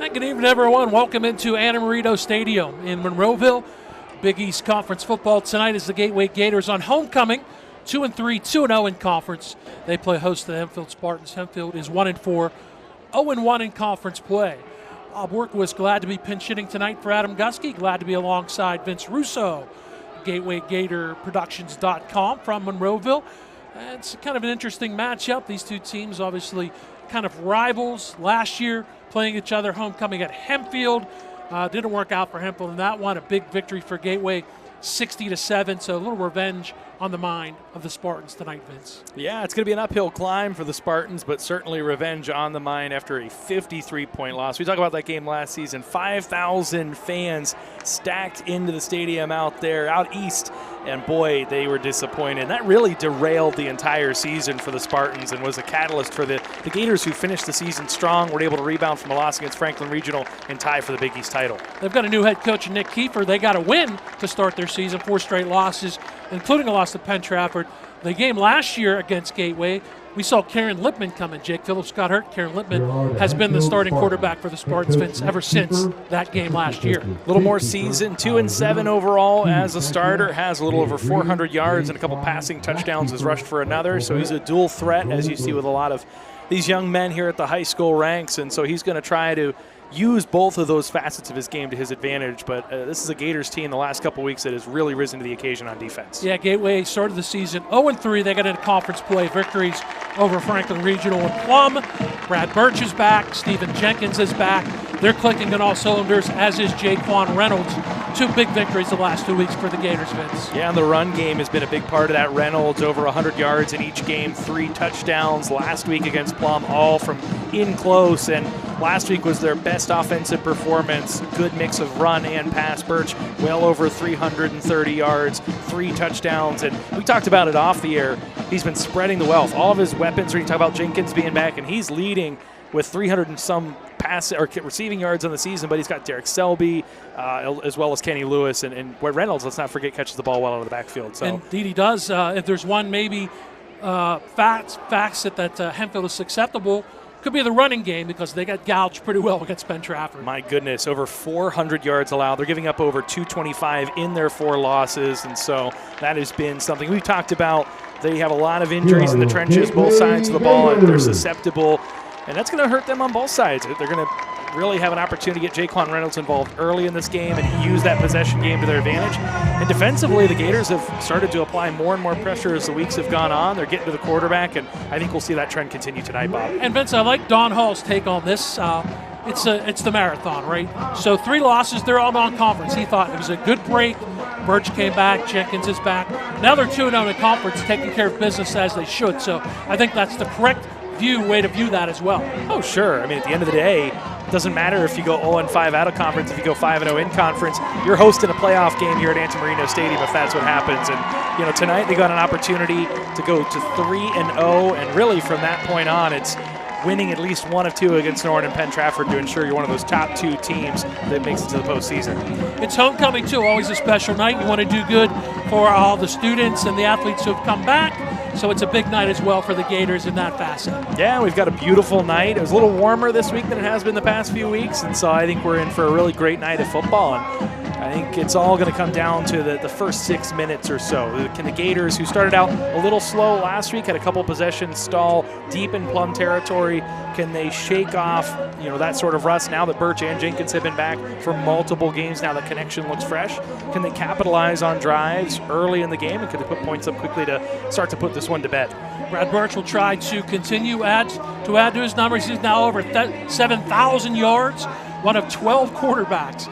And good evening, everyone. Welcome into Anna Marino Stadium in Monroeville. Big East Conference football tonight is the Gateway Gators on homecoming. 2-3, 2-0 in conference. They play host to the Hempfield Spartans. Hempfield is 1-4, 0-1 in conference play. Bob Work was glad to be pinch hitting tonight for Adam Gusky. Glad to be alongside Vince Russo, GatewayGatorProductions.com from Monroeville. It's kind of an interesting matchup. These two teams obviously kind of rivals last year, playing each other homecoming at Hempfield. Didn't work out for Hempfield in that one. A big victory for Gateway, 60-7. So a little revenge on the mind of the Spartans tonight, Vince. Yeah, it's going to be an uphill climb for the Spartans, but certainly revenge on the mind after a 53-point loss. We talked about that game last season. 5,000 fans stacked into the stadium out there, out east, and boy, they were disappointed. And that really derailed the entire season for the Spartans and was a catalyst for the Gators, who finished the season strong, were able to rebound from a loss against Franklin Regional and tie for the Big East title. They've got a new head coach, Nick Kiefer. They got a win to start their season, 4 straight losses, including a loss to Penn Trafford. The game last year against Gateway, we saw Karen Lippman come in. Jake Phillips got hurt. Karen Lippman has been the starting quarterback for the Spartans, Vince, ever since that game last year. A little more seasoned, 2-7 overall as a starter, has a little over 400 yards and a couple passing touchdowns, has rushed for another. So he's a dual threat, as you see with a lot of these young men here at the high school ranks. And so he's going to try to use both of those facets of his game to his advantage. But this is a Gators team the last couple weeks that has really risen to the occasion on defense. Yeah, Gateway started the season 0-3. They got into conference play victories over Franklin Regional and Plum. Brad Birch is back. Stephen Jenkins is back. They're clicking on all cylinders, as is Jaquan Reynolds. 2 big victories the last 2 weeks for the Gators, Vince. Yeah, and the run game has been a big part of that. Reynolds over 100 yards in each game, 3 touchdowns last week against Plum, all from in close. And last week was their best offensive performance. Good mix of run and pass. Birch well over 330 yards, 3 touchdowns. And we talked about it off the air. He's been spreading the wealth. All of his weapons, when you talk about Jenkins being back, and he's leading with 300 and some pass or receiving yards on the season, but he's got Derek Selby as well as Kenny Lewis, and where Reynolds, let's not forget, catches the ball well out of the backfield. So indeed he does. If there's one maybe facts that Hempfield is susceptible, could be the running game, because they got gouged pretty well against Penn Trafford. My goodness, over 400 yards allowed. They're giving up over 225 in their 4 losses, and so that has been something we've talked about. They have a lot of injuries in the trenches, both sides of the ball, and they're susceptible. And that's going to hurt them on both sides. They're going to really have an opportunity to get Jaquan Reynolds involved early in this game and use that possession game to their advantage. And defensively, the Gators have started to apply more and more pressure as the weeks have gone on. They're getting to the quarterback, and I think we'll see that trend continue tonight, Bob. And Vince, I like Don Hall's take on this. It's the marathon, right? So 3 losses, they're all non-conference. He thought it was a good break. Birch came back, Jenkins is back. Now they're 2-0 in conference, taking care of business as they should. So I think that's the correct way to view that as well. Oh, sure. I mean, at the end of the day, it doesn't matter if you go 0-5 out of conference, if you go 5-0 in conference. You're hosting a playoff game here at Anna Marino Stadium if that's what happens. And, you know, tonight they got an opportunity to go to 3-0, and really from that point on, it's winning at least 1 of 2 against Norton and Penn Trafford to ensure you're one of those top 2 teams that makes it to the postseason. It's homecoming, too. Always a special night. You want to do good for all the students and the athletes who have come back. So it's a big night as well for the Gators in that facet. Yeah, we've got a beautiful night. It was a little warmer this week than it has been the past few weeks, and so I think we're in for a really great night of football. And I think it's all going to come down to the first 6 minutes or so. Can the Gators, who started out a little slow last week, had a couple possessions stall deep in Plum territory, can they shake off, that sort of rust now that Birch and Jenkins have been back for multiple games? Now the connection looks fresh. Can they capitalize on drives early in the game, and can they put points up quickly to start to put this one to bed? Brad Birch will try to continue add to his numbers. He's now over 7,000 yards, one of 12 quarterbacks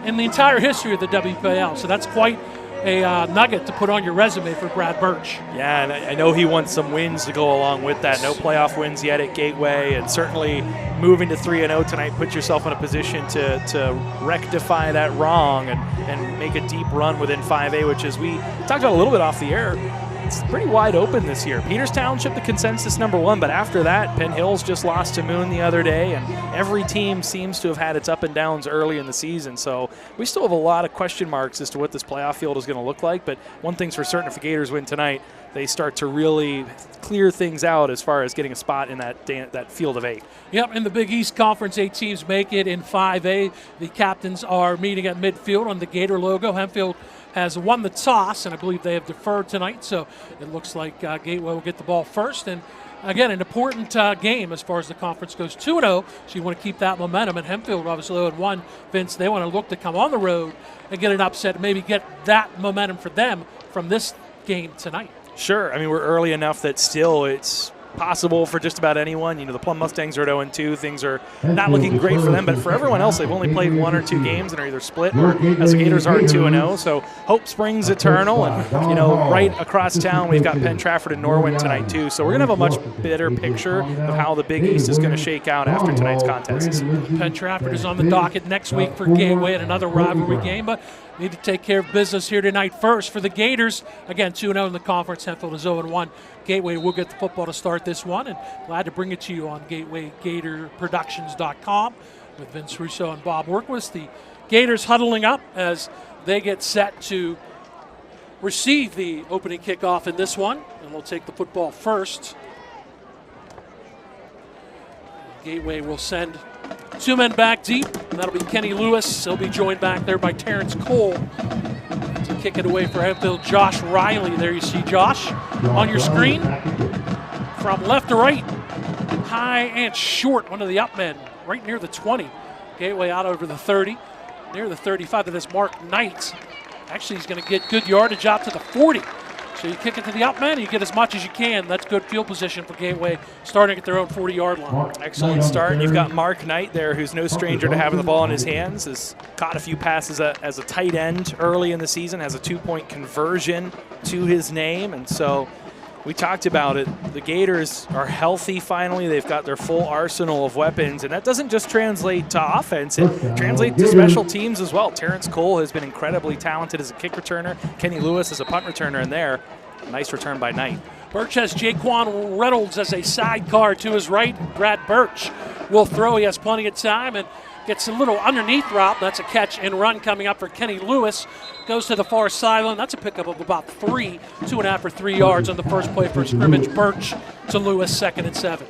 in the entire history of the WPIAL. So that's quite a nugget to put on your resume for Brad Birch. Yeah, and I know he wants some wins to go along with that. No playoff wins yet at Gateway, and certainly moving to 3-0 tonight puts yourself in a position to rectify that wrong and make a deep run within 5A, which, as we talked about a little bit off the air, it's pretty wide open this year. Peters Township, the consensus #1, but after that, Penn Hills just lost to Moon the other day, and every team seems to have had its up and downs early in the season. So we still have a lot of question marks as to what this playoff field is going to look like. But one thing's for certain, if the Gators win tonight, they start to really clear things out as far as getting a spot in that field of 8. Yep, in the Big East Conference, 8 teams make it in 5A. The captains are meeting at midfield on the Gator logo. Hempfield has won the toss, and I believe they have deferred tonight, so it looks like Gateway will get the ball first. And again, an important game as far as the conference goes. 2-0, so you want to keep that momentum. And Hempfield, obviously, 0-1. Vince, they want to look to come on the road and get an upset, and maybe get that momentum for them from this game tonight. Sure. I mean, we're early enough that still it's possible for just about anyone. You know, the Plum Mustangs are at 0-2. Things are not looking great for them, but for everyone else, they've only played 1 or 2 games and are either split or, as the Gators are, 2-0. So hope springs eternal. And, you know, right across town, we've got Penn Trafford and Norwin tonight, too. So we're going to have a much better picture of how the Big East is going to shake out after tonight's contests. Penn Trafford is on the docket next week for Gateway and another rivalry game, but need to take care of business here tonight first for the Gators. Again, 2-0 in the conference. Hempfield is 0-1. Gateway will get the football to start this one, and glad to bring it to you on GatewayGatorProductions.com with Vince Russo and Bob Workwist. The Gators huddling up as they get set to receive the opening kickoff in this one, and they'll take the football first. Gateway will send 2 men back deep, and that'll be Kenny Lewis. He'll be joined back there by Terrence Cole. To kick it away for Hempfield, Josh Riley. There you see Josh on your screen. From left to right, high and short, one of the up men, right near the 20. Gateway out over the 30, near the 35. That is Mark Knight. Actually, he's going to get good yardage out to the 40. So you kick it to the up man, you get as much as you can. That's good field position for Gateway, starting at their own 40-yard line. Excellent start. You've got Mark Knight there, who's no stranger to having the ball in his hands. Has caught a few passes as a tight end early in the season, has a 2-point conversion to his name. And so we talked about it. The Gators are healthy finally. They've got their full arsenal of weapons, and that doesn't just translate to offense. It translates to special teams as well. Terrence Cole has been incredibly talented as a kick returner. Kenny Lewis as a punt returner in there. Nice return by Knight. Birch has Jaquan Reynolds as a sidecar to his right. Brad Birch will throw. He has plenty of time and gets a little underneath route. That's a catch and run coming up for Kenny Lewis. Goes to the far sideline. That's a pickup of about 2.5 or 3 yards on the first play for scrimmage. Birch to Lewis, 2nd and 7.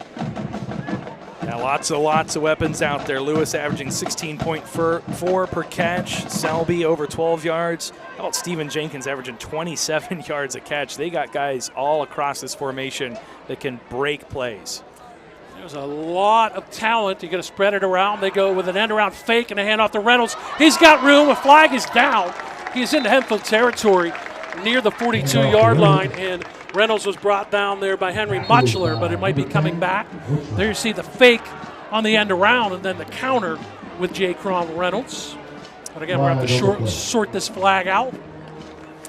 Now lots of weapons out there. Lewis averaging 16.4 per catch. Selby over 12 yards. How about Steven Jenkins averaging 27 yards a catch? They got guys all across this formation that can break plays. There's a lot of talent. You got to spread it around. They go with an end-around fake and a handoff to Reynolds. He's got room. A flag is down. He's into Hempfield territory near the 42-yard line, and Reynolds was brought down there by Henry Muchler, but it might be coming back. There you see the fake on the end around, and then the counter with Jaquan Reynolds. But again, we're going to have to sort this flag out.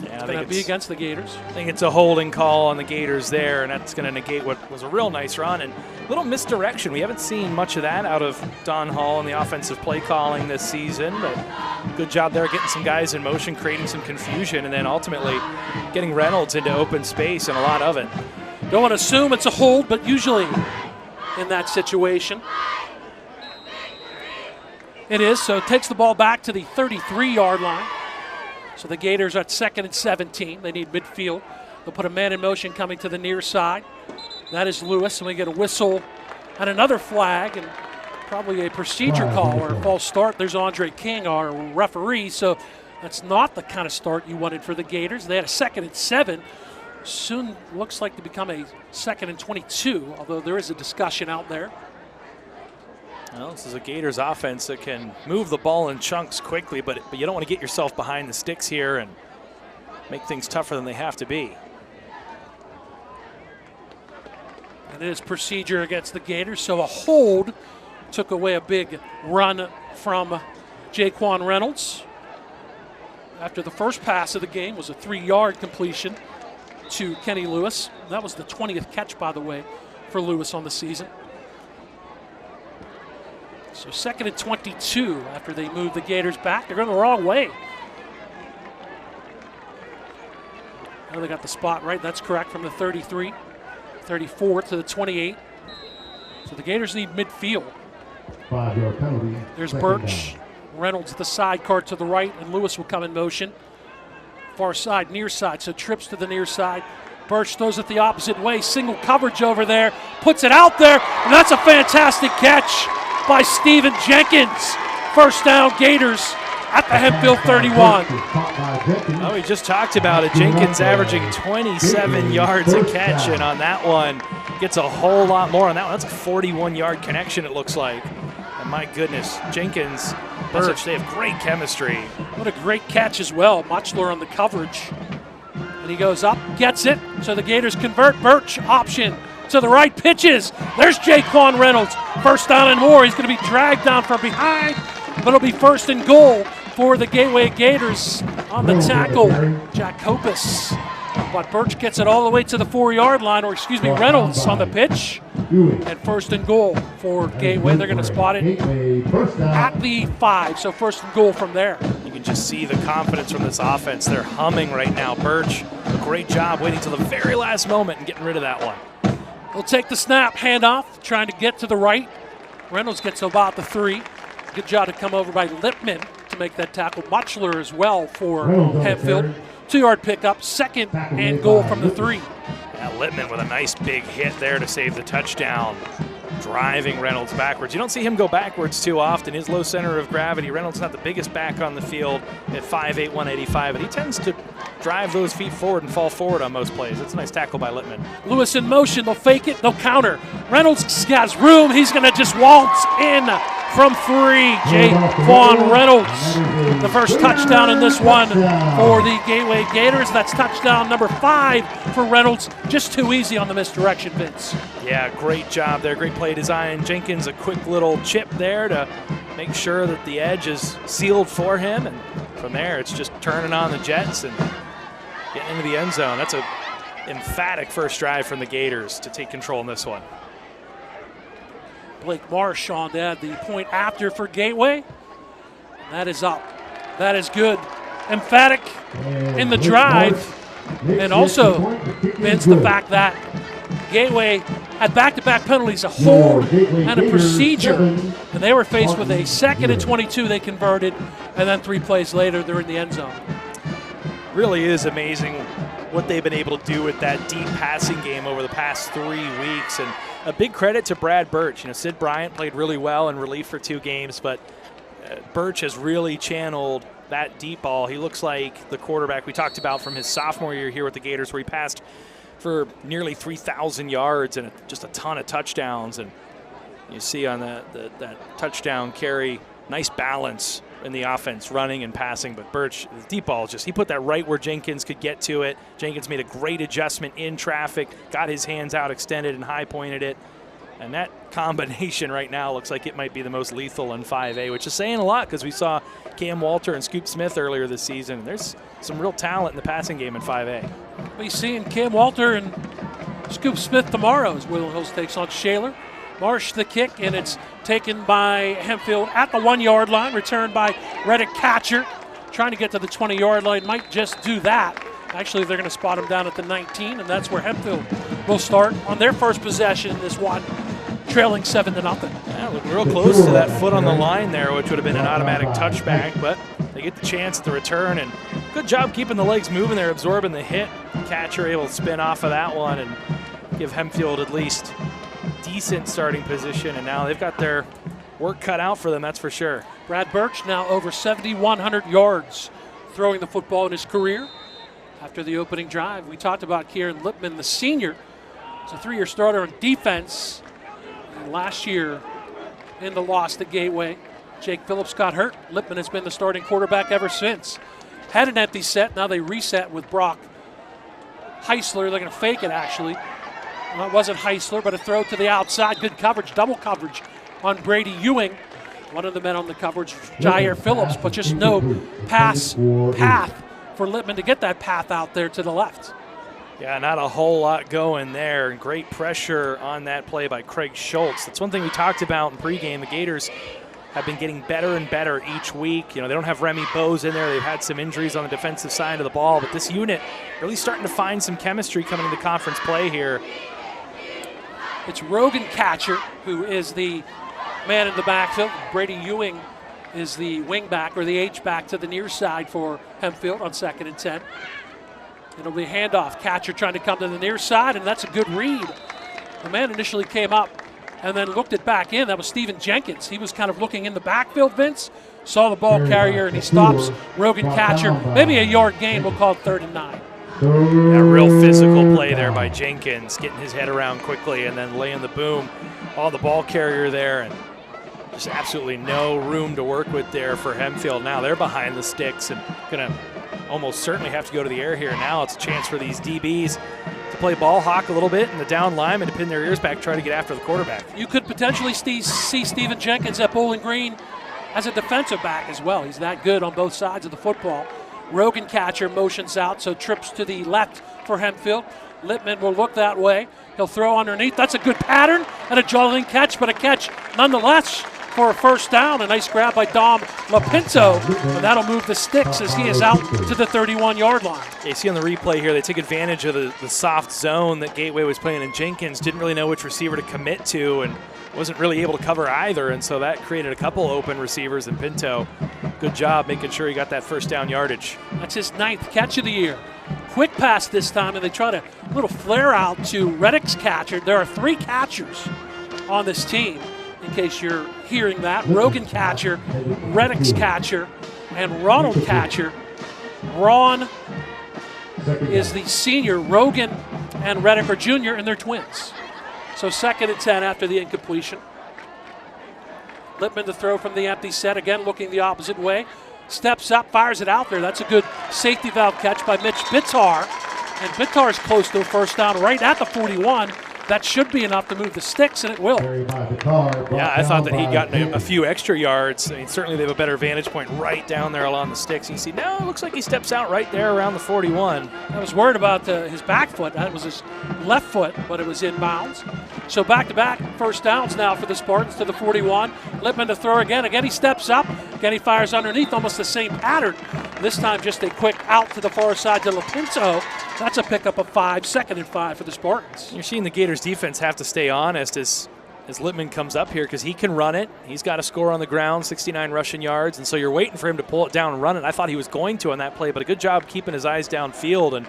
Yeah, it's going to be against the Gators. I think it's a holding call on the Gators there, and that's going to negate what was a real nice run. And a little misdirection. We haven't seen much of that out of Don Hall and the offensive play calling this season, but good job there getting some guys in motion, creating some confusion, and then ultimately getting Reynolds into open space and a lot of it. Don't want to assume it's a hold, but usually in that situation it is. So it takes the ball back to the 33-yard line. So the Gators are at 2nd and 17. They need midfield. They'll put a man in motion coming to the near side. That is Lewis, and we get a whistle and another flag and probably a procedure call or a false start. There's Andre King, our referee, so that's not the kind of start you wanted for the Gators. They had a 2nd and 7. Soon looks like to become a 2nd and 22, although there is a discussion out there. Well, this is a Gators offense that can move the ball in chunks quickly, but you don't want to get yourself behind the sticks here and make things tougher than they have to be. And it is procedure against the Gators, so a hold took away a big run from Jaquan Reynolds. After the first pass of the game was a 3-yard completion to Kenny Lewis. That was the 20th catch, by the way, for Lewis on the season. So 2nd and 22 after they move the Gators back. They're going the wrong way. Now they got the spot right. That's correct from the 33, 34 to the 28. So the Gators need midfield. 5-yard penalty. There's Second Birch. down. Reynolds the side card to the right, and Lewis will come in motion. Far side, near side, so trips to the near side. Birch throws it the opposite way, single coverage over there, puts it out there, and that's a fantastic catch by Steven Jenkins. First down, Gators at the Hempfield 31. Oh, we just talked about it. Jenkins averaging 27 yards a catch, and on that one, gets a whole lot more on that one. That's a 41-yard connection, it looks like. And my goodness, Jenkins, Birch, they have great chemistry. What a great catch as well. Muchler on the coverage. And he goes up, gets it, so the Gators convert. Birch option to the right, pitches. There's Jaquan Reynolds. First down and more. He's going to be dragged down from behind, but it'll be first and goal for the Gateway Gators on the tackle, Jacopus. But Birch gets it all the way to the 4-yard line, or excuse me, Reynolds on the pitch. And first and goal for Gateway. They're going to spot it at the 5, so first and goal from there. You can just see the confidence from this offense. They're humming right now. Birch, a great job waiting till the very last moment and getting rid of that one. He'll take the snap, handoff, trying to get to the right. Reynolds gets about the 3. Good job to come over by Lipman to make that tackle. Muchler as well for Hempfield. 2-yard pickup, second and goal from the 3. Yeah, Littman with a nice big hit there to save the touchdown, driving Reynolds backwards. You don't see him go backwards too often. His low center of gravity. Reynolds not the biggest back on the field at 5'8", 185, but he tends to drive those feet forward and fall forward on most plays. It's a nice tackle by Littman. Lewis in motion. They'll fake it. They'll counter. Reynolds has room. He's going to just waltz in from 3. Jaquan Reynolds, the first touchdown in this one for the Gateway Gators. That's touchdown number 5 for Reynolds. Just too easy on the misdirection, Vince. Yeah, great job there. Great play design. Jenkins, a quick little chip there to make sure that the edge is sealed for him. And from there, it's just turning on the Jets and getting into the end zone. That's an emphatic first drive from the Gators to take control in this one. Blake Marsh on that, the point after for Gateway. That is up. That is good. Emphatic in the drive. And also, Vince, the fact that Gateway had back-to-back penalties, a hold and a procedure. And they were faced with a 2nd and 22 they converted, and then 3 plays later, they're in the end zone. Really is amazing what they've been able to do with that deep passing game over the past 3 weeks. And a big credit to Brad Birch. You know, Sid Bryant played really well in relief for 2 games, but Birch has really channeled that deep ball. He looks like the quarterback we talked about from his sophomore year here with the Gators, where he passed for nearly 3,000 yards and just a ton of touchdowns. And you see on that touchdown carry, nice balance in the offense, running and passing. But Birch, the deep ball, he put that right where Jenkins could get to it. Jenkins made a great adjustment in traffic, got his hands out, extended, and high-pointed it. And that combination right now looks like it might be the most lethal in 5A, which is saying a lot because we saw Cam Walter and Scoop Smith earlier this season. There's some real talent in the passing game in 5A. We'll be seeing Cam Walter and Scoop Smith tomorrow as Woodland Hills takes on Shaler. Marsh the kick, and it's taken by Hempfield at the 1-yard line, returned by Reddick Catcher, trying to get to the 20-yard line. Might just do that. Actually, they're going to spot him down at the 19, and that's where Hempfield will start on their first possession in this one, trailing 7-0. Yeah, looking real close to that foot on the line there, which would have been an automatic touchback, but they get the chance at the return, and good job keeping the legs moving there, absorbing the hit. Catcher able to spin off of that one and give Hempfield at least decent starting position, and now they've got their work cut out for them, that's for sure. Brad Birch now over 7,100 yards throwing the football in his career. After the opening drive, we talked about Kieran Lippman, the senior. He's a 3-year starter on defense. And last year in the loss to Gateway, Jake Phillips got hurt. Lippman has been the starting quarterback ever since. Had an empty set, now they reset with Brock Heisler. They're going to fake it, actually. Well, it wasn't Heisler, but a throw to the outside. Good coverage, double coverage on Brady Ewing. One of the men on the coverage, Jair Phillips, but just no path for Lippman to get that path out there to the left. Yeah, not a whole lot going there. Great pressure on that play by Craig Schultz. That's one thing we talked about in pregame. The Gators have been getting better and better each week. You know, they don't have Remy Bose in there. They've had some injuries on the defensive side of the ball, but this unit really starting to find some chemistry coming into conference play here. It's Rogan Catcher, who is the man in the backfield. Brady Ewing is the wing back or the H-back to the near side for Hempfield on 2nd and 10. It'll be a handoff. Catcher trying to come to the near side, and that's a good read. The man initially came up and then looked it back in. That was Steven Jenkins. He was kind of looking in the backfield, Vince, saw the ball carrier, and he stops Rogan Catcher. Maybe a yard gain. We'll call it 3rd and 9. A real physical play there by Jenkins, getting his head around quickly and then laying the boom on the ball carrier there. And just absolutely no room to work with there for Hempfield. Now they're behind the sticks and going to almost certainly have to go to the air here. Now it's a chance for these DBs to play ball hawk a little bit in the down line and to pin their ears back, try to get after the quarterback. You could potentially see Steven Jenkins at Bowling Green as a defensive back as well. He's that good on both sides of the football. Rogan Catcher motions out, so trips to the left for Hempfield. Lippman will look that way. He'll throw underneath. That's a good pattern and a jolting catch, but a catch nonetheless for a first down. A nice grab by Dom Lapinto, and that'll move the sticks as he is out to the 31-yard line. Yeah, you see on the replay here, they took advantage of the soft zone that Gateway was playing, and Jenkins didn't really know which receiver to commit to and wasn't really able to cover either, and so that created a couple open receivers, and Pinto, good job making sure he got that first down yardage. That's his 9th catch of the year. Quick pass this time, and they try to little flare out to Reddick's catcher. There are 3 catchers on this team, in case you're hearing that. Rogan Catcher, Reddick's catcher, and Ronald Catcher. Ron is the senior. Rogan and Reddick are junior, and they're twins. So 2nd and 10 after the incompletion. Lippman to throw from the empty set, again looking the opposite way. Steps up, fires it out there. That's a good safety valve catch by Mitch Bitar. And Bitar's close to a first down right at the 41. That should be enough to move the sticks, and it will. Yeah, I thought that he'd gotten a few extra yards. I mean, certainly they have a better vantage point right down there along the sticks. You see, no, it looks like he steps out right there around the 41. I was worried about his back foot. That was his left foot, but it was in bounds. So back-to-back first downs now for the Spartans to the 41. Lippman to throw again. Again, he steps up. Again, he fires underneath, almost the same pattern. This time just a quick out to the far side to Lapinto. That's a pickup of 5, 2nd and 5 for the Spartans. You're seeing the Gators defense have to stay honest as Lippman comes up here because he can run it. He's got a score on the ground, 69 rushing yards, and so you're waiting for him to pull it down and run it. I thought he was going to on that play, but a good job keeping his eyes downfield and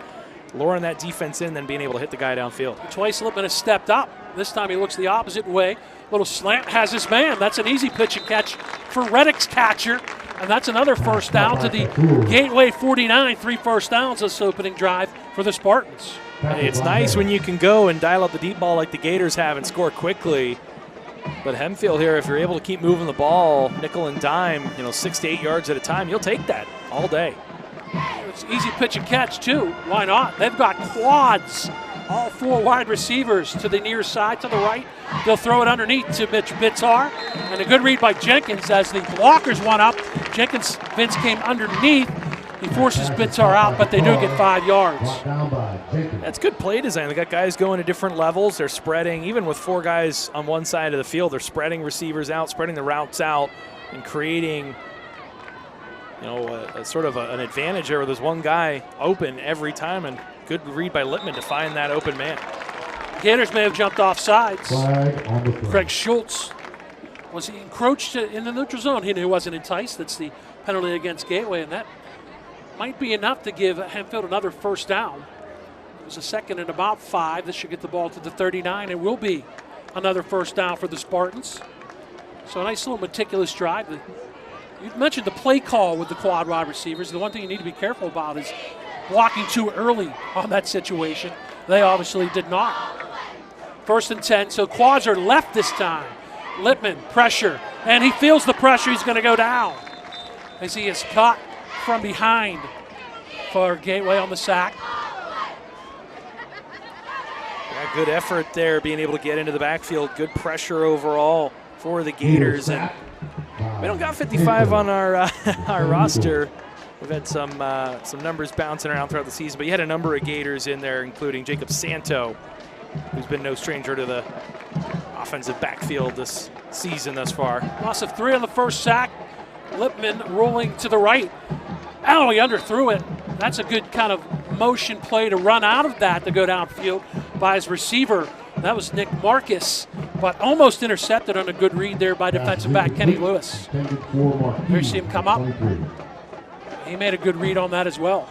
luring that defense in, then being able to hit the guy downfield. Twice Lippman has stepped up. This time he looks the opposite way. Little slant has his man. That's an easy pitch and catch for Reddick's catcher. And that's another first down to the Gateway 49. 3 first downs this opening drive for the Spartans. Hey, it's nice when you can go and dial up the deep ball like the Gators have and score quickly. But Hempfield here, if you're able to keep moving the ball, nickel and dime, 6 to 8 yards at a time, you'll take that all day. It's easy pitch and catch, too. Why not? They've got quads. All 4 wide receivers to the near side, to the right. They'll throw it underneath to Mitch Bitar. And a good read by Jenkins as the blockers went up. Vince came underneath. He forces Bitar out, but they do get 5 yards. That's good play design. They got guys going to different levels. They're spreading. Even with 4 guys on one side of the field, they're spreading receivers out, spreading the routes out, and creating a sort of an advantage there where there's one guy open every time, and good read by Lippman to find that open man. Gators may have jumped off sides. Craig Schultz was he encroached in the neutral zone. He wasn't enticed. That's the penalty against Gateway, and that might be enough to give Hempfield another first down. It was a 2nd and about 5. This should get the ball to the 39. It will be another first down for the Spartans. So a nice little meticulous drive. You mentioned the play call with the quad wide receivers. The one thing you need to be careful about is blocking too early on that situation. They obviously did not. 1st and 10, so quads are left this time. Lippman, pressure, and he feels the pressure. He's going to go down as he is caught from behind for Gateway on the sack. Yeah, good effort there, being able to get into the backfield. Good pressure overall for the Gators. And we don't got 55 on our our roster. We've had some numbers bouncing around throughout the season, but you had a number of Gators in there, including Jacob Santo, who's been no stranger to the offensive backfield this season thus far. Loss of 3 on the first sack. Lippman rolling to the right. Oh, he underthrew it. That's a good kind of motion play to run out of that to go downfield by his receiver. That was Nick Marcus. but almost intercepted on a good read there by defensive back Kenny Lewis. There you see him come up. He made a good read on that as well.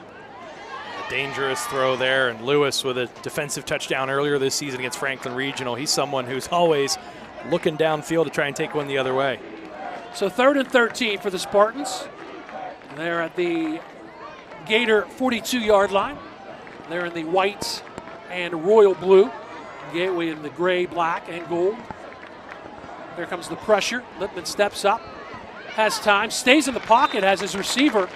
A dangerous throw there, and Lewis with a defensive touchdown earlier this season against Franklin Regional. He's someone who's always looking downfield to try and take one the other way. So 3rd and 13 for the Spartans. They're at the Gator 42-yard line. They're in the white and royal blue. Gateway in the gray, black, and gold. There comes the pressure. Lippman steps up, has time, stays in the pocket, has his receiver.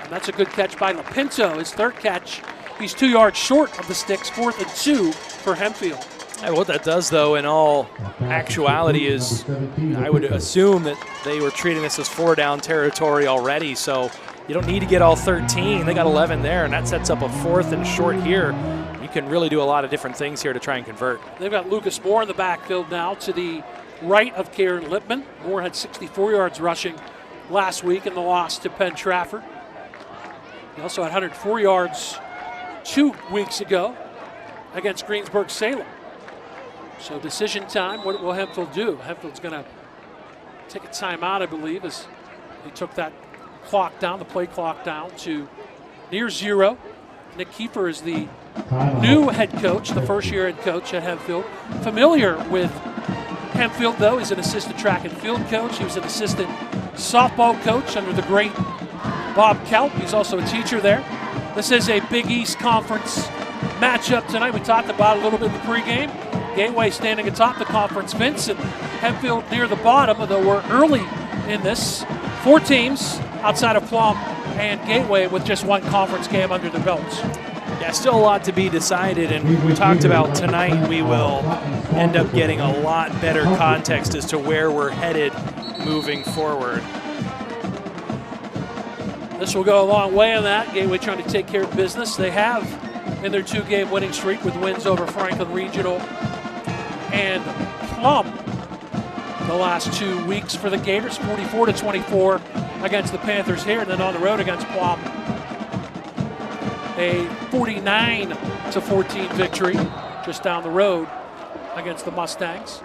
And that's a good catch by Lapinto, his 3rd catch. He's 2 yards short of the sticks, 4th and 2 for Hempfield. And what that does, though, in all actuality is I would assume that they were treating this as 4-down territory already, so you don't need to get all 13. They got 11 there, and that sets up a 4th and short here. You can really do a lot of different things here to try and convert. They've got Lucas Moore in the backfield now to the right of Kieran Lippman. Moore had 64 yards rushing last week in the loss to Penn Trafford. He also had 104 yards 2 weeks ago against Greensburg-Salem. So decision time, what will Hempfield do? Hempfield's going to take a timeout, I believe, as they took that clock down, the play clock down to near 0. Nick Kiefer is the new head coach, the first-year head coach at Hempfield. Familiar with Hempfield, though. He's an assistant track and field coach. He was an assistant softball coach under the great Bob Kelp. He's also a teacher there. This is a Big East Conference matchup tonight. We talked about it a little bit in the pregame. Gateway standing atop the conference fence, and Hempfield near the bottom, although we're early in this. 4 teams outside of Plum and Gateway with just 1 conference game under their belts. Yeah, still a lot to be decided, and we talked about tonight we will end up getting a lot better context as to where we're headed moving forward. This will go a long way on that. Gateway trying to take care of business. They have in their 2-game winning streak with wins over Franklin Regional and Plum the last 2 weeks for the Gators, 44-24 against the Panthers here, and then on the road against Plum, a 49-14 victory just down the road against the Mustangs.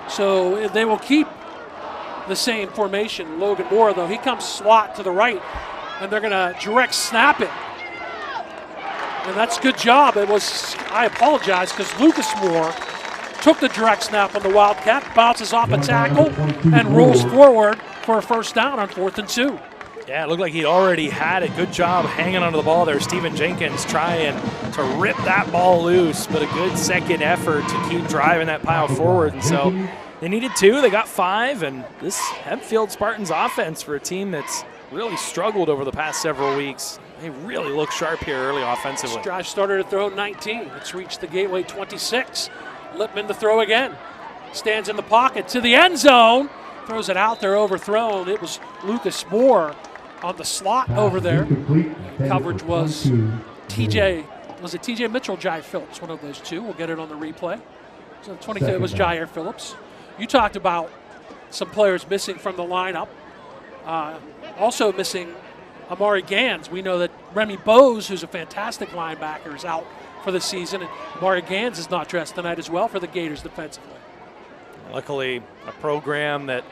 So they will keep the same formation. Logan Moore, though, he comes slot to the right, and they're going to direct snap it. And that's a good job. It was, I apologize, because Lucas Moore took the direct snap on the Wildcat, bounces off a tackle, and rolls forward for a first down on 4th and 2. Yeah, it looked like he'd already had a good job hanging onto the ball there. Stephen Jenkins trying to rip that ball loose, but a good second effort to keep driving that pile forward. And so they needed 2, they got 5, and this Hempfield Spartans offense for a team that's really struggled over the past several weeks, they really look sharp here early offensively. This drive started at throw 19. It's reached the Gateway 26. Lippman to throw again. Stands in the pocket to the end zone. Throws it out there, overthrown. It was Lucas Moore on the slot over there. Coverage was TJ Mitchell, Jair Phillips, one of those two. We'll get it on the replay. So 23 was Jair Phillips. You talked about some players missing from the lineup. Also missing Amari Gans. We know that Remy Bose, who's a fantastic linebacker, is out for the season, and Amari Gans is not dressed tonight as well for the Gators defensively. Luckily, a program that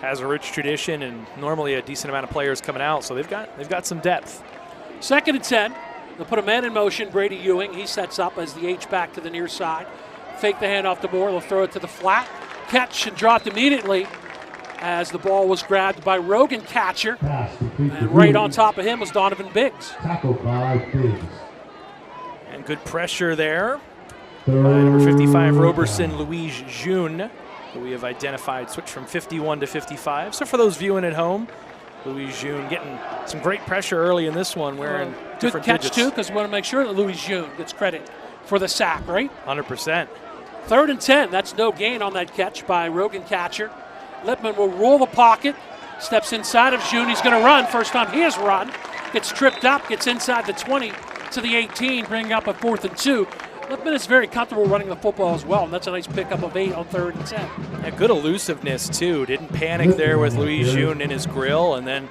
has a rich tradition and normally a decent amount of players coming out, so they've got some depth. 2nd and 10. They'll put a man in motion. Brady Ewing, he sets up as the H-back to the near side. Fake the handoff to Moore. They'll throw it to the flat. Catch and dropped immediately as the ball was grabbed by Rogan Catcher. And right on top of him was Donovan Biggs. Tackled by Biggs. And good pressure there by number 55, Roberson Louise June, who we have identified, switched from 51 to 55. So for those viewing at home, Louise June getting some great pressure early in this one, wearing different good catch, digits. too, because we want to make sure that Louise June gets credit for the sack, right? 100%. 3rd and 10. That's no gain on that catch by Rogan Catcher. Lippman will roll the pocket, steps inside of June. He's going to run. First time he has run. Gets tripped up, gets inside the 20 to the 18, bringing up a 4th and 2. Lippman is very comfortable running the football as well, and that's a nice pickup of 8 on 3rd and 10. Yeah, good elusiveness, too. Didn't panic there with Louise June in his grill, and then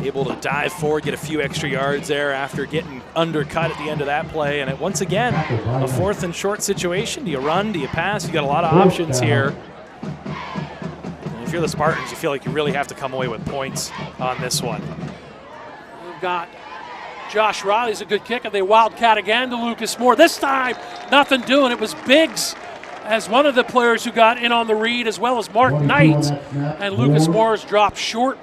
able to dive forward, get a few extra yards there after getting undercut at the end of that play. And once again, a 4th and short situation. Do you run? Do you pass? You got a lot of options here. And if you're the Spartans, you feel like you really have to come away with points on this one. We've got Josh Riley's a good kick, and they wildcat again to Lucas Moore. This time, nothing doing. It was Biggs as one of the players who got in on the read, as well as Mark Knight. And Lucas Moore's dropped short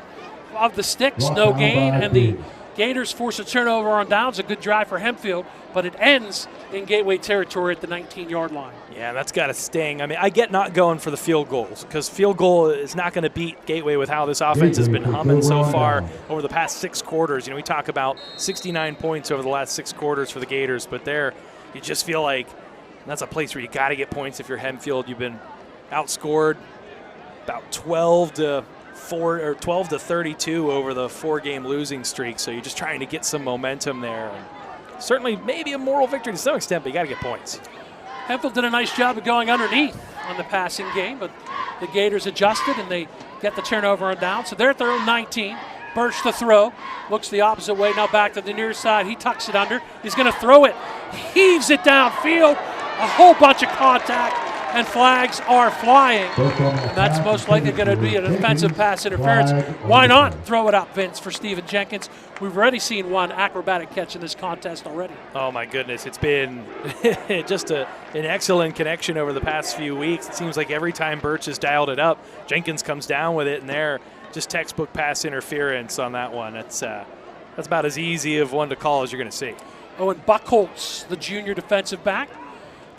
of the sticks, no gain, and the Gators force a turnover on downs. A good drive for Hempfield, but it ends in Gateway territory at the 19-yard line. Yeah, that's got to sting. I mean, I get not going for the field goals because field goal is not going to beat Gateway with how this offense has been humming so far over the past 6 quarters. You know, we talk about 69 points over the last 6 quarters for the Gators, but there you just feel like that's a place where you got to get points if you're Hempfield. You've been outscored about 12 to 32 over the 4-game losing streak, so you're just trying to get some momentum there. And certainly maybe a moral victory to some extent, but you got to get points. Hempfield did a nice job of going underneath on the passing game, but the Gators adjusted and they get the turnover on down. So they're at their own 19. Birch the throw, looks the opposite way, now back to the near side. He tucks it under. He's going to throw it, heaves it downfield. A whole bunch of contact, and flags are flying. And that's most likely going to be an offensive pass interference. Why not throw it up, Vince, for Stephen Jenkins? We've already seen one acrobatic catch in this contest already. Oh, my goodness. It's been just an excellent connection over the past few weeks. It seems like every time Birch has dialed it up, Jenkins comes down with it, and they're just textbook pass interference on that one. That's about as easy of one to call as you're going to see. Oh, and Buckholtz, the junior defensive back.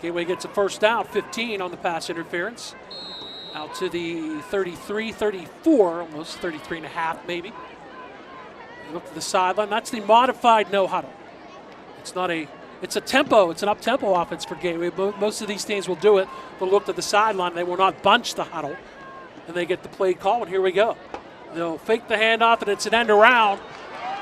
Gateway gets a first down, 15 on the pass interference. Out to the 33, 34, almost 33 and a half maybe. Look to the sideline. That's the modified no huddle. It's a tempo, it's an up-tempo offense for Gateway. Most of these teams will do it. They'll look to the sideline. They will not bunch the huddle. And they get the play call, and here we go. They'll fake the handoff, and it's an end around.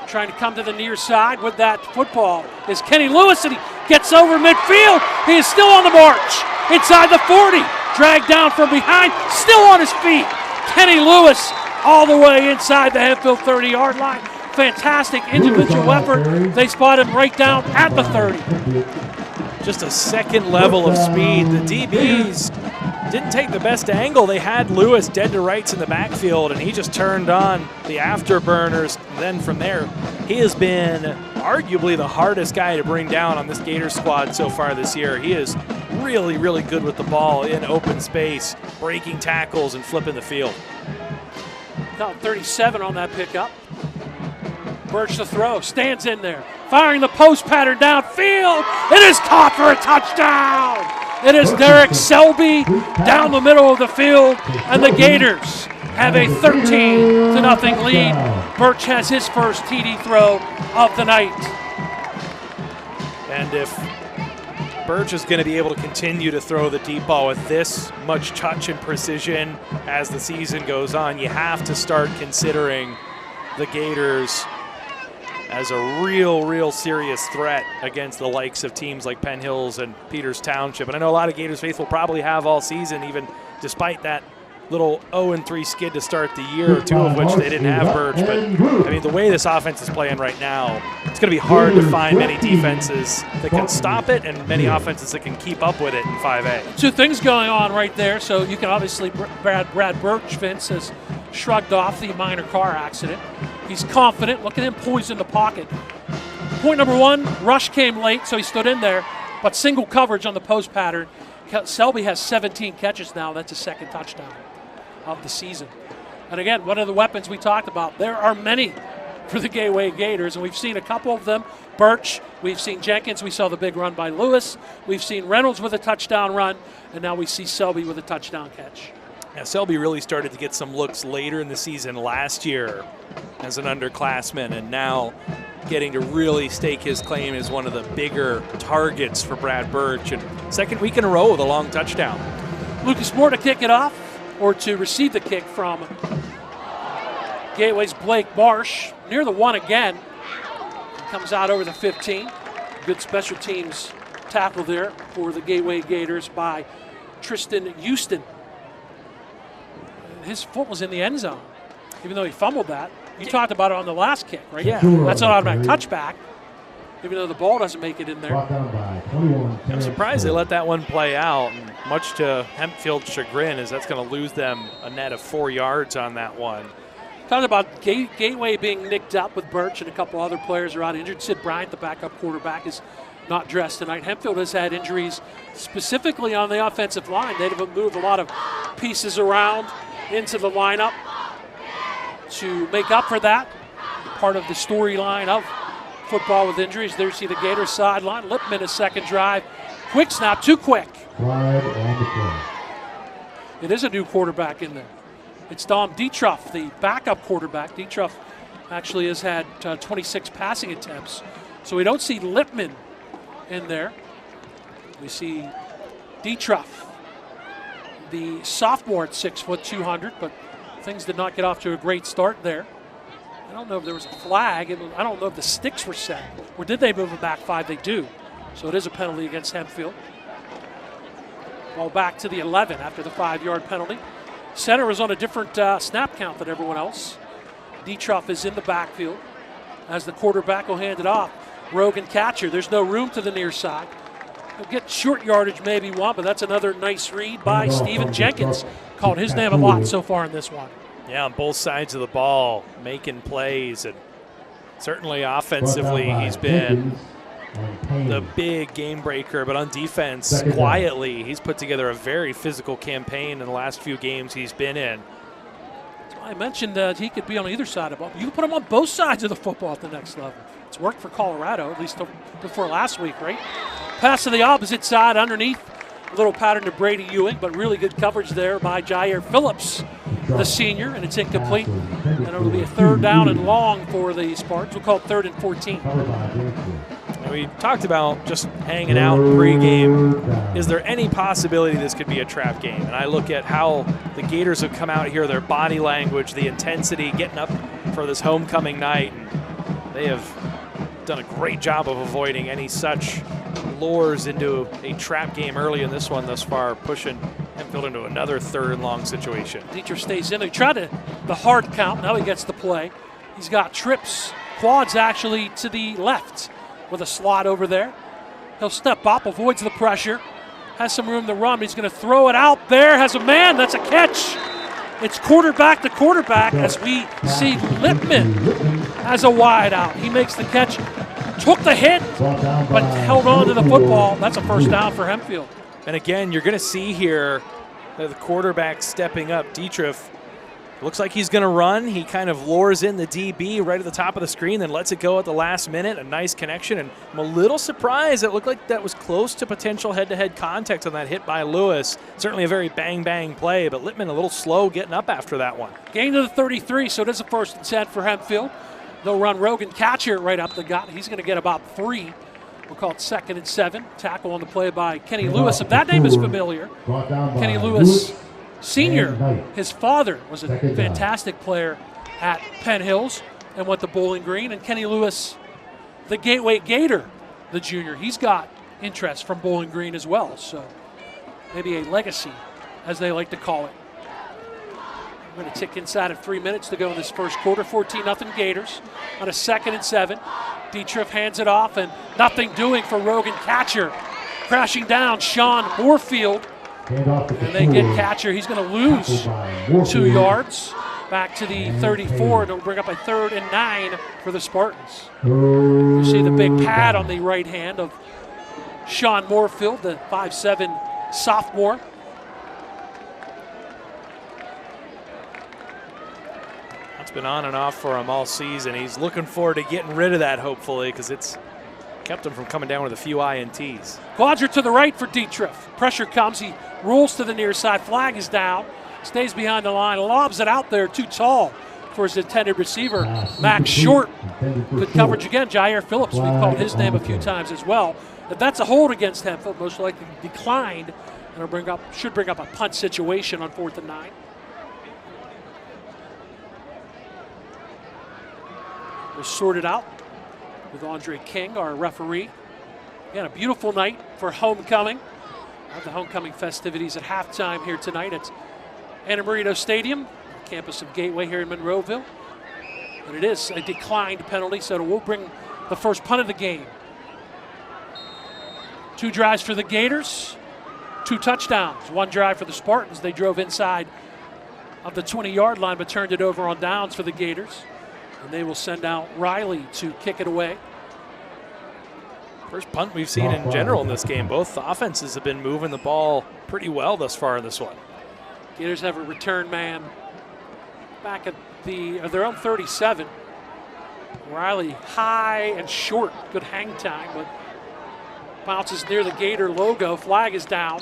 Trying to come to the near side with that football is Kenny Lewis, and he gets over midfield. He is still on the march. Inside the 40, dragged down from behind, still on his feet. Kenny Lewis all the way inside the Hempfield 30-yard line. Fantastic individual effort. They spot him right down at the 30. Just a second level of speed. The DBs didn't take the best angle. They had Lewis dead to rights in the backfield, and he just turned on the afterburners. Then from there, he has been arguably the hardest guy to bring down on this Gator squad so far this year. He is really, really good with the ball in open space, breaking tackles and flipping the field. Got 37 on that pickup. Birch the throw, stands in there, firing the post pattern downfield. It is caught for a touchdown. It is Derek Selby down the middle of the field, and the Gators have a 13-0 lead. Birch has his first TD throw of the night. And if Birch is going to be able to continue to throw the deep ball with this much touch and precision as the season goes on, you have to start considering the Gators as a real serious threat against the likes of teams like Penn Hills and Peters Township. And I know a lot of Gators faithful probably have all season, even despite that little 0-3 skid to start the year, 2 of which they didn't have Birch. But, I mean, the way this offense is playing right now, it's going to be hard to find many defenses that can stop it and many offenses that can keep up with it in 5A. 2 things going on right there. So you can obviously, Brad Birch, Vince, has shrugged off the minor car accident. He's confident. Look at him poised in the pocket. Point number 1, rush came late, so he stood in there, but single coverage on the post pattern. Selby has 17 catches now. That's his 2nd touchdown of the season. And again, one of the weapons we talked about, there are many for the Gateway Gators, and we've seen a couple of them. Birch, we've seen Jenkins, we saw the big run by Lewis, we've seen Reynolds with a touchdown run, and now we see Selby with a touchdown catch. Now, Selby really started to get some looks later in the season last year as an underclassman, and now getting to really stake his claim as one of the bigger targets for Brad Birch. And 2nd week in a row with a long touchdown. Lucas Moore to kick it off, or to receive the kick from Gateway's Blake Marsh. Near the 1 again. Comes out over the 15. Good special teams tackle there for the Gateway Gators by Tristan Houston. His foot was in the end zone. even though he fumbled that. You talked about it on the last kick, right? Yeah. That's an automatic touchback, even though the ball doesn't make it in there. I'm surprised they let that one play out, and much to Hempfield's chagrin, is that's going to lose them a net of 4 yards on that one. Talking about Gateway being nicked up with Birch and a couple other players are out injured. Sid Bryant, the backup quarterback, is not dressed tonight. Hempfield has had injuries specifically on the offensive line. They've moved a lot of pieces around into the lineup to make up for that. Part of the storyline of football with injuries. There you see the Gators sideline. Lippman, a second drive. Quick snap, too quick. It is a new quarterback in there. It's Dom Dietroff, the backup quarterback. Dietroff actually has had 26 passing attempts. So we don't see Lippman in there. We see Dietroff, the sophomore at 6 foot 200, but things did not get off to a great start there. I don't know if there was a flag. I don't know if the sticks were set. Or did they move it back 5? They do. So it is a penalty against Hempfield. Ball back to the 11 after the 5-yard penalty. Center was on a different snap count than everyone else. Dietroff is in the backfield as the quarterback will hand it off. Rogan catcher. There's no room to the near side. He'll get short yardage maybe one, but that's another nice read by Steven Jenkins. Called his name a lot so far in this one. Yeah, on both sides of the ball, making plays, and certainly offensively he's been the big game breaker, but on defense, quietly, he's put together a very physical campaign in the last few games he's been in. I mentioned that he could be on either side of the ball. You can put him on both sides of the football at the next level. It's worked for Colorado, at least before last week, right? Pass to the opposite side underneath. A little pattern to Brady Ewing, but really good coverage there by Jair Phillips, the senior, and it's incomplete. And it'll be a 3rd down and long for the Spartans. We'll call it 3rd and 14. And we talked about just hanging out pregame. Is there any possibility this could be a trap game? And I look at how the Gators have come out here, their body language, the intensity, getting up for this homecoming night. And they have done a great job of avoiding any such lures into a trap game early in this one thus far, pushing Hempfield into another 3rd and long situation. Dietrich stays in. He tried the hard count. Now he gets the play. He's got trips, quads actually to the left with a slot over there. He'll step up, avoids the pressure, has some room to run. He's going to throw it out there, has a man. That's a catch. It's quarterback to quarterback as we see Lippman as a wide out. He makes the catch, took the hit, but held on to the football. That's a 1st down for Hempfield. And again, you're going to see here that the quarterback stepping up, Dietrich. Looks like he's going to run. He kind of lures in the DB right at the top of the screen, then lets it go at the last minute. A nice connection, and I'm a little surprised. It looked like that was close to potential head-to-head contact on that hit by Lewis. Certainly a very bang-bang play, but Lippman a little slow getting up after that one. Gain to the 33, so it is a 1st and 10 for Hempfield. They'll run Rogan catcher right up the gut. He's going to get about 3. We'll call it 2nd and 7. Tackle on the play by Kenny Lewis. If that name is familiar, Kenny Lewis Sr., his father was a fantastic player at Penn Hills and went to Bowling Green. And Kenny Lewis, the Gateway Gator, the junior, he's got interest from Bowling Green as well. So maybe a legacy, as they like to call it. We're going to tick inside of 3 minutes to go in this first quarter. 14-0 Gators on a 2nd and 7. Dietrich hands it off, and nothing doing for Rogan catcher. Crashing down, Sean Moorfield. And they get catcher. He's going to lose 2 yards. Back to the 34. It'll bring up a 3rd and 9 for the Spartans. You see the big pad on the right hand of Sean Moorfield, the 5'7" sophomore. It's been on and off for him all season. He's looking forward to getting rid of that, hopefully, because it's kept him from coming down with a few INTs. Quadra to the right for Dietrich. Pressure comes. He rolls to the near side. Flag is down. Stays behind the line. Lobs it out there. Too tall for his intended receiver. Max Short. Good coverage again. Jair Phillips. We've called his name a few times as well. If that's a hold against Hempfield, most likely declined. And it'll should bring up a punt situation on 4th and 9. They're sorted out with Andre King, our referee. Again, a beautiful night for homecoming. Have the homecoming festivities at halftime here tonight at Anna Marino Stadium. campus of Gateway here in Monroeville. And it is a declined penalty, so it will bring the first punt of the game. 2 drives for the Gators, 2 touchdowns. 1 drive for the Spartans. They drove inside of the 20-yard line but turned it over on downs for the Gators. And they will send out Riley to kick it away. First punt we've seen in general in this game. Both offenses have been moving the ball pretty well thus far in this one. Gators have a return man back at their own 37. Riley high and short, good hang time, but bounces near the Gator logo. Flag is down.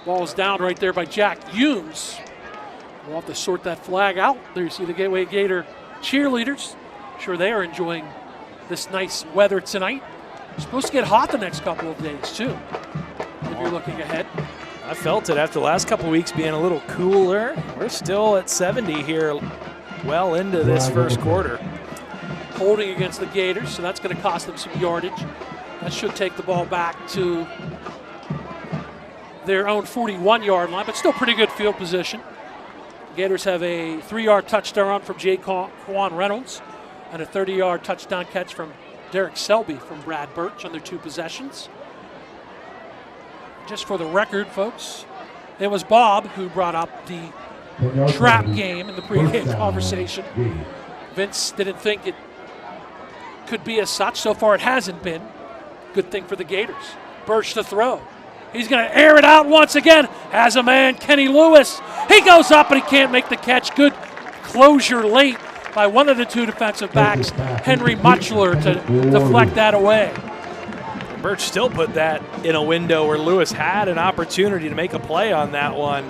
Ball is down right there by Jack Humes. We'll have to sort that flag out. There you see the Gateway Gator cheerleaders. I'm sure they are enjoying this nice weather tonight. It's supposed to get hot the next couple of days too, if you're looking ahead. I felt it after the last couple of weeks being a little cooler. We're still at 70 here well into this first quarter. Holding against the Gators, so that's going to cost them some yardage. That should take the ball back to their own 41-yard line, but still pretty good field position. Gators have a 3-yard touchdown run from Jaquan Reynolds and a 30-yard touchdown catch from Derek Selby from Brad Birch on their 2 possessions. Just for the record, folks, it was Bob who brought up the trap game in the pregame conversation. Vince didn't think it could be as such. So far it hasn't been. Good thing for the Gators. Birch to throw. He's going to air it out once again. Has a man, Kenny Lewis. He goes up, but he can't make the catch. Good closure late by one of the 2 defensive backs, Henry Muchler, to deflect that away. Birch still put that in a window where Lewis had an opportunity to make a play on that one.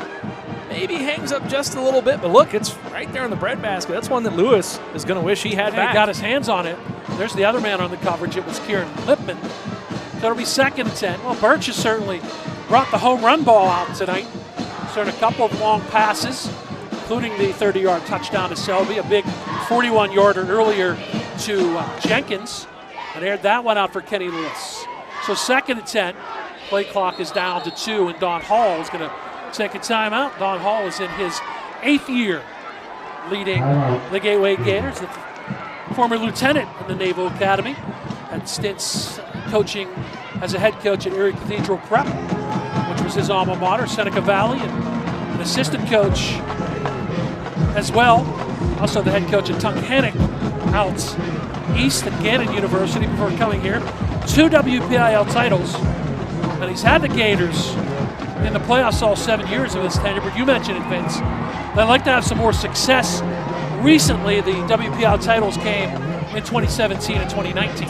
Maybe hangs up just a little bit, but look, it's right there in the breadbasket. That's one that Lewis is going to wish he had back. He got his hands on it. There's the other man on the coverage. It was Kieran Lipman. So it'll be 2nd and 10. Well, Birch has certainly brought the home run ball out tonight. Started a couple of long passes, including the 30-yard touchdown to Selby, a big 41-yarder earlier to Jenkins, and aired that one out for Kenny Lewis. So 2nd and 10. Play clock is down to 2, and Don Hall is going to take a timeout. Don Hall is in his 8th year leading the Gateway Gators, the former lieutenant in the Naval Academy, had stints coaching as a head coach at Erie Cathedral Prep, which was his alma mater, Seneca Valley, and an assistant coach as well. Also the head coach at Tunkhannock out east at Gannon University before coming here. 2 WPIAL titles, and he's had the Gators in the playoffs all 7 years of his tenure, but you mentioned it, Vince. They'd like to have some more success. Recently, the WPIAL titles came in 2017 and 2019.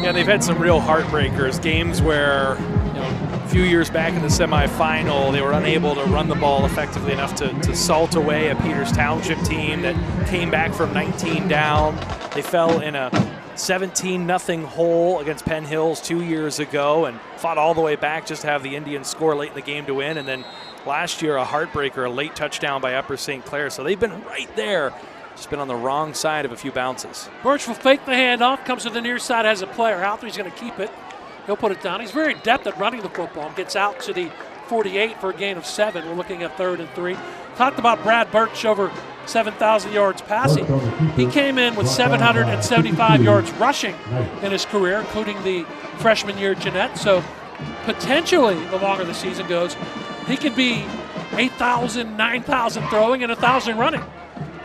Yeah, they've had some real heartbreakers, games where a few years back in the semifinal, they were unable to run the ball effectively enough to salt away a Peters Township team that came back from 19 down. They fell in a 17-0 hole against Penn Hills 2 years ago and fought all the way back just to have the Indians score late in the game to win. And then last year, a heartbreaker, a late touchdown by Upper St. Clair. So they've been right there, just been on the wrong side of a few bounces. Birch will fake the handoff, comes to the near side, has a player out there. He's going to keep it. He'll put it down. He's very adept at running the football. Gets out to the 48 for a gain of 7. We're looking at 3rd and 3. Talked about Brad Birch over 7,000 yards passing. He came in with 775 yards rushing in his career, including the freshman year at Jeanette. So potentially, the longer the season goes, he could be 8,000, 9,000 throwing and 1,000 running.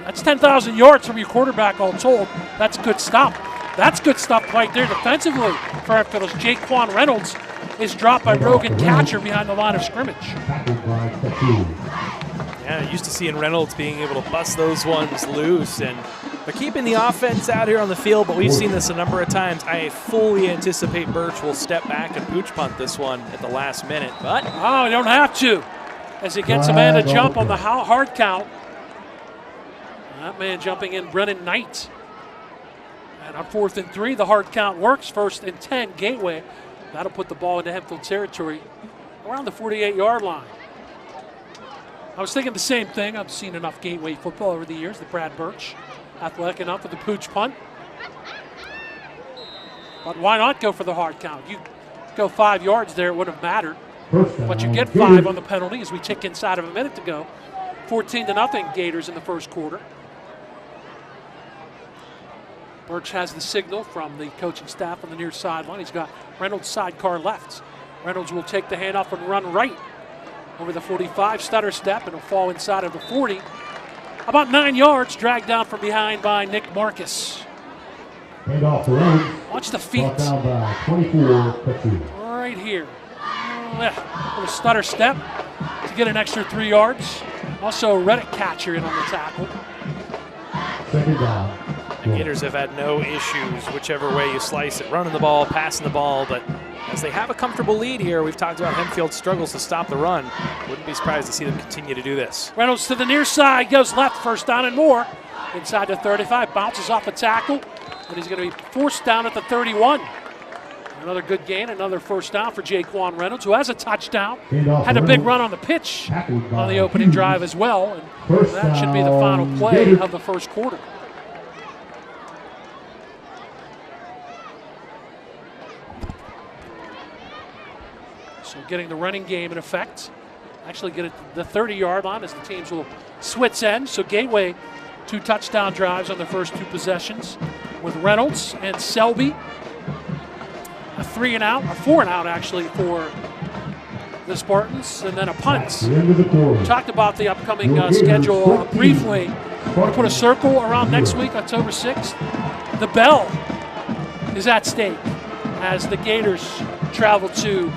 That's 10,000 yards from your quarterback all told. That's good stuff. That's good stuff right there defensively for Hempfield. Jaquan Reynolds is dropped by Rogan Catcher behind the line of scrimmage. Yeah, used to seeing Reynolds being able to bust those ones loose, and they're keeping the offense out here on the field, but we've seen this a number of times. I fully anticipate Birch will step back and pooch punt this one at the last minute, but you don't have to, as he gets a man to jump on the hard count. That man jumping in, Brennan Knight. And on 4th and 3, the hard count works. 1st and 10, Gateway. That'll put the ball into Hempfield territory around the 48-yard line. I was thinking the same thing. I've seen enough Gateway football over the years. The Brad Birch, athletic enough for the pooch punt. But why not go for the hard count? You go 5 yards there, it wouldn't have mattered. But you get 5 on the penalty as we tick inside of a minute to go 14-0 Gators in the first quarter. Birch has the signal from the coaching staff on the near sideline. He's got Reynolds sidecar left. Reynolds will take the handoff and run right over the 45, stutter step, and will fall inside of the 40. About 9 yards, dragged down from behind by Nick Marcus. Handoff to Reynolds. Watch the feet. Brought down by 24, right here. Little stutter step to get an extra 3 yards. Also, Reddick catcher in on the tackle. Second down. The Gators have had no issues, whichever way you slice it, running the ball, passing the ball, but as they have a comfortable lead here, we've talked about Hempfield's struggles to stop the run. Wouldn't be surprised to see them continue to do this. Reynolds to the near side, goes left, first down and more. Inside the 35, bounces off a tackle, and he's going to be forced down at the 31. Another good gain, another first down for Jaquan Reynolds, who has a touchdown. Had a big run on the pitch on the opening drive as well, and that should be the final play of the first quarter. So getting the running game in effect. Actually get it to the 30-yard line as the teams will switch ends. So Gateway, 2 touchdown drives on their first 2 possessions with Reynolds and Selby. A 3 and out, a 4 and out actually for the Spartans, and then a punt. We talked about the upcoming schedule briefly. We're going to put a circle around next week, October 6th. The bell is at stake as the Gators travel to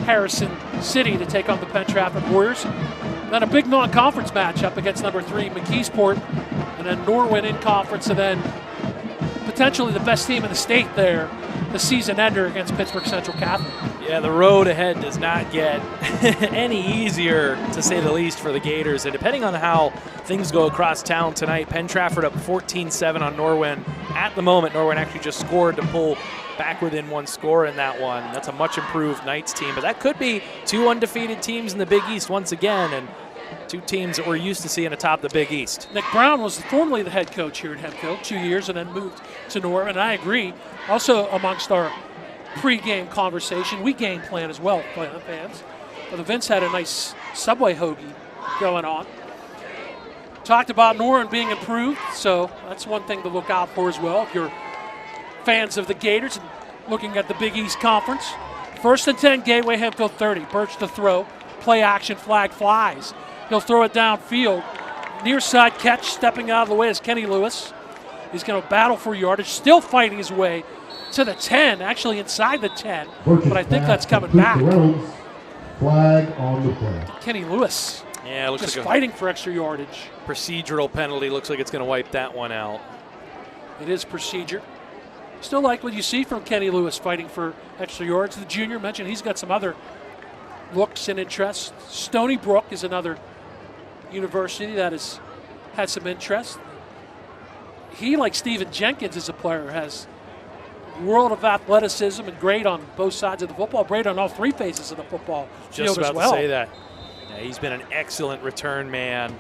Harrison City to take on the Penn Trafford Warriors. Then a big non-conference matchup against number 3 McKeesport, and then Norwin in conference, and then potentially the best team in the state there, the season ender against Pittsburgh Central Catholic. Yeah, the road ahead does not get any easier, to say the least, for the Gators. And depending on how things go across town tonight, Penn Trafford up 14-7 on Norwin. At the moment, Norwin actually just scored to pull back within 1 score in that one. That's a much improved Knights team, but that could be 2 undefeated teams in the Big East once again, and 2 teams that we're used to seeing atop the Big East. Nick Brown was formerly the head coach here at Hempfield, 2 years, and then moved to Norwin. And I agree. Also amongst our pre-game conversation, we game plan as well, fans. But Vince had a nice Subway hoagie going on. Talked about Norwin being improved, so that's one thing to look out for as well if you're fans of the Gators and looking at the Big East Conference. 1st and 10, Gateway, Hempfield 30. Birch to throw, play action, flag flies. He'll throw it downfield. Near side catch, stepping out of the way is Kenny Lewis. He's going to battle for yardage, still fighting his way to the 10, actually inside the 10, but I think that's coming back. Flag on the play. Kenny Lewis, yeah, looks just like fighting for extra yardage. Procedural penalty. Looks like it's going to wipe that one out. It is procedure. Still like what you see from Kenny Lewis fighting for extra yards. The junior mentioned he's got some other looks and interests. Stony Brook is another university that has had some interest. He, like Stephen Jenkins as a player, has world of athleticism and great on both sides of the football, great on all 3 faces of the football field as well. Just about to say that. Yeah, he's been an excellent return man.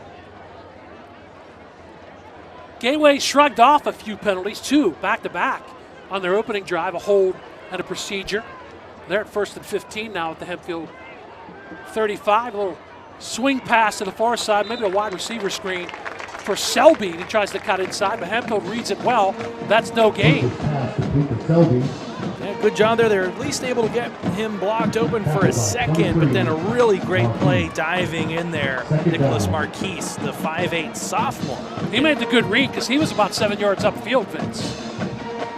Gateway shrugged off a few penalties, 2 back-to-back on their opening drive, a hold and a procedure. They're at 1st and 15 now at the Hempfield 35. A little swing pass to the far side, maybe a wide receiver screen for Selby. He tries to cut inside, but Hempfield reads it well. That's no gain. Yeah, good job there. They're at least able to get him blocked open for a second, but then a really great play diving in there. Nicholas Marquise, the 5'8" sophomore. He made the good read because he was about 7 yards upfield, Vince.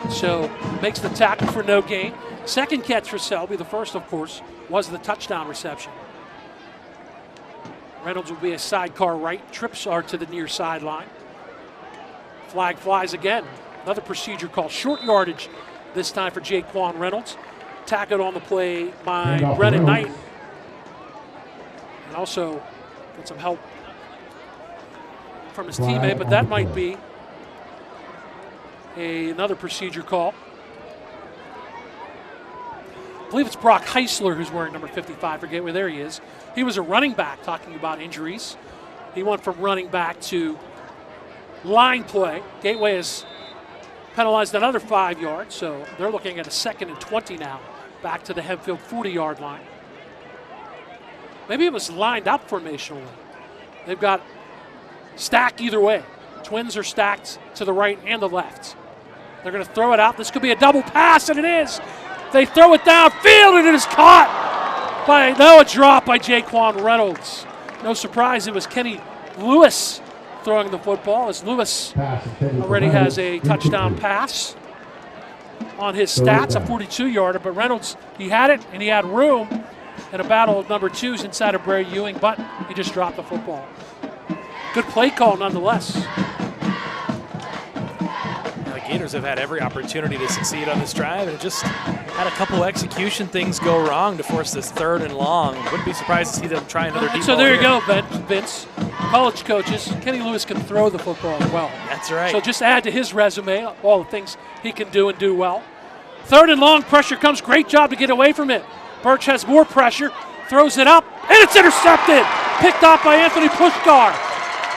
So makes the tackle for no gain. Second catch for Selby. The first, of course, was the touchdown reception. Reynolds will be a sidecar right. Trips are to the near sideline. Flag flies again. Another procedure call. Short yardage this time for Jaquan Reynolds. Tackled on the play by Brennan Knight. And also got some help from his teammate, but that might be another procedure call. I believe it's Brock Heisler who's wearing number 55 for Gateway. There he is. He was a running back, talking about injuries. He went from running back to line play. Gateway has penalized another 5 yards, so they're looking at a 2nd and 20 now, back to the Hempfield 40-yard line. Maybe it was lined up formationally. They've got stack either way. Twins are stacked to the right and the left. They're going to throw it out. This could be a double pass, and it is. They throw it downfield, and it is caught by a drop by Jaquan Reynolds. No surprise, it was Kenny Lewis throwing the football, as Lewis already has a touchdown pass on his stats, a 42-yarder. But Reynolds, he had it, and he had room in a battle of number twos inside of Bray Ewing, but he just dropped the football. Good play call nonetheless. The Gators have had every opportunity to succeed on this drive, and just had a couple execution things go wrong to force this 3rd and long. Wouldn't be surprised to see them try another deep So ball there you here. go, Vince. College coaches, Kenny Lewis can throw the football well. That's right. So just add to his resume all the things he can do and do well. 3rd and long, pressure comes. Great job to get away from it. Birch has more pressure, throws it up, and it's intercepted. Picked off by Anthony Pushkar.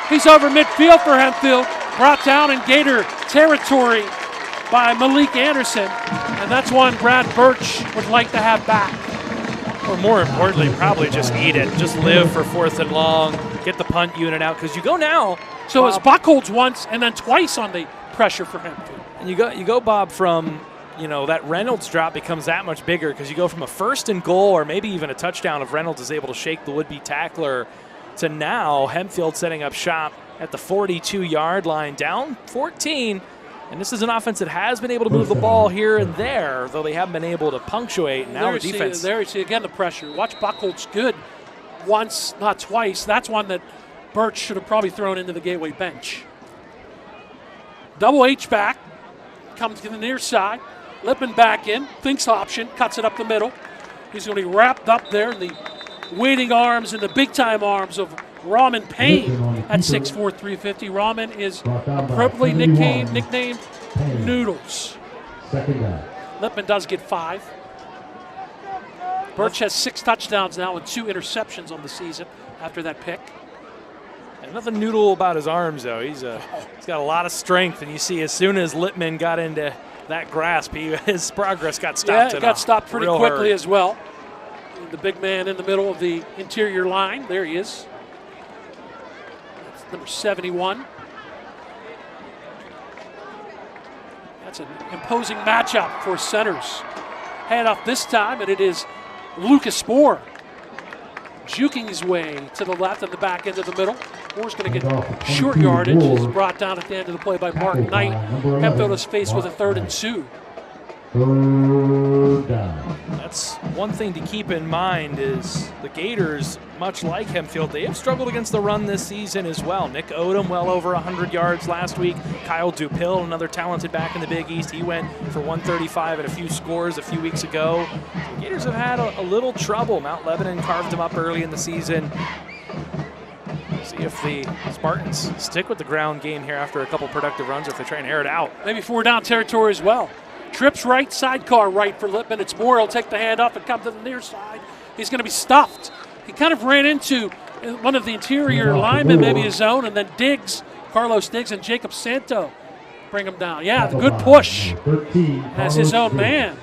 He's over midfield for Hempfield, brought down in Gator territory by Malik Anderson, and that's one Brad Birch would like to have back. Or more importantly, probably just eat it. Just live for 4th and long, get the punt unit out, because you go now. So it's Bob, Buckholz once and then twice on the pressure for Hempfield. and you go, Bob, from that Reynolds drop becomes that much bigger, because you go from a 1st and goal or maybe even a touchdown if Reynolds is able to shake the would-be tackler, to now Hempfield setting up shop at the 42-yard line, down 14. And this is an offense that has been able to move the ball here and there, though they haven't been able to punctuate. Now the defense. There you see again the pressure. Watch Buckholz good once, not twice. That's one that Birch should have probably thrown into the Gateway bench. Double H back, comes to the near side. Lippman back in, thinks option, cuts it up the middle. He's going to be wrapped up there in the waiting arms and the big-time arms of Rahman Payne at 6'4", 350. Rahman is appropriately nicknamed Noodles. Lippman does get 5. Birch has 6 touchdowns now and 2 interceptions on the season after that pick. And nothing noodle about his arms, though. He's got a lot of strength, and you see as soon as Lippman got into that grasp, his progress got stopped. Yeah, it got stopped pretty quickly hurry. as well. The big man in the middle of the interior line. There he is. That's number 71. That's an imposing matchup for centers. Hand off this time, and it is Lucas Moore juking his way to the left and the back end of the middle. Moore's going to get short yardage. He's brought down at the end of the play by Mark Knight. Hempfield is faced with a 3rd and 2. That's one thing to keep in mind is the Gators, much like Hempfield, they have struggled against the run this season as well. Nick Odom well over 100 yards last week. Kyle Dupill, another talented back in the Big East, he went for 135 and a few scores a few weeks ago. The Gators have had a little trouble. Mount Lebanon carved them up early in the season. See if the Spartans stick with the ground game here after a couple productive runs, or if they try and air it out. Maybe 4 down territory as well. Trips right, sidecar right for Lippman. It's Moore. He'll take the hand off and come to the near side. He's going to be stuffed. He kind of ran into one of the interior linemen, maybe his own, and then Carlos Diggs and Jacob Santo bring him down. Yeah, the good push as his own man.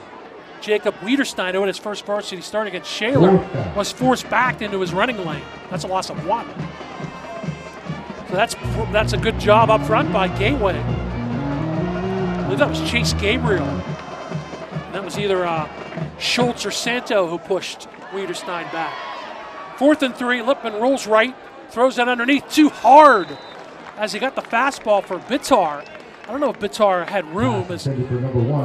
Jacob Wiederstein, who in his first varsity start against Shaler, was forced back into his running lane. That's a loss of 1. So that's a good job up front by Gateway. I believe that was Chase Gabriel. And that was either Schultz or Santo who pushed Wiederstein back. 4th and 3, Lippman rolls right, throws that underneath too hard as he got the fastball for Bitar. I don't know if Bitar had room as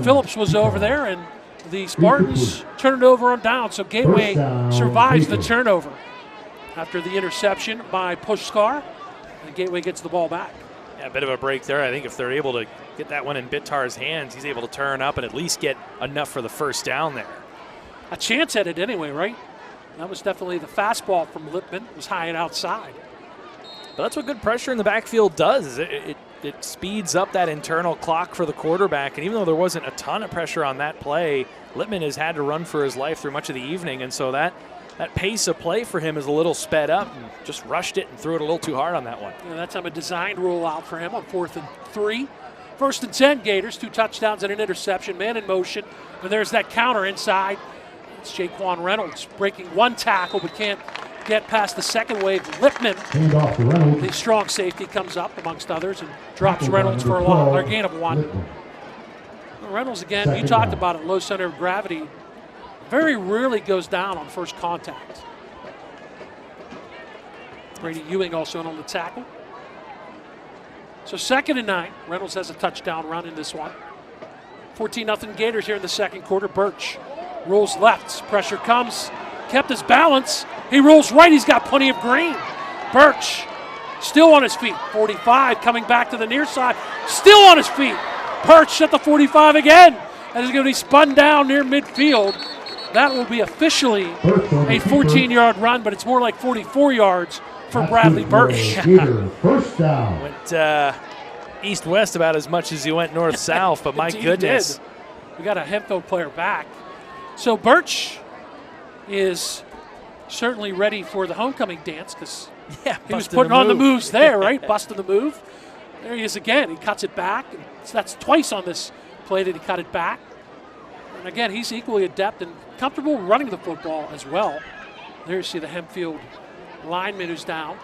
Phillips was over there, and the Spartans turned it over on down, so Gateway survives the turnover after the interception by Pushkar, and Gateway gets the ball back. Yeah, a bit of a break there. I think if they're able to get that one in Bitar's hands, he's able to turn up and at least get enough for the first down there. A chance at it anyway, right? That was definitely the fastball from Lippman. It was high and outside. But that's what good pressure in the backfield does. Is it speeds up that internal clock for the quarterback. And even though there wasn't a ton of pressure on that play, Lippman has had to run for his life through much of the evening. And so that pace of play for him is a little sped up, and just rushed it and threw it a little too hard on that one. Yeah, that's a designed rollout for him on 4th and 3. 1st and 10, Gators, 2 touchdowns and an interception, man in motion. And there's that counter inside. It's Jaquan Reynolds breaking 1 tackle, but can't get past the second wave. Lipman, Handoff to Reynolds. the strong safety, comes up amongst others and drops Reynolds for a gain of 1. Lipman. Reynolds, again, you Second talked down. about it, low center of gravity. Very rarely goes down on first contact. Brady Ewing also in on the tackle. So 2nd and 9. Reynolds has a touchdown run in this one. 14-0 Gators here in the second quarter. Birch rolls left. Pressure comes. Kept his balance. He rolls right. He's got plenty of green. Birch still on his feet. 45 coming back to the near side. Still on his feet. Birch at the 45 again. And is going to be spun down near midfield. That will be officially a 14-yard run, but it's more like 44 yards for Bradley Birch. First down. Went east-west about as much as he went north-south, but my Indeed goodness. did. We got a Hempfield player back. So Birch is certainly ready for the homecoming dance because Yeah, he was busted putting a on the move. moves there, right? Busting the move. There he is again. He cuts it back. So that's twice on this play that he cut it back. And again, he's equally adept and comfortable running the football as well. There you see the Hempfield lineman who's down.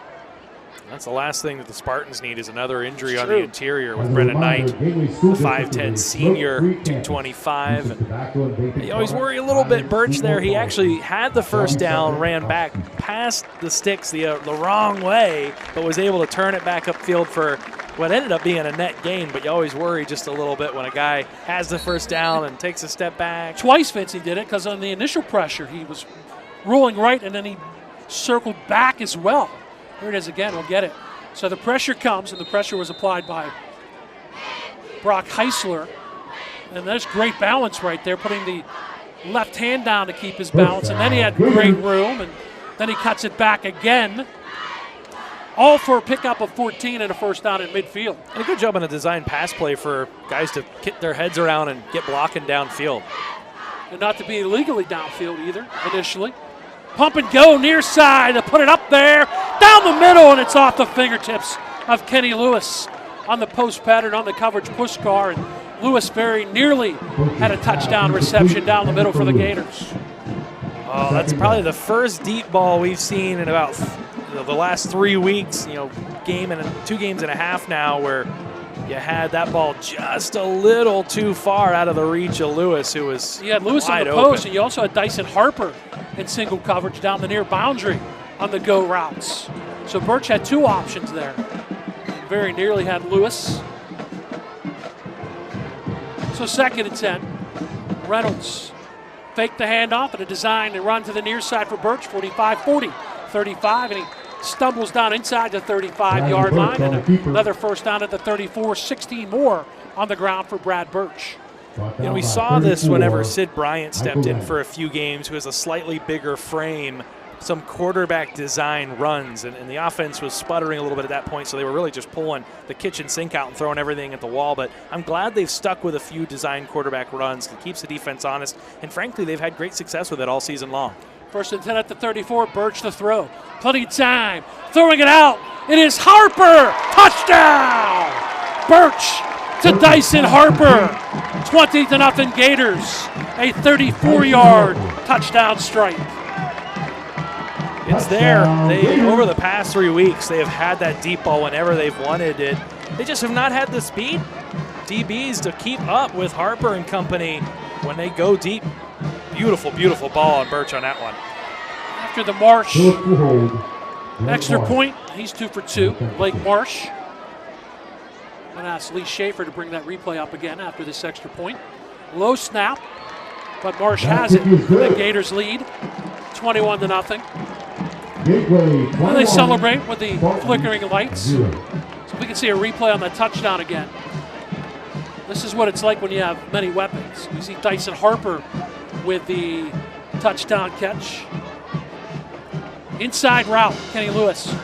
That's the last thing that the Spartans need is another injury It's on true. the interior with Brennan Knight, the 5'10 senior, 225. And you always worry a little bit. Birch there, he actually had the first down, ran back past the sticks the wrong way, but was able to turn it back upfield for what ended up being a net gain. But you always worry just a little bit when a guy has the first down and takes a step back. Twice Vince he did it because on the initial pressure he was rolling right and then he circled back as well. Here it is again, we'll get it. So the pressure comes and the pressure was applied by Brock Heisler. And there's great balance right there, putting the left hand down to keep his balance. And then he had great room and then he cuts it back again. All for a pickup of 14 and a first down in midfield. And a good job on a design pass play for guys to get their heads around and get blocking downfield. And not to be illegally downfield either, initially. Pump and go near side to put it up there, down the middle, and it's off the fingertips of Kenny Lewis on the post pattern on the coverage push car. And Lewis very nearly had a touchdown reception down the middle for the Gators. Oh, that's probably the first deep ball we've seen in about the last 3 weeks. You know, game and 2 games and a half now where you had that ball just a little too far out of the reach of Lewis, who was You had Lewis on wide the post, open. and you also had Dyson Harper in single coverage down the near boundary on the go routes. So Birch had 2 options there. Very nearly had Lewis. So 2nd and 10. Reynolds faked the handoff and a design to run to the near side for Birch, 45-40, 35, and he stumbles down inside the 35-yard line, and another first down at the 34, 16 more on the ground for Brad Birch. You know, we saw this whenever Sid Bryant stepped in for a few games, who has a slightly bigger frame, some quarterback design runs, and the offense was sputtering a little bit at that point, so they were really just pulling the kitchen sink out and throwing everything at the wall. But I'm glad they've stuck with a few design quarterback runs. It keeps the defense honest, and frankly, they've had great success with it all season long. 1st and 10 at the 34, Birch the throw. Plenty of time, throwing it out. It is Harper, touchdown! Birch to Dyson Harper, 20-0 Gators, a 34-yard touchdown strike. It's there. They, over the past 3 weeks, they have had that deep ball whenever they've wanted it. They just have not had the speed, DBs, to keep up with Harper and company when they go deep. Beautiful, beautiful ball on Birch on that one. After the Marsh extra point, he's 2 for 2. Blake Marsh. I'm going to ask Lee Schaefer to bring that replay up again after this extra point. Low snap, but Marsh has it. The Gators lead, 21-0. And they celebrate with the flickering lights. So we can see a replay on that touchdown again. This is what it's like when you have many weapons. We see Dyson Harper with the touchdown catch. Inside route, Kenny Lewis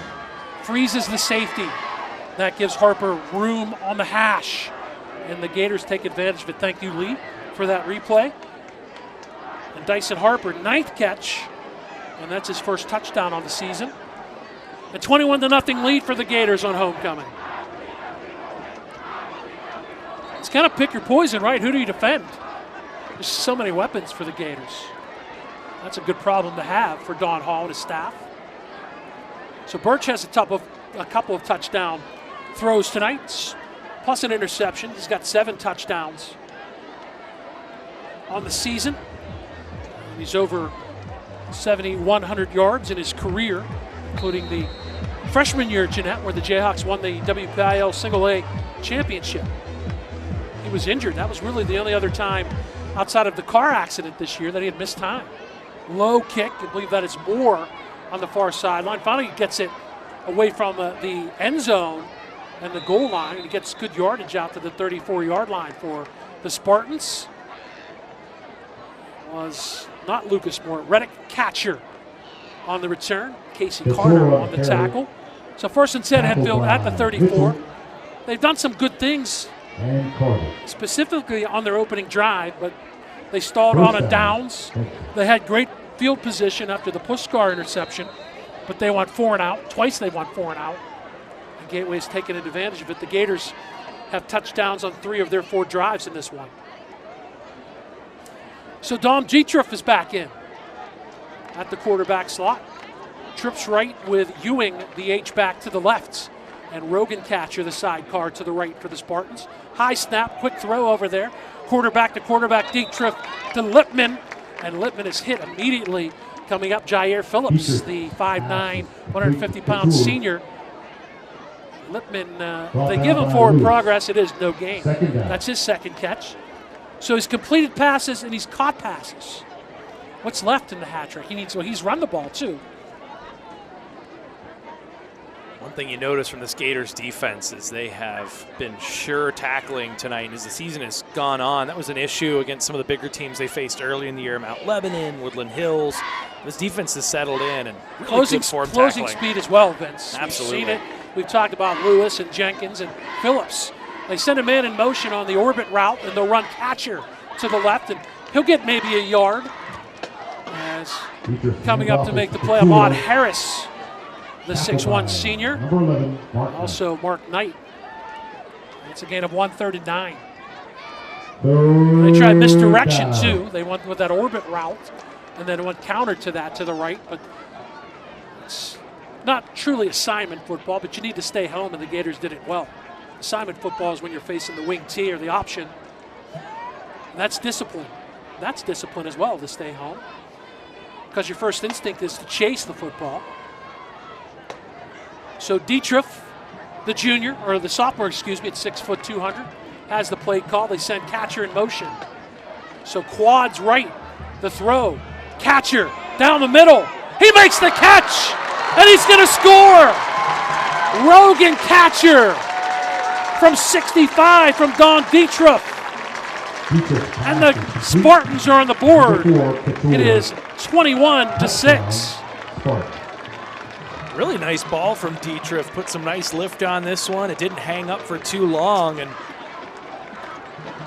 freezes the safety. That gives Harper room on the hash. And the Gators take advantage of it. Thank you, Lee, for that replay. And Dyson Harper, 9th catch. And that's his first touchdown on the season. A 21-0 lead for the Gators on homecoming. It's kind of pick your poison, right? Who do you defend? There's so many weapons for the Gators. That's a good problem to have for Don Hall and his staff. So Birch has a couple of touchdown throws tonight, plus an interception. He's got 7 touchdowns on the season. He's over 7,100 yards in his career, including the freshman year at Jeanette, where the Jayhawks won the WPIAL Single A championship. He was injured. That was really the only other time outside of the car accident this year that he had missed time. Low kick, I believe that is Moore on the far sideline. Finally gets it away from the end zone and the goal line, and he gets good yardage out to the 34-yard line for the Spartans. Was not Lucas Moore. Reddick Catcher on the return. Casey Carter on the tackle. So 1st and 10, Hempfield at the 34. They've done some good things, specifically on their opening drive, but they stalled on a downs. They had great field position after the Puskar interception, but they went 4 and out. Twice they went 4 and out. And Gateway's taken advantage of it. The Gators have touchdowns on 3 of their 4 drives in this one. So Dom Dietrich is back in at the quarterback slot. Trips right with Ewing, the H-back, to the left, and Rogan Catcher, the sidecar, to the right for the Spartans. High snap, quick throw over there. Quarterback to quarterback, Dietrich to Lippman, and Lippman is hit immediately. Coming up, Jair Phillips, the 5'9", 150-pound senior. Lippman, if they give him forward progress, it is no gain. That's his second catch. So he's completed passes and he's caught passes. What's left in the hat trick? He's run the ball too. One thing you notice from this Gators defense is they have been sure tackling tonight as the season has gone on. That was an issue against some of the bigger teams they faced early in the year, Mount Lebanon, Woodland Hills. This defense has settled in and really good form closing tackling. Speed as well, Vince. Absolutely. We've seen it. We've talked about Lewis and Jenkins and Phillips. They send a man in motion on the orbit route, and they'll run Catcher to the left, and he'll get maybe a yard. As coming up to make the play, Ahmad Harris, the 6'1 senior. Also Mark Knight. It's a gain of 139. They tried misdirection too. They went with that orbit route, and then went counter to that to the right, but it's not truly assignment football, but you need to stay home, and the Gators did it well. Assignment football is when you're facing the wing T or the option. And that's discipline. That's discipline as well, to stay home, because your first instinct is to chase the football. So Dietrich, the junior, or the sophomore, excuse me, at 6', 200, has the play call. They send Catcher in motion. So quads right, the throw. Catcher down the middle. He makes the catch, and he's going to score. Rogan Catcher from 65 from Don Dietrich. And the Spartans are on the board. It is 21-6. Really nice ball from Dietrich. Put some nice lift on this one. It didn't hang up for too long, and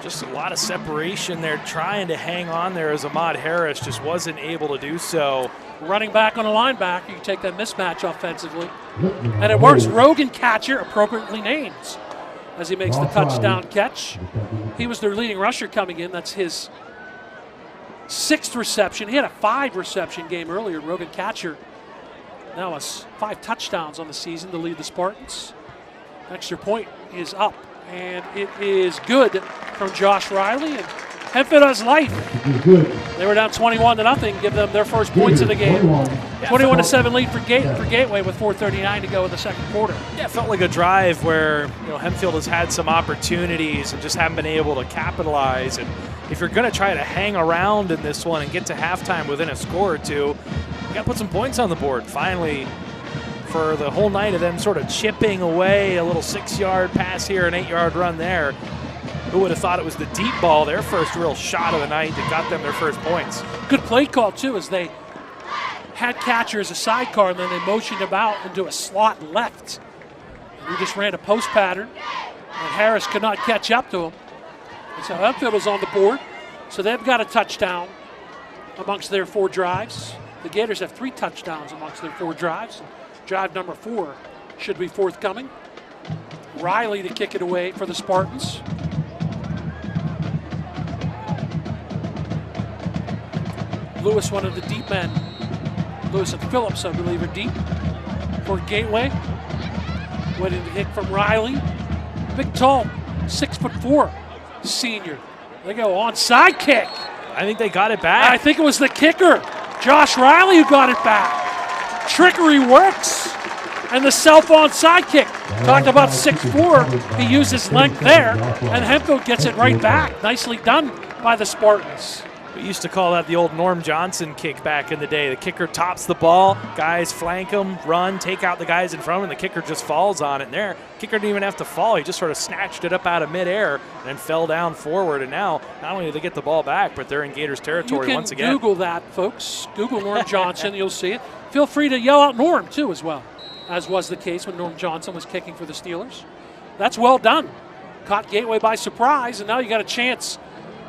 just a lot of separation there, trying to hang on there as Ahmad Harris just wasn't able to do so. Running back on a linebacker, you take that mismatch offensively. And it works. Rogan Catcher, appropriately named, as he makes the touchdown catch. He was their leading rusher coming in. That's his 6th reception. He had a 5-reception game earlier. Rogan Catcher now has 5 touchdowns on the season to lead the Spartans. Extra point is up, and it is good from Josh Riley. And Hempfield has life. They were down 21-0. Give them their first points of the game. 21-7 lead for Gateway with 4:39 to go in the second quarter. Yeah, it felt like a drive where Hempfield has had some opportunities and just haven't been able to capitalize. And if you're going to try to hang around in this one and get to halftime within a score or two, you got to put some points on the board. Finally, for the whole night of them sort of chipping away, a little 6-yard pass here, an 8-yard run there. Who would have thought it was the deep ball, their first real shot of the night, that got them their first points. Good play call, too, as they had Catcher as a sidecar, and then they motioned him out into a slot left. And he just ran a post pattern, and Harris could not catch up to him. And so Hempfield was on the board. So they've got a touchdown amongst their 4 drives. The Gators have 3 touchdowns amongst their 4 drives. Drive number 4 should be forthcoming. Riley to kick it away for the Spartans. Lewis, one of the deep men. Lewis and Phillips, I believe, are deep. for Gateway. Waiting to kick from Riley. Big, tall, 6'4" senior. They go onside kick. I think they got it back. I think it was the kicker, Josh Riley, who got it back. Trickery works. And the self-onside kick. Talked about 6'4". He used his length there, and Hempfield gets it right back. Nicely done by the Spartans. We used to call that the old Norm Johnson kick back in the day. The kicker tops the ball, guys flank him, run, take out the guys in front of him, and the kicker just falls on it. And there, kicker didn't even have to fall. He just sort of snatched it up out of midair and then fell down forward. And now, not only do they get the ball back, but they're in Gators territory once again. You can Google that, folks. Google Norm Johnson, you'll see it. Feel free to yell out Norm, too, as well, as was the case when Norm Johnson was kicking for the Steelers. That's well done. Caught Gateway by surprise, and now you got a chance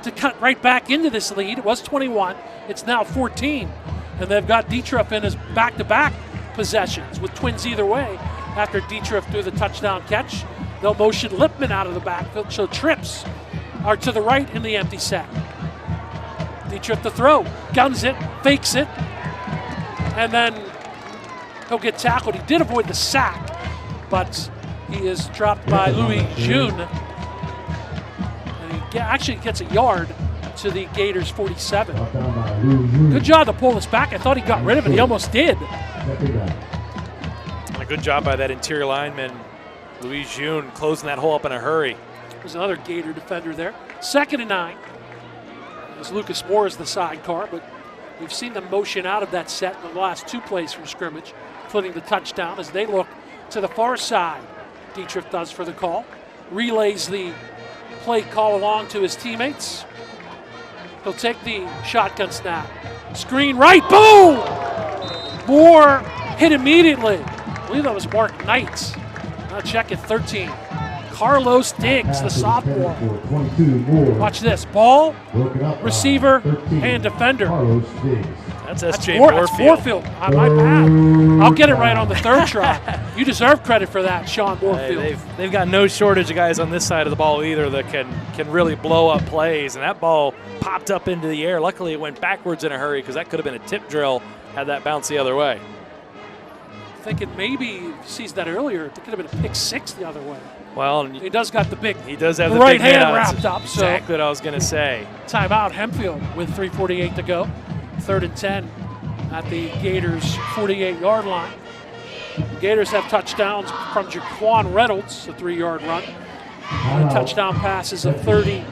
to cut right back into this lead. It was 21. It's now 14. And they've got Dietrich in his back-to-back possessions with twins either way. After Dietrich threw the touchdown catch, they'll motion Lipman out of the backfield, so trips are to the right in the empty set. Dietrich the throw, guns it, fakes it, and then he'll get tackled. He did avoid the sack, but he is dropped by Louis June. Actually gets a yard to the Gators 47. Good job to pull this back. I thought he got rid of it. He almost did. A good job by that interior lineman, Louis June, closing that hole up in a hurry. There's another Gator defender there. 2nd and 9. As Lucas Moore is the sidecar, but we've seen them motion out of that set in the last 2 plays from scrimmage, including the touchdown as they look to the far side. Dietrich does for the call. Relays the play call along to his teammates. He'll take the shotgun snap. Screen right, boom! Moore hit immediately. I believe that was Mark Knight. I'll check at 13. Carlos Diggs, the sophomore. Watch this, ball, receiver, and defender. That's S.J. Moorfield. That's Moorfield, my bad. I'll get it right on the 3rd try. You deserve credit for that, Sean Moorfield. Hey, they've got no shortage of guys on this side of the ball either that can really blow up plays. And that ball popped up into the air. Luckily, it went backwards in a hurry because that could have been a tip drill had that bounced the other way. Thinking maybe he sees that earlier. It could have been a pick 6 the other way. Well, he does got the big. He does have the right big hand wrapped up. So exactly what I was going to say. Timeout, Hempfield with 3:48 to go. 3rd and 10 at the Gators 48-yard line. Gators have touchdowns from Jaquan Reynolds, a 3-yard run. And touchdown passes of 30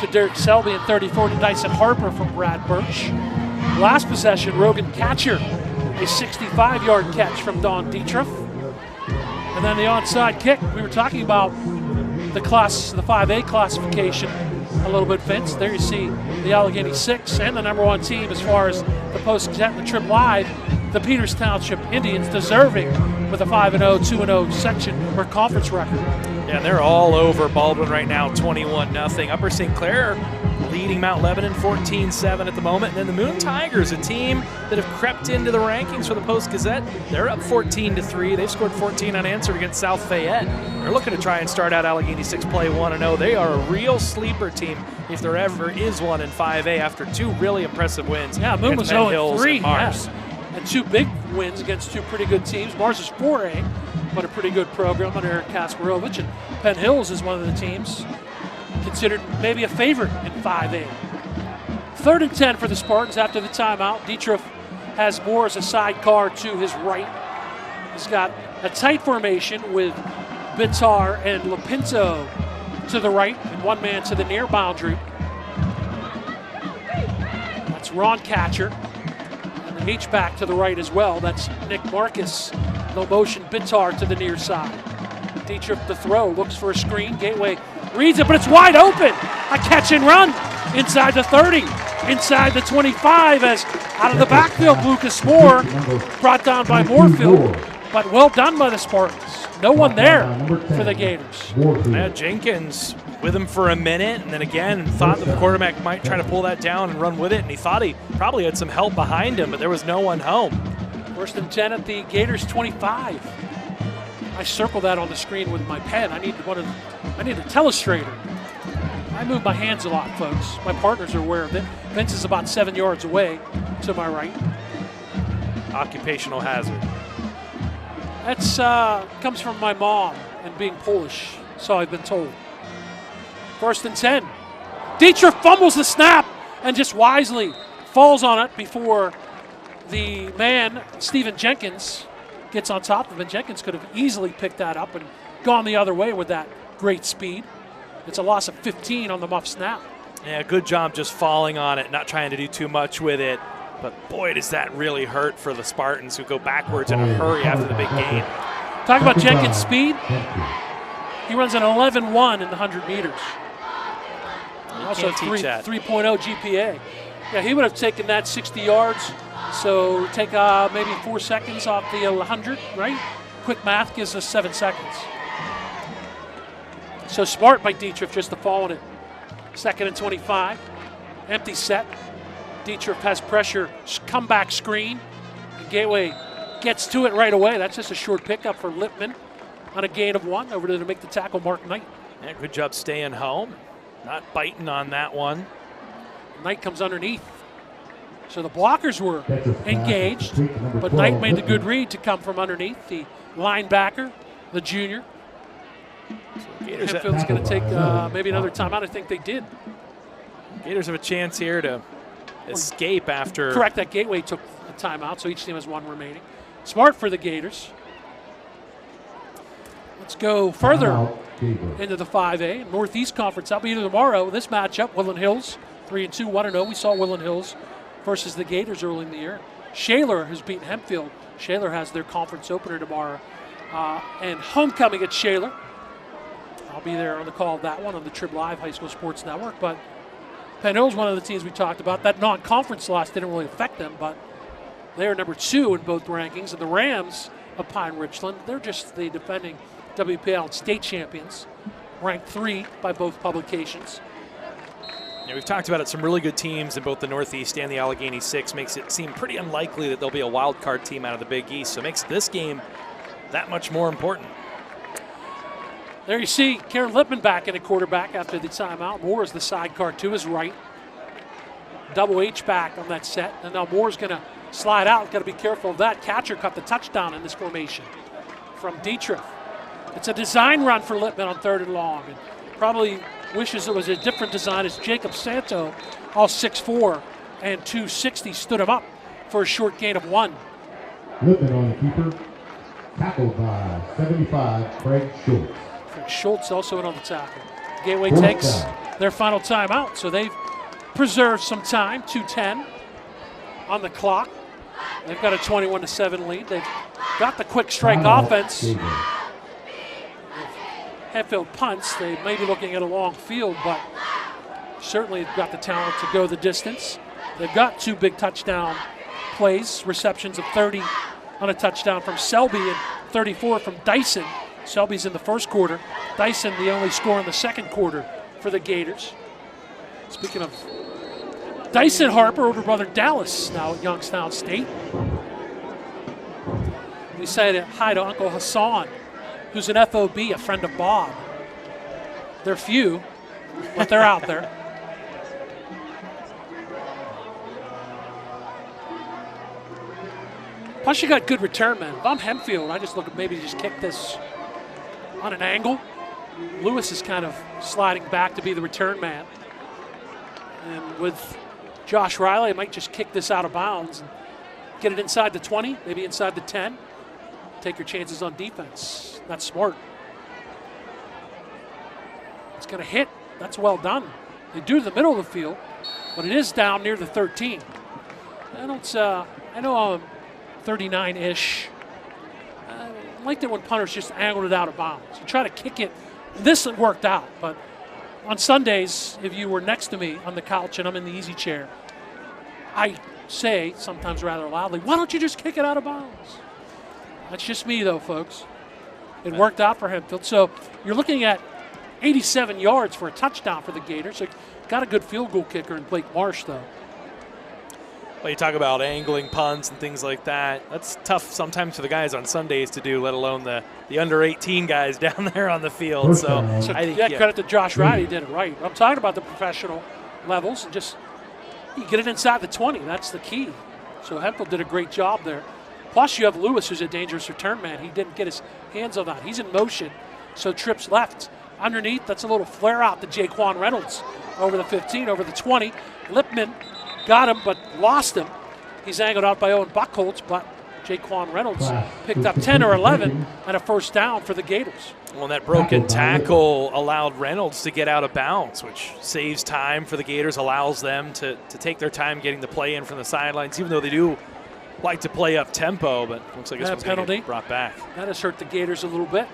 to Derek Selby and 34 to Dyson Harper from Brad Birch. Last possession, Rogan Catcher, a 65-yard catch from Don Dietrich. And then the onside kick. We were talking about the 5A classification a little bit, Vince. There you see the Allegheny 6 and the #1 team as far as the Post-Gazette and the Trib Live, the Peters Township Indians, deserving with a 5-0, 2-0 section or conference record. Yeah, they're all over Baldwin right now, 21-0. Upper St. Clair leading Mount Lebanon 14-7 at the moment. And then the Moon Tigers, a team that have crept into the rankings for the Post-Gazette, they're up 14-3. They've scored 14 unanswered against South Fayette. They're looking to try and start out Allegheny 6 play 1-0. They are a real sleeper team if there ever is one in 5A after 2 really impressive wins. Yeah, Moon was 0-3. Mars. And 2 big wins against 2 pretty good teams. Mars is 4A, but a pretty good program under Eric Kasparovich. And Penn Hills is one of the teams considered maybe a favorite in 5A. 3rd and 10 for the Spartans after the timeout. Dietrich has Moore as a sidecar to his right. He's got a tight formation with Bitar and Lapinto to the right and one man to the near boundary. That's Ron Catcher. And the H-back to the right as well. That's Nick Marcus. No motion, Bitar to the near side. Dietrich the throw, looks for a screen. Gateway reads it, but it's wide open. A catch and run inside the 30, inside the 25 as out of the backfield, Lucas Moore, brought down by Moorfield, but well done by the Spartans. No one there for the Gators. Yeah, Jenkins with him for a minute, and then again thought the quarterback might try to pull that down and run with it, and he thought he probably had some help behind him, but there was no one home. 1st and 10 at the Gators 25. I circled that on the screen with my pen. I need a telestrator. I move my hands a lot, folks. My partners are aware of it. Vince is about 7 yards away to my right. Occupational hazard. That's comes from my mom and being Polish, so I've been told. 1st and 10. Dietrich fumbles the snap and just wisely falls on it before the man, Stephen Jenkins, gets on top of him. Jenkins could have easily picked that up and gone the other way with that great speed. It's a loss of 15 on the muff snap. Yeah, good job just falling on it, not trying to do too much with it. But boy, does that really hurt for the Spartans, who go backwards in a hurry after the big gain. Talk about Jenkins' speed. He runs an 11.1 in the 100 meters. Also 3.0 GPA. Yeah, he would have taken that 60 yards. So take maybe 4 seconds off the 100, right? Quick math gives us 7 seconds. So smart by Dietrich just to fall on it. 2nd and 25. Empty set. Dietrich has pressure, comeback screen. And Gateway gets to it right away. That's just a short pickup for Lippman on a gain of 1 over to make the tackle, Mark Knight. Yeah, good job staying home. Not biting on that one. Knight comes underneath. So the blockers were engaged, but Knight made the good read to come from underneath. The linebacker, the junior. Hempfield's going to take maybe another timeout. I think they did. Gators have a chance here to escape after. Correct, that Gateway took a timeout, so each team has 1 remaining. Smart for the Gators. Let's go further into the 5A. Northeast Conference. That'll be tomorrow. This matchup, Woodland Hills, 3-2, 1-0. We saw Woodland Hills versus the Gators early in the year. Shaler has beaten Hempfield. Shaler has their conference opener tomorrow. And homecoming at Shaler. I'll be there on the call of that one on the Trib Live High School Sports Network. But Penn Hill's one of the teams we talked about. That non-conference loss didn't really affect them, but they're number 2 in both rankings. And the Rams of Pine Richland, they're just the defending WPIAL state champions, ranked 3 by both publications. Yeah, we've talked about it. Some really good teams in both the Northeast and the Allegheny Six. Makes it seem pretty unlikely that there'll be a wild card team out of the Big East. So it makes this game that much more important. There you see Karen Lippman back in at quarterback after the timeout. Moore is the sidecar to his right. Double H back on that set. And now Moore's going to slide out. Got to be careful of that. Catcher caught the touchdown in this formation from Dietrich. It's a design run for Lippman on 3rd and long. And probably wishes it was a different design as Jacob Santo, all 6'4" and 260, stood him up for a short gain of 1. Lippman on the keeper. Tackled by 75, Craig Schultz. Craig Schultz also in on the tackle. Gateway takes their final timeout, so they've preserved some time, 2:10 on the clock. They've got a 21-7 lead. They've got the quick strike offense. Hempfield punts. They may be looking at a long field, but certainly got the talent to go the distance. They've got 2 big touchdown plays, receptions of 30 on a touchdown from Selby and 34 from Dyson. Selby's in the first quarter. Dyson the only score in the second quarter for the Gators. Speaking of Dyson Harper, older brother Dallas, now at Youngstown State. We say hi to Uncle Hassan, who's an FOB, a friend of Bob. They're few, but they're out there. Plus, you got good return men. If I'm Hempfield, I just look at maybe just kick this on an angle. Lewis is kind of sliding back to be the return man. And with Josh Riley, I might just kick this out of bounds and get it inside the 20, maybe inside the 10. Take your chances on defense. That's smart. It's going to hit. That's well done. They do to the middle of the field, but it is down near the 13. I know I'm 39-ish. I liked it when punters just angled it out of bounds. You try to kick it. This worked out, but on Sundays, if you were next to me on the couch and I'm in the easy chair, I say, sometimes rather loudly, why don't you just kick it out of bounds? That's just me, though, folks. It worked out for Hempfield. So you're looking at 87 yards for a touchdown for the Gators. So got a good field goal kicker in Blake Marsh, though. Well, you talk about angling punts and things like that. That's tough sometimes for the guys on Sundays to do, let alone the under 18 guys down there on the field. So I think, credit to Josh Riley, he did it right. I'm talking about the professional levels, and just you get it inside the 20. That's the key. So Hempfield did a great job there. Plus, you have Lewis, who's a dangerous return man. He didn't get his hands on that. He's in motion, so trips left. Underneath, that's a little flare out to Jaquan Reynolds over the 15, over the 20. Lipman got him, but lost him. He's angled out by Owen Buchholz, but Jaquan Reynolds picked up 10 or 11 and a first down for the Gators. Well, that broken tackle allowed Reynolds to get out of bounds, which saves time for the Gators, allows them to take their time getting the play in from the sidelines, even though they do like to play up tempo, but looks like this one's going to get brought back. That has hurt the Gators a little bit.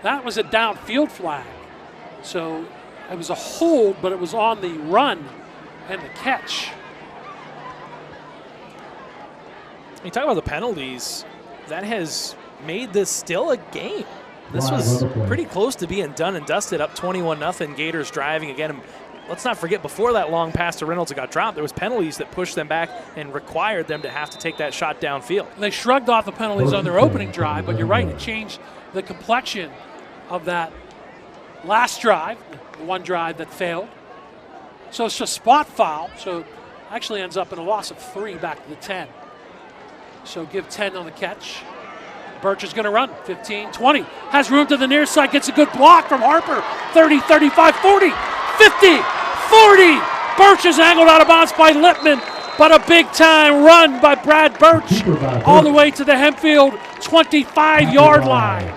That was a downfield flag. So it was a hold, but it was on the run and the catch. You talk about the penalties, that has made this still a game. This was pretty close to being done and dusted, up 21-0. Gators driving again. And let's not forget, before that long pass to Reynolds that got dropped, there was penalties that pushed them back and required them to have to take that shot downfield. They shrugged off the penalties on their opening drive, but you're right, it changed the complexion of that last drive, the one drive that failed. So it's a spot foul, so it actually ends up in a loss of 3 back to the 10. So give 10 on the catch. Birch is going to run 15, 20. Has room to the near side, gets a good block from Harper. 30, 35, 40, 50, 40. Birch is angled out of bounds by Lipman, but a big time run by Brad Birch all the way to the Hempfield 25-yard line.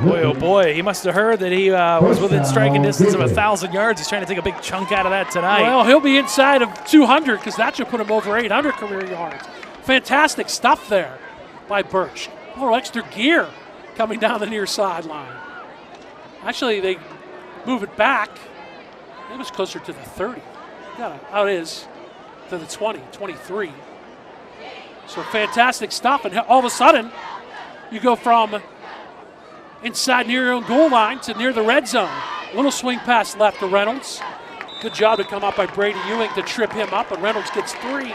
Boy, oh boy, he must have heard that he was within striking distance of 1,000 yards. He's trying to take a big chunk out of that tonight. Well, he'll be inside of 200 because that should put him over 800 career yards. Fantastic stuff there by Birch. A little extra gear coming down the near sideline. Actually, they move it back. It was closer to the 30. Oh, it is to the 20, 23. So fantastic stuff. And all of a sudden, you go from inside near your own goal line to near the red zone. A little swing pass left to Reynolds. Good job to come up by Brady Ewing to trip him up, and Reynolds gets 3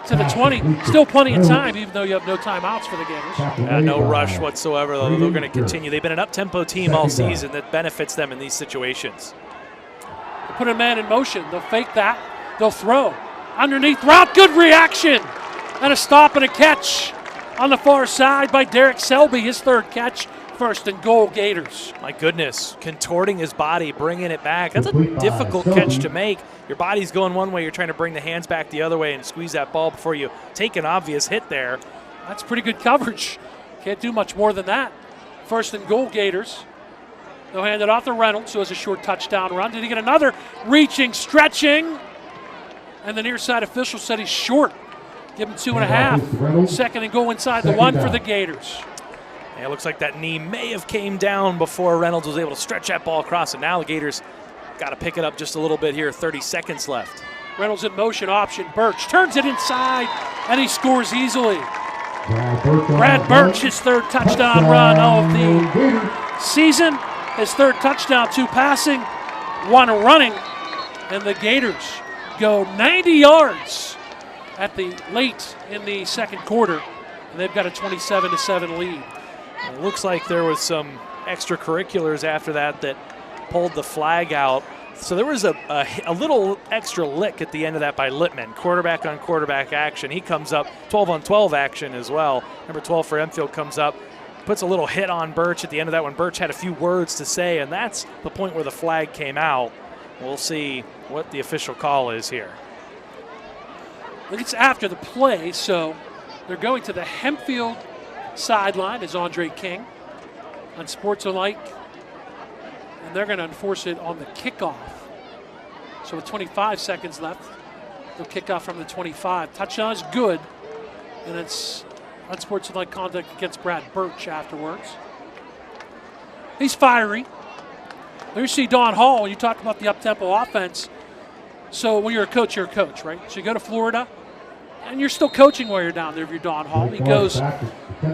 to the 20. Still plenty of time, even though you have no timeouts for the Gators. No rush whatsoever, though. They're going to continue. They've been an up-tempo team all season that benefits them in these situations. They put a man in motion. They'll fake that. They'll throw. Underneath route, good reaction. And a stop and a catch on the far side by Derek Selby, his 3rd catch. 1st and goal, Gators. My goodness, contorting his body, bringing it back. That's a difficult catch to make. Your body's going one way, you're trying to bring the hands back the other way and squeeze that ball before you take an obvious hit there. That's pretty good coverage. Can't do much more than that. 1st and goal, Gators. They'll hand it off to Reynolds, who has a short touchdown run. Did he get another reaching, stretching? And the near side official said he's short. Give him 2.5. 2nd and goal inside the 1 for the Gators. Yeah, it looks like that knee may have came down before Reynolds was able to stretch that ball across, and now the Gators got to pick it up just a little bit here. 30 seconds left. Reynolds in motion, option. Birch turns it inside, and he scores easily. Brad Birch, his 3rd touchdown run of the season. His 3rd touchdown, 2 passing, 1 running. And the Gators go 90 yards at the late in the 2nd quarter. And they've got a 27-7 lead. It looks like there was some extracurriculars after that pulled the flag out. So there was a little extra lick at the end of that by Littman. Quarterback on quarterback action. He comes up, 12 on 12 action as well. Number 12 for Hempfield comes up, puts a little hit on Birch at the end of that one. Birch had a few words to say, and that's the point where the flag came out. We'll see what the official call is here. I think it's after the play, so they're going to the Hempfield sideline is Andre King on Sports-alike, and they're going to enforce it on the kickoff. So with 25 seconds left, they'll kick off from the 25. Touchdown is good, and it's unsportsmanlike conduct against Brad Birch afterwards. He's fiery. There you see Don Hall when you talk about the up-tempo offense. So when you're a coach, right? So you go to Florida, and you're still coaching while you're down there if you're Don Hall. He goes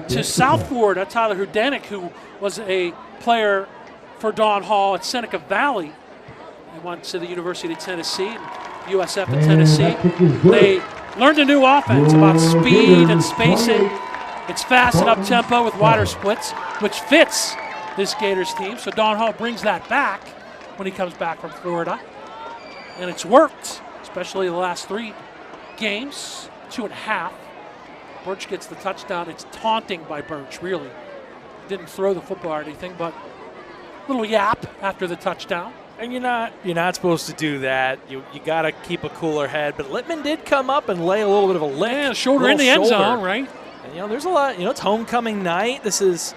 to South Florida. Tyler Hudanick, who was a player for Don Hall at Seneca Valley. He went to the University of Tennessee and USF in Tennessee. They learned a new offense about speed and spacing. It's fast and up-tempo with wider splits, which fits this Gators team. So Don Hall brings that back when he comes back from Florida. And it's worked, especially the last 3 games, 2.5. Birch gets the touchdown. It's taunting by Birch, really. Didn't throw the football or anything, but a little yap after the touchdown. And you're not supposed to do that. You got to keep a cooler head. But Littman did come up and lay a little bit of a lick. Yeah, shoulder in the end zone, right? And, there's a lot. It's homecoming night. This is,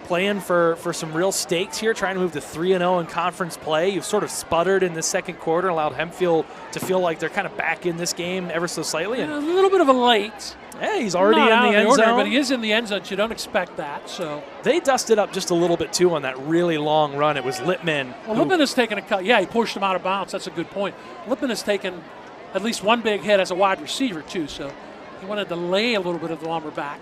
playing for some real stakes here, trying to move to 3-0 in conference play. You've sort of sputtered in the second quarter, allowed Hempfield to feel like they're kind of back in this game ever so slightly. And a little bit of a late. Yeah, he's already in the end zone. But he is in the end zone, so you don't expect that. So they dusted up just a little bit, too, on that really long run. It was Littman. Well, Littman has taken a cut. Yeah, he pushed him out of bounds. That's a good point. Littman has taken at least one big hit as a wide receiver, too, so he wanted to lay a little bit of the lumber back.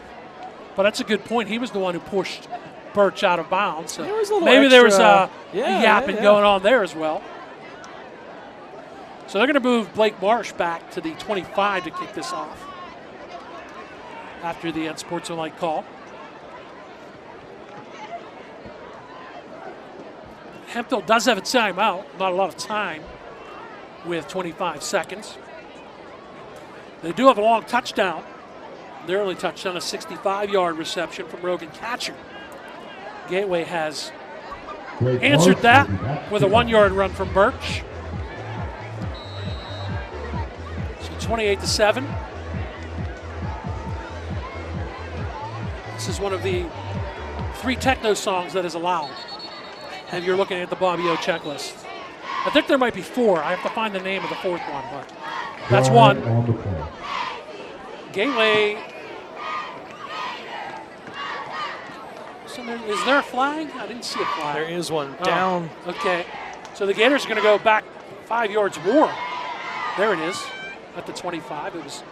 But that's a good point. He was the one who pushed Birch out of bounds. So maybe there was a yapping going on there as well. So they're going to move Blake Marsh back to the 25 to kick this off after the unsportsmanlike call. Hempfield does have a timeout. Not a lot of time with 25 seconds. They do have a long touchdown. Their early touchdown, a 65-yard reception from Rogan Catcher. Gateway has answered that with a 1-yard run from Birch. So 28-7. This is one of the 3 techno songs that is allowed. And you're looking at the Bobby O checklist. I think there might be 4. I have to find the name of the 4th one, but that's one. Gateway. Is there a flag? I didn't see a flag. There is one down. Okay. So the Gators are going to go back 5 yards more. There it is at the 25. It was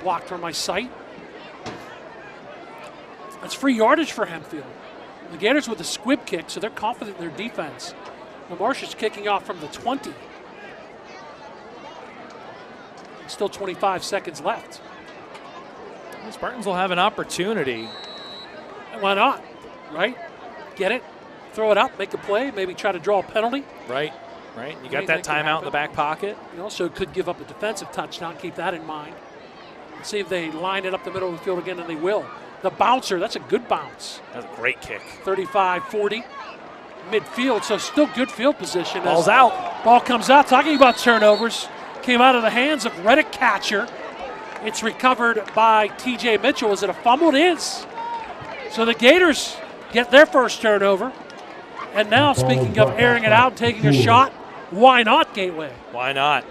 blocked from my sight. That's free yardage for Hempfield. The Gators with a squib kick, so they're confident in their defense. The Marsh is kicking off from the 20. Still 25 seconds left. The Spartans will have an opportunity. Why not, right? Get it, throw it up, make a play, maybe try to draw a penalty. Right. You got that timeout in the back pocket. You also could give up a defensive touchdown, keep that in mind. See if they line it up the middle of the field again, and they will. The bouncer, that's a good bounce. That's a great kick. 35-40, midfield, so still good field position. Ball's out. Ball comes out. Talking about turnovers, came out of the hands of Reddick Catcher. It's recovered by TJ Mitchell. Is it a fumble? It is. So the Gators get their first turnover. And now, speaking of airing it out, taking a shot, why not Gateway? Why not?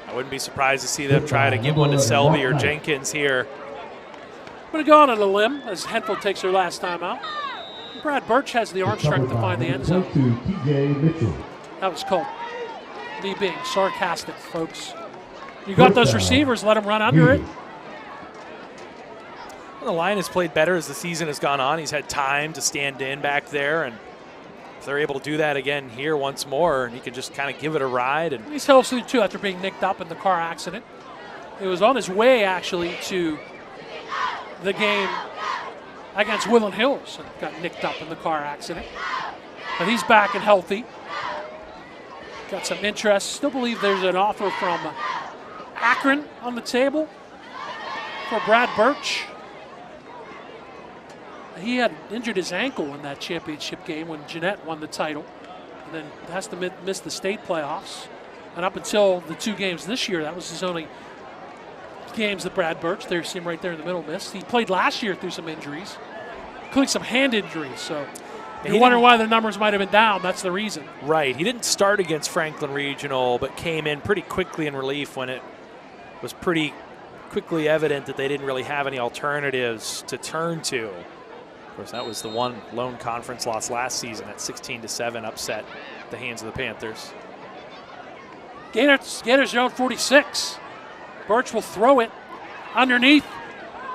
I wouldn't be surprised to see them try to get one to Selby or Jenkins here. I'm going to go on a limb as Hempfield takes their last time out. Brad Birch has the arm strength to find the end zone. That was called me being sarcastic, folks. You got those receivers, let them run under it. Well, the line has played better as the season has gone on. He's had time to stand in back there, and if they're able to do that again here once more, and he can just kind of give it a ride. And he's healthy too after being nicked up in the car accident. It was on his way actually to the game against Woodland Hills and got nicked up in the car accident. But he's back and healthy. Got some interest. Still believe there's an offer from Akron on the table for Brad Birch. He had injured his ankle in that championship game when Jeanette won the title, and then has to miss the state playoffs. And up until the 2 games this year, that was his only games that Brad Birch, there you see him right there in the middle, missed. He played last year through some injuries, including some hand injuries. So you wonder why the numbers might have been down. That's the reason. Right. He didn't start against Franklin Regional, but came in pretty quickly in relief when it was pretty quickly evident that they didn't really have any alternatives to turn to. Of course, that was the one lone conference loss last season, that 16-7 upset at the hands of the Panthers. Gators are on 46. Birch will throw it underneath,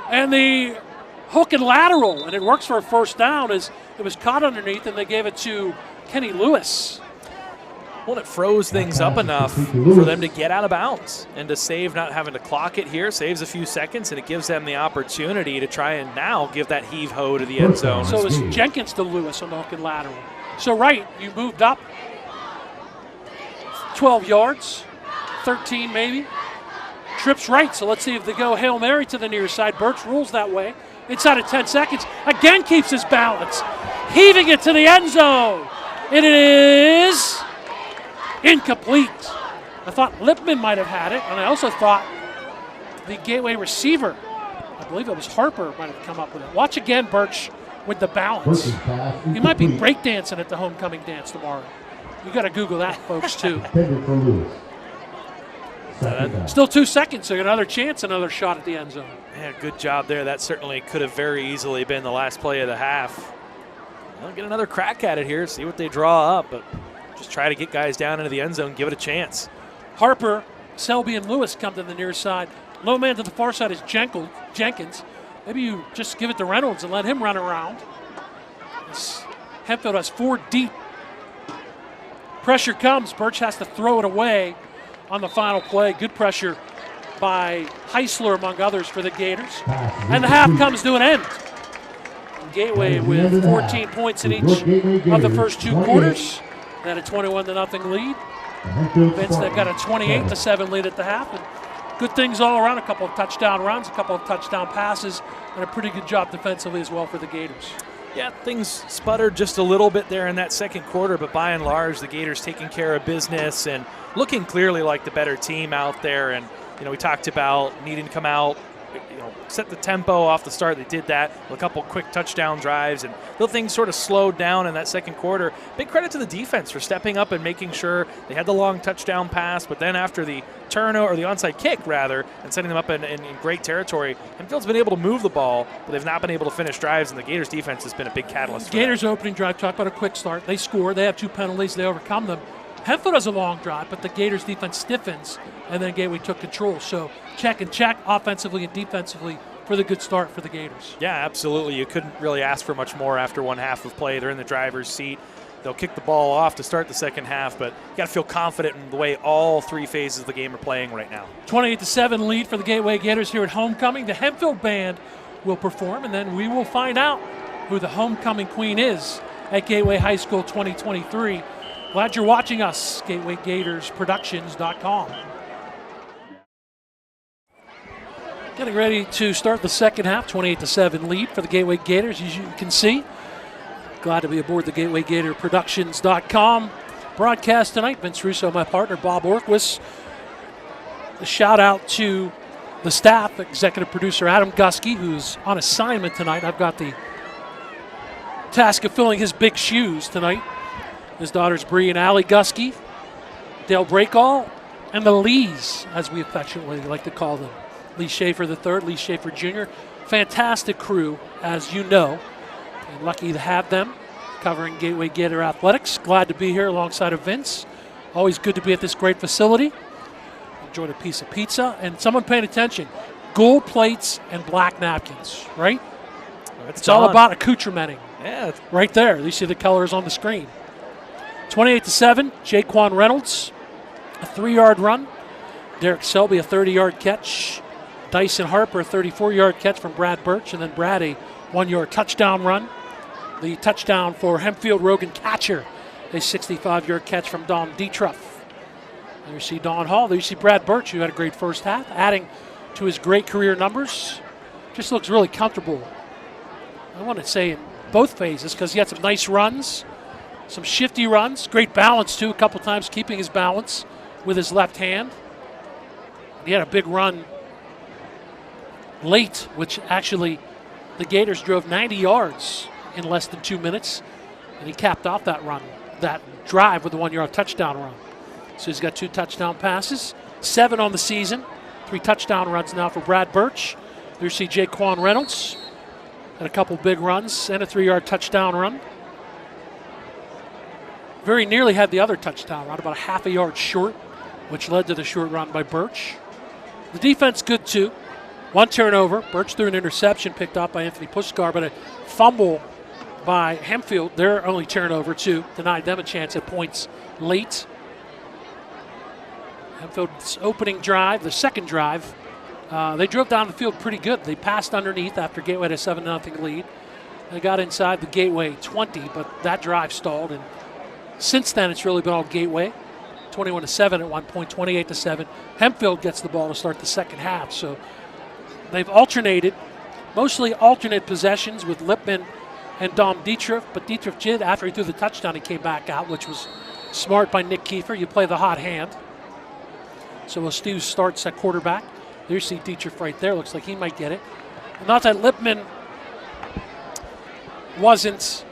and the hook and lateral, and it works for a first down as it was caught underneath, and they gave it to Kenny Lewis. Well, it froze things up enough for them to get out of bounds and to save not having to clock it here, saves a few seconds, and it gives them the opportunity to try and now give that heave-ho to the end zone. So it was Jenkins to Lewis on the hook and lateral. So, right, you moved up 12 yards, 13 maybe. trips right, so let's see if they go Hail Mary to the near side. Birch rules that way. Inside of 10 seconds, again keeps his balance. Heaving it to the end zone. It is incomplete. I thought Lipman might have had it, and I also thought the Gateway receiver, I believe it was Harper, might have come up with it. Watch again, Birch with the balance. He might be breakdancing at the homecoming dance tomorrow. You got to Google that, folks, too. Still 2 seconds, so another chance, another shot at the end zone. Yeah, good job there. That certainly could have very easily been the last play of the half. They'll get another crack at it here, see what they draw up, but just try to get guys down into the end zone, give it a chance. Harper, Selby, and Lewis come to the near side. Low man to the far side is Jenkins. Maybe you just give it to Reynolds and let him run around. Hempfield has 4 deep. Pressure comes. Birch has to throw it away on the final play. Good pressure by Heisler, among others, for the Gators. And the half comes to an end. Gateway with 14 points in each of the first 2 quarters. They had a 21-0 lead. Vince, they've got a 28-7 lead at the half. And good things all around. A couple of touchdown runs, a couple of touchdown passes, and a pretty good job defensively as well for the Gators. Yeah, things sputtered just a little bit there in that second quarter, but by and large, the Gators taking care of business and looking clearly like the better team out there. And, we talked about needing to come out, set the tempo off the start. They did that with a couple quick touchdown drives, and little things sort of slowed down in that second quarter. Big credit to the defense for stepping up and making sure they had the long touchdown pass, but then after the turnover, or the onside kick rather, and setting them up in great territory, Hempfield's been able to move the ball, but they've not been able to finish drives, and the Gators defense has been a big catalyst for Gators opening drive, talk about a quick start. They score, they have 2 penalties, they overcome them. Hempfield has a long drive, but the Gators defense stiffens, and then Gateway took control. So check and check offensively and defensively for the good start for the Gators. Yeah, absolutely. You couldn't really ask for much more after one half of play. They're in the driver's seat. They'll kick the ball off to start the second half, but you got to feel confident in the way all 3 phases of the game are playing right now. 28-7 lead for the Gateway Gators here at homecoming. The Hempfield Band will perform, and then we will find out who the homecoming queen is at Gateway High School 2023. Glad you're watching us, GatewayGatorsProductions.com. Getting ready to start the second half, 28-7 lead for the Gateway Gators, as you can see. Glad to be aboard the GatewayGatorsProductions.com broadcast tonight. Vince Russo, my partner, Bob Orquist. A shout out to the staff, executive producer Adam Gusky, who's on assignment tonight. I've got the task of filling his big shoes tonight. His daughters Bree and Allie Gusky, Dale Breakall, and the Lees, as we affectionately like to call them. Lee Schaefer III, Lee Schaefer Jr. Fantastic crew, as you know, and lucky to have them covering Gateway Gator Athletics. Glad to be here alongside of Vince. Always good to be at this great facility. Enjoyed a piece of pizza, and someone paying attention. Gold plates and black napkins, right? It's all about accoutramenting. Yeah. Right there. You see the colors on the screen. 28-7, Jaquan Reynolds, a 3-yard run. Derek Selby, a 30-yard catch. Dyson Harper, a 34-yard catch from Brad Birch, and then Brad, a 1-yard touchdown run. The touchdown for Hempfield, Rogan Catcher, a 65-yard catch from Don Dietroff. There you see Don Hall. There you see Brad Birch, who had a great first half, adding to his great career numbers. Just looks really comfortable. I want to say in both phases, because he had some nice runs. Some shifty runs, great balance too, a couple times keeping his balance with his left hand. He had a big run late, which actually the Gators drove 90 yards in less than 2 minutes, and he capped off that run, that drive with a 1-yard touchdown run. So he's got 2 touchdown passes, 7 on the season, 3 touchdown runs now for Brad Birch. There you see Jaquan Reynolds, had a couple big runs and a 3-yard touchdown run. Very nearly had the other touchdown run, about a half a yard short, which led to the short run by Birch. The defense good too. 1 turnover. Birch threw an interception picked up by Anthony Puskar, but a fumble by Hempfield, their only turnover too, denied them a chance at points late. Hempfield's opening drive, the second drive, they drove down the field pretty good. They passed underneath after Gateway had a 7-0 lead. They got inside the Gateway 20, but that drive stalled, and since then it's really been all Gateway. 21-7 at one point, 28-7. Hempfield gets the ball to start the second half. So they've alternated, mostly alternate possessions with Lipman and Dom Dietrich, but Dietrich did, after he threw the touchdown, he came back out, which was smart by Nick Kiefer. You play the hot hand. So Stu starts at quarterback. There you see Dietrich right there. Looks like he might get it. And not that Lipman wasn't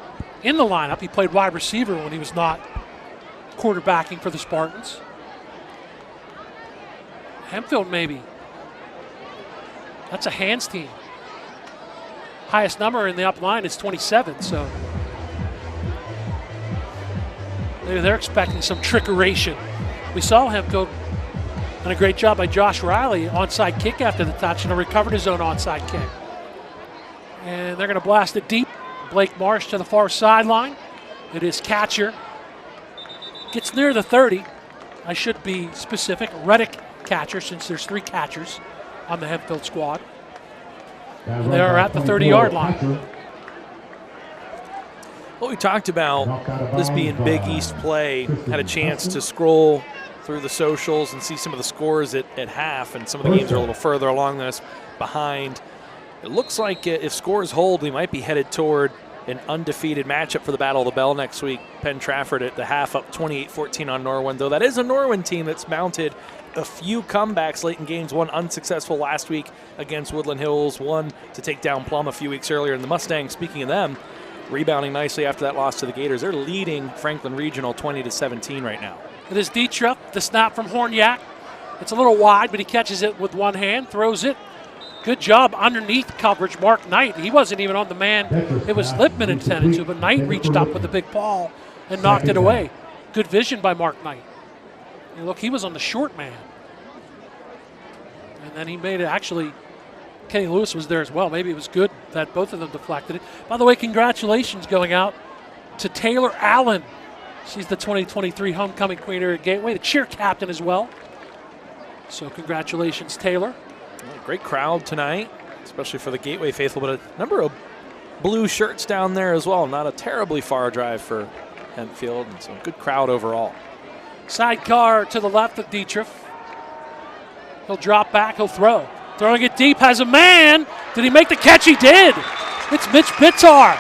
in the lineup. He played wide receiver when he was not quarterbacking for the Spartans. Hempfield maybe. That's a hands team. Highest number in the up line is 27, so maybe they're expecting some trickeration. We saw Hempfield and a great job by Josh Riley, onside kick after the touch, and recovered his own onside kick. And they're going to blast it deep. Blake Marsh to the far sideline. It is catcher. Gets near the 30. I should be specific. Reddick catcher, since there's 3 catchers on the Hempfield squad. And they are at the 30-yard line. Well, we talked about this being Big East play. Had a chance to scroll through the socials and see some of the scores at half, and some of the games are a little further along than us behind. It looks like if scores hold, we might be headed toward an undefeated matchup for the Battle of the Bell next week. Penn Trafford at the half up 28-14 on Norwin, though that is a Norwin team that's mounted a few comebacks late in games. One unsuccessful last week against Woodland Hills, one to take down Plum a few weeks earlier. And the Mustangs, speaking of them, rebounding nicely after that loss to the Gators. They're leading Franklin Regional 20-17 right now. It is Dietrich, the snap from Hornyak. It's a little wide, but he catches it with one hand, throws it. Good job underneath coverage. Mark Knight, he wasn't even on the man it was Lipman intended to, but Knight reached up with a big ball and knocked it away. Good vision by Mark Knight. And look, he was on the short man. And then he made it, actually, Kenny Lewis was there as well. Maybe it was good that both of them deflected it. By the way, congratulations going out to Taylor Allen. She's the 2023 homecoming queen here at Gateway, the cheer captain as well. So congratulations, Taylor. Great crowd tonight, especially for the Gateway faithful, but a number of blue shirts down there as well. Not a terribly far drive for Hempfield, and so good crowd overall. Sidecar to the left of Dietrich. He'll drop back, he'll throw. Throwing it deep, has a man. Did he make the catch? He did. It's Mitch Bitar.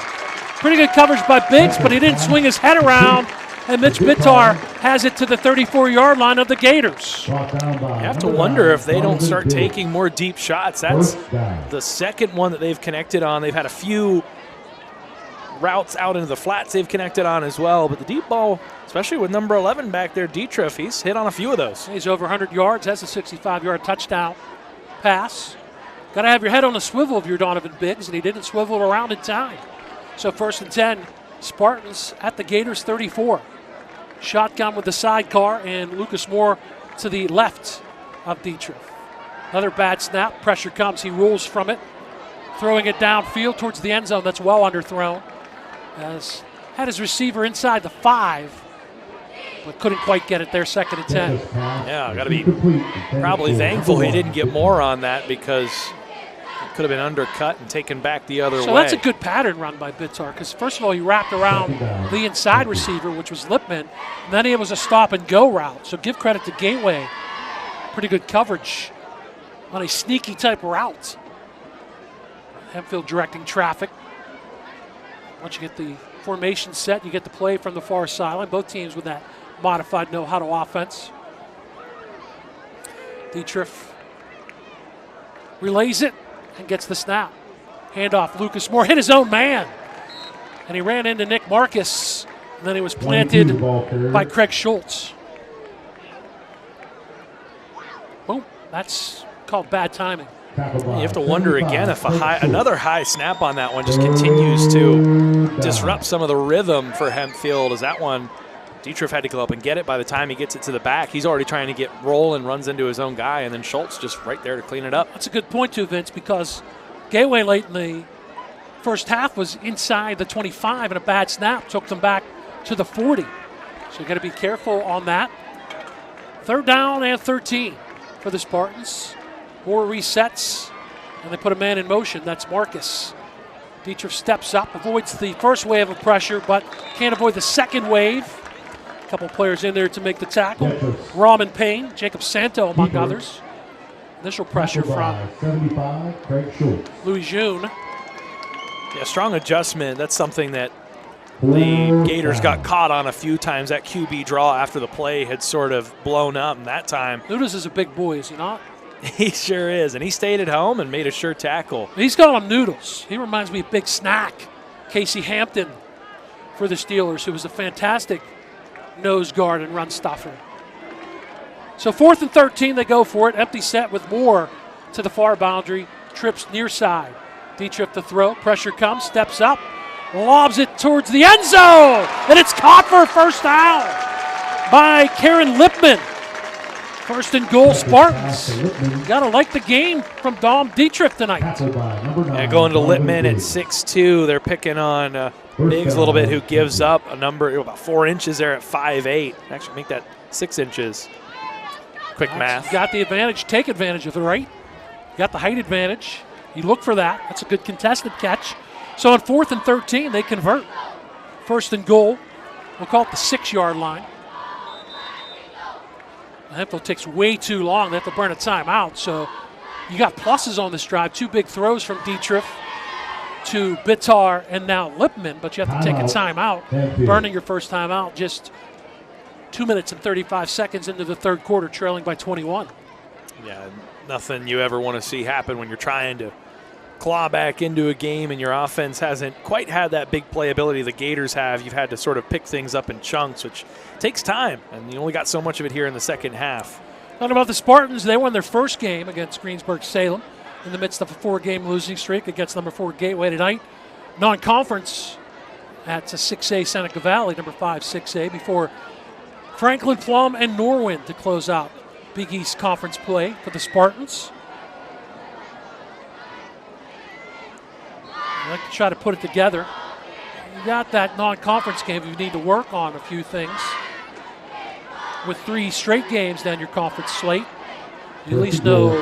Pretty good coverage by Biggs, but he didn't swing his head around. And Mitch Bitar has it to the 34-yard line of the Gators. You have to wonder if they don't start taking more deep shots. That's the second one that they've connected on. They've had a few routes out into the flats they've connected on as well. But the deep ball, especially with number 11 back there, Dietrich, he's hit on a few of those. He's over 100 yards, has a 65-yard touchdown pass. Got to have your head on a swivel if you're Donovan Biggs, and he didn't swivel around in time. So 1st and 10, Spartans at the Gators 34. Shotgun with the sidecar, and Lucas Moore to the left of Dietrich. Another bad snap. Pressure comes. He rolls from it. Throwing it downfield towards the end zone. That's well underthrown. Has had his receiver inside the 5, but couldn't quite get it there. 2nd and 10. Yeah, got to be probably thankful he didn't get more on that, because it could have been undercut and taken back the other way. So that's a good pattern run by Bitar, because first of all, he wrapped around the inside receiver, which was Lipman, and then it was a stop-and-go route. So give credit to Gateway. Pretty good coverage on a sneaky type route. Hempfield directing traffic. Once you get the formation set, you get the play from the far sideline. Both teams with that modified no-huddle offense. Dietrich relays it and gets the snap. Handoff, Lucas Moore hit his own man. And he ran into Nick Marcus. And then he was planted by Craig Schultz. Boom, that's called bad timing. You have to wonder again if another high snap on that one just continues to disrupt some of the rhythm for Hempfield, as that one, Dietrich had to go up and get it. By the time he gets it to the back, he's already trying to get roll and runs into his own guy, and then Schultz just right there to clean it up. That's a good point too, Vince, because Gateway late in the first half was inside the 25, and a bad snap took them back to the 40. So you got to be careful on that. 3rd down and 13 for the Spartans. Moore resets, and they put a man in motion. That's Marcus. Dietrich steps up, avoids the first wave of pressure, but can't avoid the second wave. couple players in there to make the tackle. Gators. Raman Payne, Jacob Santo, among Keeper. others. Initial pressure Tackled from by 75, Craig Schultz. Louis June. Yeah, strong adjustment. That's something that the Gators got caught on a few times. That QB draw after the play had sort of blown up, and that time Nunes is a big boy, is he not? he sure is. And he stayed at home and made a sure tackle. He's calling him Noodles. He reminds me of Big Snack, Casey Hampton for the Steelers, who was a fantastic nose guard and run stuffer. So 4th and 13, they go for it. Empty set with Moore to the far boundary. Trips near side. Dietrich to throw. Pressure comes. Steps up. Lobs it towards the end zone. And it's caught for a first down by Karen Lipman. 1st and goal, Spartans. You got to like the game from Dom Dietrich tonight. Tackled by number 9. Yeah, going to Littman at 6'2". They're picking on Biggs a little bit, who gives up a number about 4 inches there at 5'8". Actually, make that 6 inches. Quick math. Got the advantage. Take advantage of it, right? Got the height advantage. You look for that. That's a good contested catch. So on 4th and 13, they convert. 1st and goal. We'll call it the 6-yard line. Hempfield takes way too long. They have to burn a timeout. So you got pluses on this drive. 2 big throws from Dietrich to Bitar and now Lipman, but you have to take a timeout. Burning your first timeout just 2 minutes and 35 seconds into the 3rd quarter, trailing by 21. Yeah, nothing you ever want to see happen when you're trying to claw back into a game and your offense hasn't quite had that big playability the Gators have. You've had to sort of pick things up in chunks, which takes time, and you only got so much of it here in the second half. Talking about the Spartans, they won their first game against Greensburg-Salem in the midst of a 4-game losing streak against number 4 Gateway tonight. Non-conference at 6A Seneca Valley, number 5 6A, before Franklin, Plum, and Norwin to close out Big East Conference play for the Spartans. I like to try to put it together. You got that non-conference game. You need to work on a few things. With 3 straight games down your conference slate, you at least know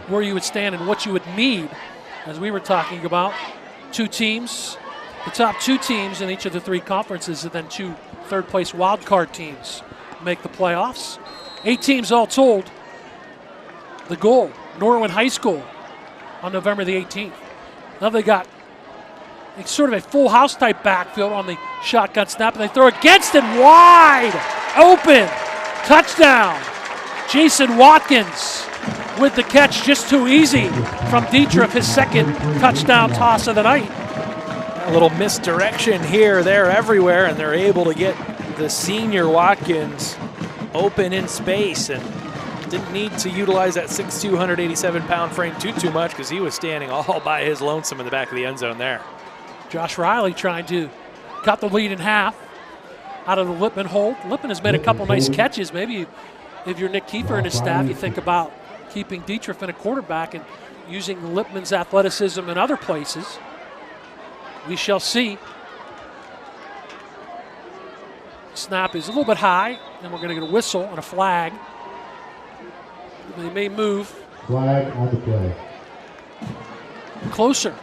where you would stand and what you would need. As we were talking about, 2 teams, the top 2 teams in each of the 3 conferences, and then 2 third-place wildcard teams make the playoffs. 8 teams all told. The goal, Norwin High School on November the 18th. Now they got sort of a full house type backfield on the shotgun snap, and they throw against it wide open. Touchdown. Jason Watkins with the catch, just too easy from Dietrich, his 2nd touchdown toss of the night. A little misdirection here, there, everywhere, and they're able to get the senior Watkins open in space, and didn't need to utilize that 6'2", 187-pound frame too much, because he was standing all by his lonesome in the back of the end zone there. Josh Riley trying to cut the lead in half out of the Lipman hold. Lipman has made a couple nice catches. Maybe if you're Nick Kiefer and his staff, you think about keeping Dietrich in a quarterback and using Lipman's athleticism in other places. We shall see. Snap is a little bit high, and we're going to get a whistle and a flag. They may move. Flag on the play. Closer.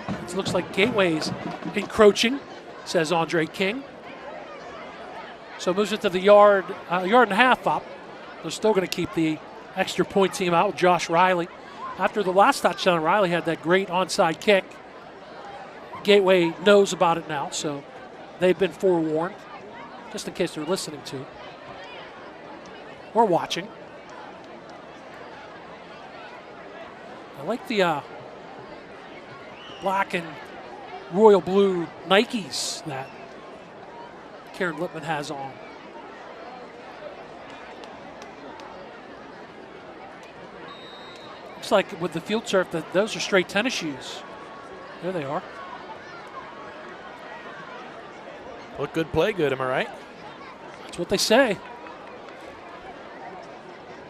It looks like Gateway's encroaching, says Andre King. So moves it to the yard and a half up. They're still going to keep the extra point team out with Josh Riley. After the last touchdown, Riley had that great onside kick. Gateway knows about it now, so they've been forewarned, just in case they're listening to or watching. I like the black and royal blue Nikes that Karen Lipman has on. Looks like with the field turf that those are straight tennis shoes. There they are. Look good, play good, am I right? That's what they say.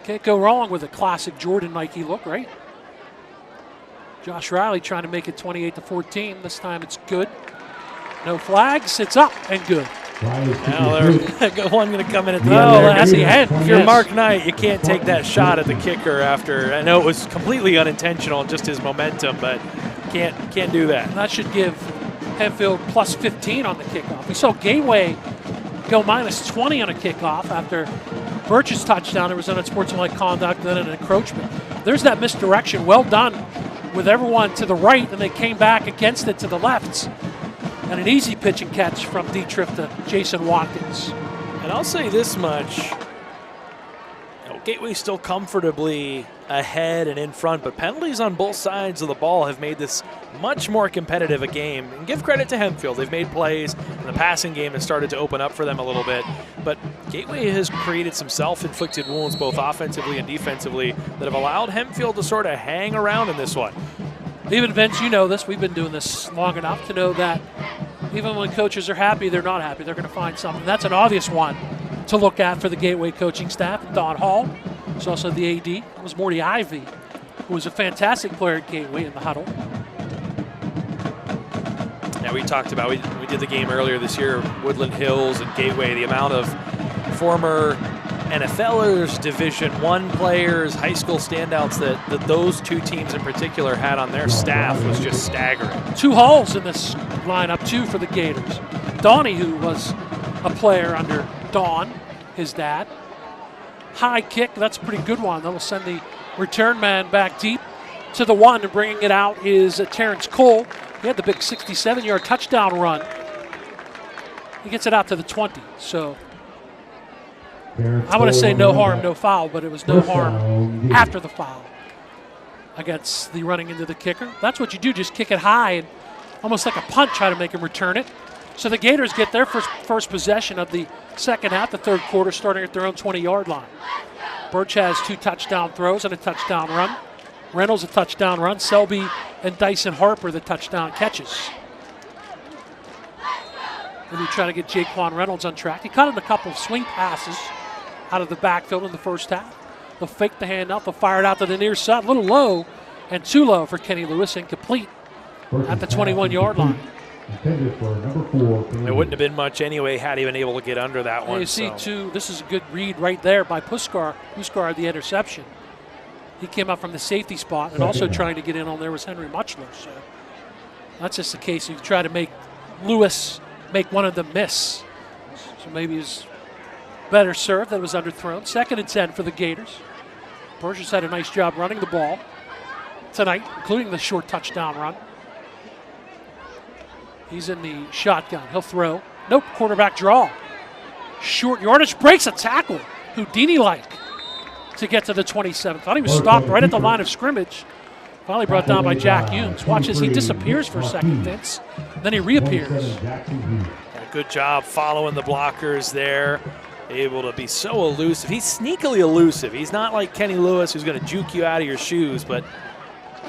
Can't go wrong with a classic Jordan Nike look, right? Josh Riley trying to make it 28-14. This time it's good. No flags. It's up and good. Now there's one going to come in at the end. That's the end. If you're Mark Knight, you can't take that shot at the kicker after. I know it was completely unintentional, just his momentum, but can't do that. That should give Hempfield plus 15 on the kickoff. We saw Gateway go minus 20 on a kickoff after Birch's touchdown. There was unsportsmanlike conduct, then an encroachment. There's that misdirection. Well done with everyone to the right, and they came back against it to the left. And an easy pitch and catch from Dietrich to Jason Watkins. And I'll say this much. Gateway still comfortably ahead and in front, but penalties on both sides of the ball have made this much more competitive a game. And give credit to Hempfield. They've made plays, and the passing game has started to open up for them a little bit. But Gateway has created some self-inflicted wounds, both offensively and defensively, that have allowed Hempfield to sort of hang around in this one. Even Vince, you know this. We've been doing this long enough to know that even when coaches are happy, they're not happy. They're going to find something. That's an obvious one to look at for the Gateway coaching staff. Don Hall. There's also the AD. It was Morty Ivy, who was a fantastic player at Gateway in the huddle. Yeah, we talked about, we did the game earlier this year, Woodland Hills and Gateway, the amount of former NFLers, Division I players, high school standouts that those two teams in particular had on their staff was just staggering. 2 Halls in this lineup, too, for the Gators. Donnie, who was a player under Don, his dad. High kick, that's a pretty good one. That'll send the return man back deep to the 1, and bringing it out is Terrence Cole. He had the big 67-yard touchdown run. He gets it out to the 20, so I want to say no harm, no foul, but it was no harm after the foul against the running into the kicker. That's what you do, just kick it high and almost like a punt, try to make him return it. So the Gators get their first possession of the second half, the third quarter, starting at their own 20-yard line. Birch has 2 touchdown throws and a touchdown run. Reynolds a touchdown run. Selby and Dyson Harper the touchdown catches. And we try to get Jaquan Reynolds on track. He caught in a couple of swing passes out of the backfield in the first half. They'll fake the handoff. They'll fire it out to the near side. A little low and too low for Kenny Lewis. Incomplete at the 21-yard line. It wouldn't have been much anyway had he been able to get under that one. You see, too, this is a good read right there by Puskar, the interception. He came up from the safety spot, and also trying to get in on there was Henry Muchler. So that's just the case. You try to make Lewis make one of them miss. So maybe he's better served that was underthrown. 2nd and 10 for the Gators. Burgess had a nice job running the ball tonight, including the short touchdown run. He's in the shotgun. He'll throw. Nope, quarterback draw. Short yardage, breaks a tackle. Houdini-like to get to the 27th. Thought he was stopped right at the line of scrimmage. Finally brought down by Jack Humes. Watch as he disappears for a second, Vince. Then he reappears. Good job following the blockers there. Able to be so elusive. He's sneakily elusive. He's not like Kenny Lewis, who's going to juke you out of your shoes, but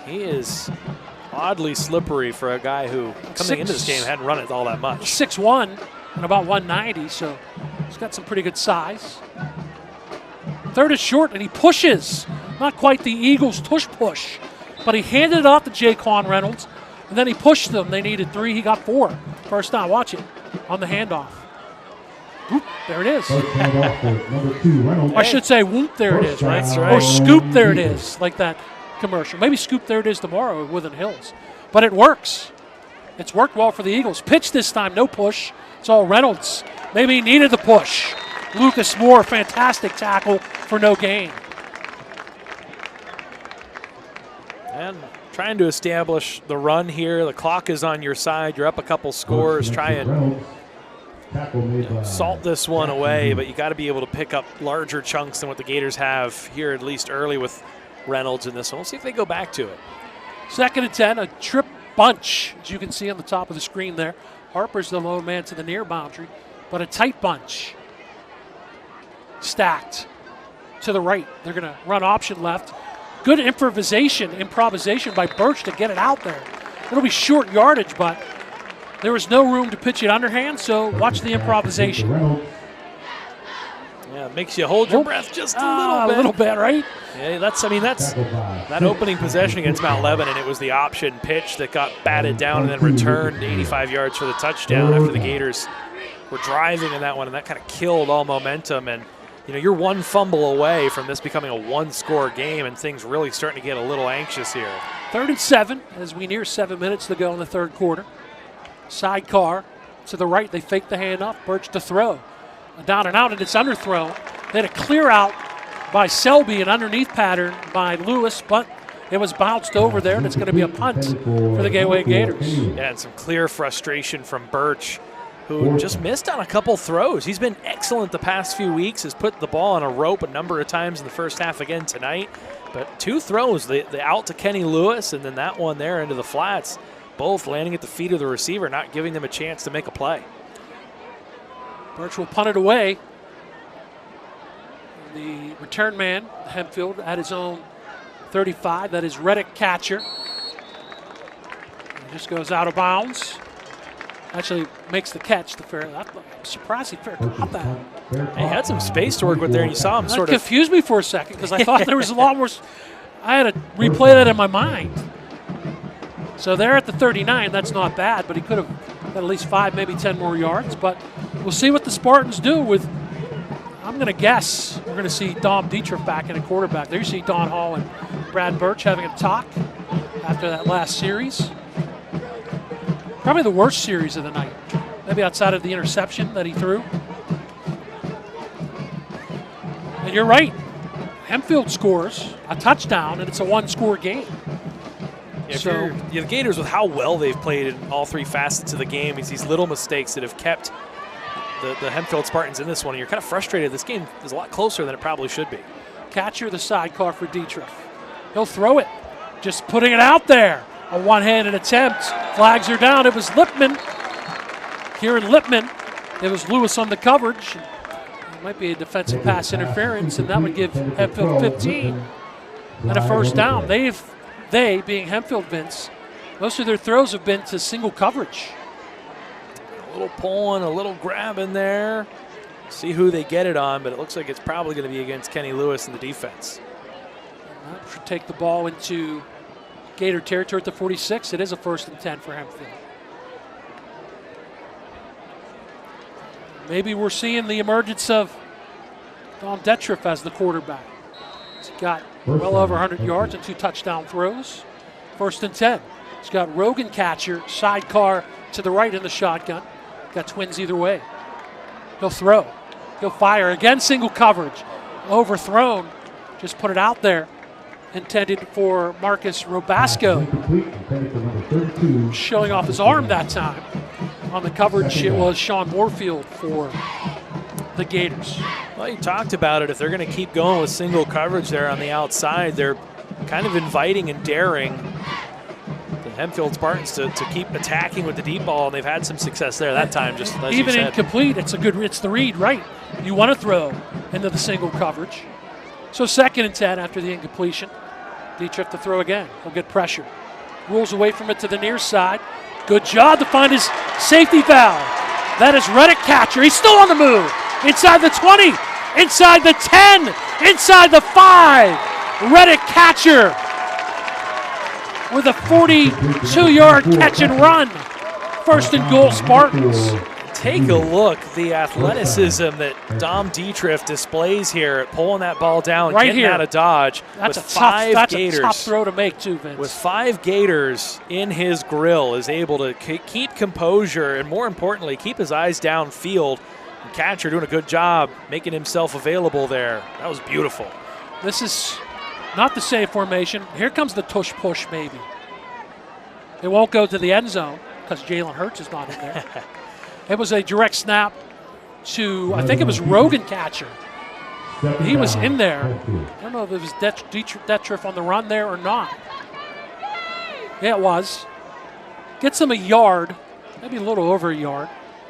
he is oddly slippery for a guy who, coming into this game, hadn't run it all that much. 6'1" and about 190, so he's got some pretty good size. 3rd is short, and he pushes. Not quite the Eagles' push, but he handed it off to Jaquan Reynolds, and then he pushed them. They needed 3. He got 4. First down. Watch it on the handoff. Whoop, there it is. I should say, whoop, there it is, right? Or scoop, there it is, like that commercial. Maybe scoop, there it is tomorrow at Woodland Hills. But it works. It's worked well for the Eagles. Pitch this time, no push. It's all Reynolds. Maybe he needed the push. Lucas Moore, fantastic tackle for no gain. And trying to establish the run here. The clock is on your side. You're up a couple scores. Try and salt this one away, but you got to be able to pick up larger chunks than what the Gators have here, at least early with Reynolds in this one. We'll see if they go back to it. 2nd and 10, a trip bunch, as you can see on the top of the screen there. Harper's the lone man to the near boundary, but a tight bunch. Stacked to the right. They're going to run option left. Good improvisation by Birch to get it out there. It'll be short yardage, but there was no room to pitch it underhand, so watch the improvisation. Yeah, it makes you hold your breath just a little bit, right? Yeah, that's that opening possession against Mount Lebanon. It was the option pitch that got batted down and then returned 85 yards for the touchdown after the Gators were driving in that one, and that kind of killed all momentum. And you're one fumble away from this becoming a 1-score game, and things really starting to get a little anxious here. 3rd and 7 as we near 7 minutes to go in the third quarter. Sidecar to the right. They fake the handoff. Birch to throw. down and out, and it's underthrown. They had a clear out by Selby, an underneath pattern by Lewis, but it was bounced over there, and it's going to be a punt for the Gateway Gators. Yeah, and some clear frustration from Birch, who just missed on a couple throws. He's been excellent the past few weeks, has put the ball on a rope a number of times in the first half again tonight. But 2 throws, the out to Kenny Lewis and then that one there into the flats, both landing at the feet of the receiver, not giving them a chance to make a play. Birch will punt it away. The return man, Hempfield, at his own 35. That is Reddick catcher. It just goes out of bounds. Actually makes the catch. I'm surprised he caught that. He had some space to work with there, and you saw him sort of. That confused me for a second because I thought there was a lot more. I had to replay that in my mind. So they're at the 39. That's not bad, but he could have got at least 5, maybe 10 more yards. But we'll see what the Spartans do with. I'm going to guess we're going to see Dom Dietrich back in a quarterback. There you see Don Hall and Brad Birch having a talk after that last series. Probably the worst series of the night, maybe outside of the interception that he threw. And you're right. Hempfield scores a touchdown, and it's a 1-score game. Yeah, so the Gators, with how well they've played in all 3 facets of the game, it's these little mistakes that have kept the Hempfield Spartans in this one. And you're kind of frustrated. This game is a lot closer than it probably should be. Catcher the sidecar for Dietrich. He'll throw it, just putting it out there. A one-handed attempt. Flags are down. It was Lipman. Kieran Lipman. It was Lewis on the coverage. It might be a defensive pass interference, and that would give Hempfield 15 and a first down. They, being Hempfield, Vince, most of their throws have been to single coverage. A little pulling, a little grabbing there. See who they get it on, but it looks like it's probably going to be against Kenny Lewis in the defense. And that should take the ball into Gator territory at the 46. It is a 1st and 10 for Hempfield. Maybe we're seeing the emergence of Dom Dietrich as the quarterback. He's got well over 100 yards and 2 touchdown throws. 1st and 10. He's got Rogan catcher, sidecar to the right in the shotgun. Got twins either way. He'll throw. He'll fire. Again, single coverage. Overthrown. Just put it out there. Intended for Marcus Robasco. Showing off his arm that time. On the coverage, it was Sean Moorfield for the Gators. Well, you talked about it. If they're going to keep going with single coverage there on the outside, they're kind of inviting and daring the Hempfield Spartans to keep attacking with the deep ball, and they've had some success there that time. Just as even you said. Incomplete, it's the read, right? You want to throw into the single coverage. So 2nd and 10 after the incompletion. Dietrich to throw again. He'll get pressure. Rolls away from it to the near side. Good job to find his safety valve. That is Reddick catcher. He's still on the move. Inside the 20, inside the 10, inside the 5. Reddick catcher with a 42-yard catch and run. 1st and goal, Spartans. Take a look, the athleticism that Dom Dietrich displays here at pulling that ball down, right getting here out of dodge. That's with a tough throw to make too, Vince. With 5 Gators in his grill, is able to keep composure and, more importantly, keep his eyes downfield. And catcher doing a good job making himself available there. That was beautiful. This is not the same formation. Here comes the tush push maybe. It won't go to the end zone because Jalen Hurts is not in there. It was a direct snap to, I think it was Rogan catcher. He was in there. I don't know if it was Dietrich on the run there or not. Yeah, it was. Gets him a yard, maybe a little over a yard.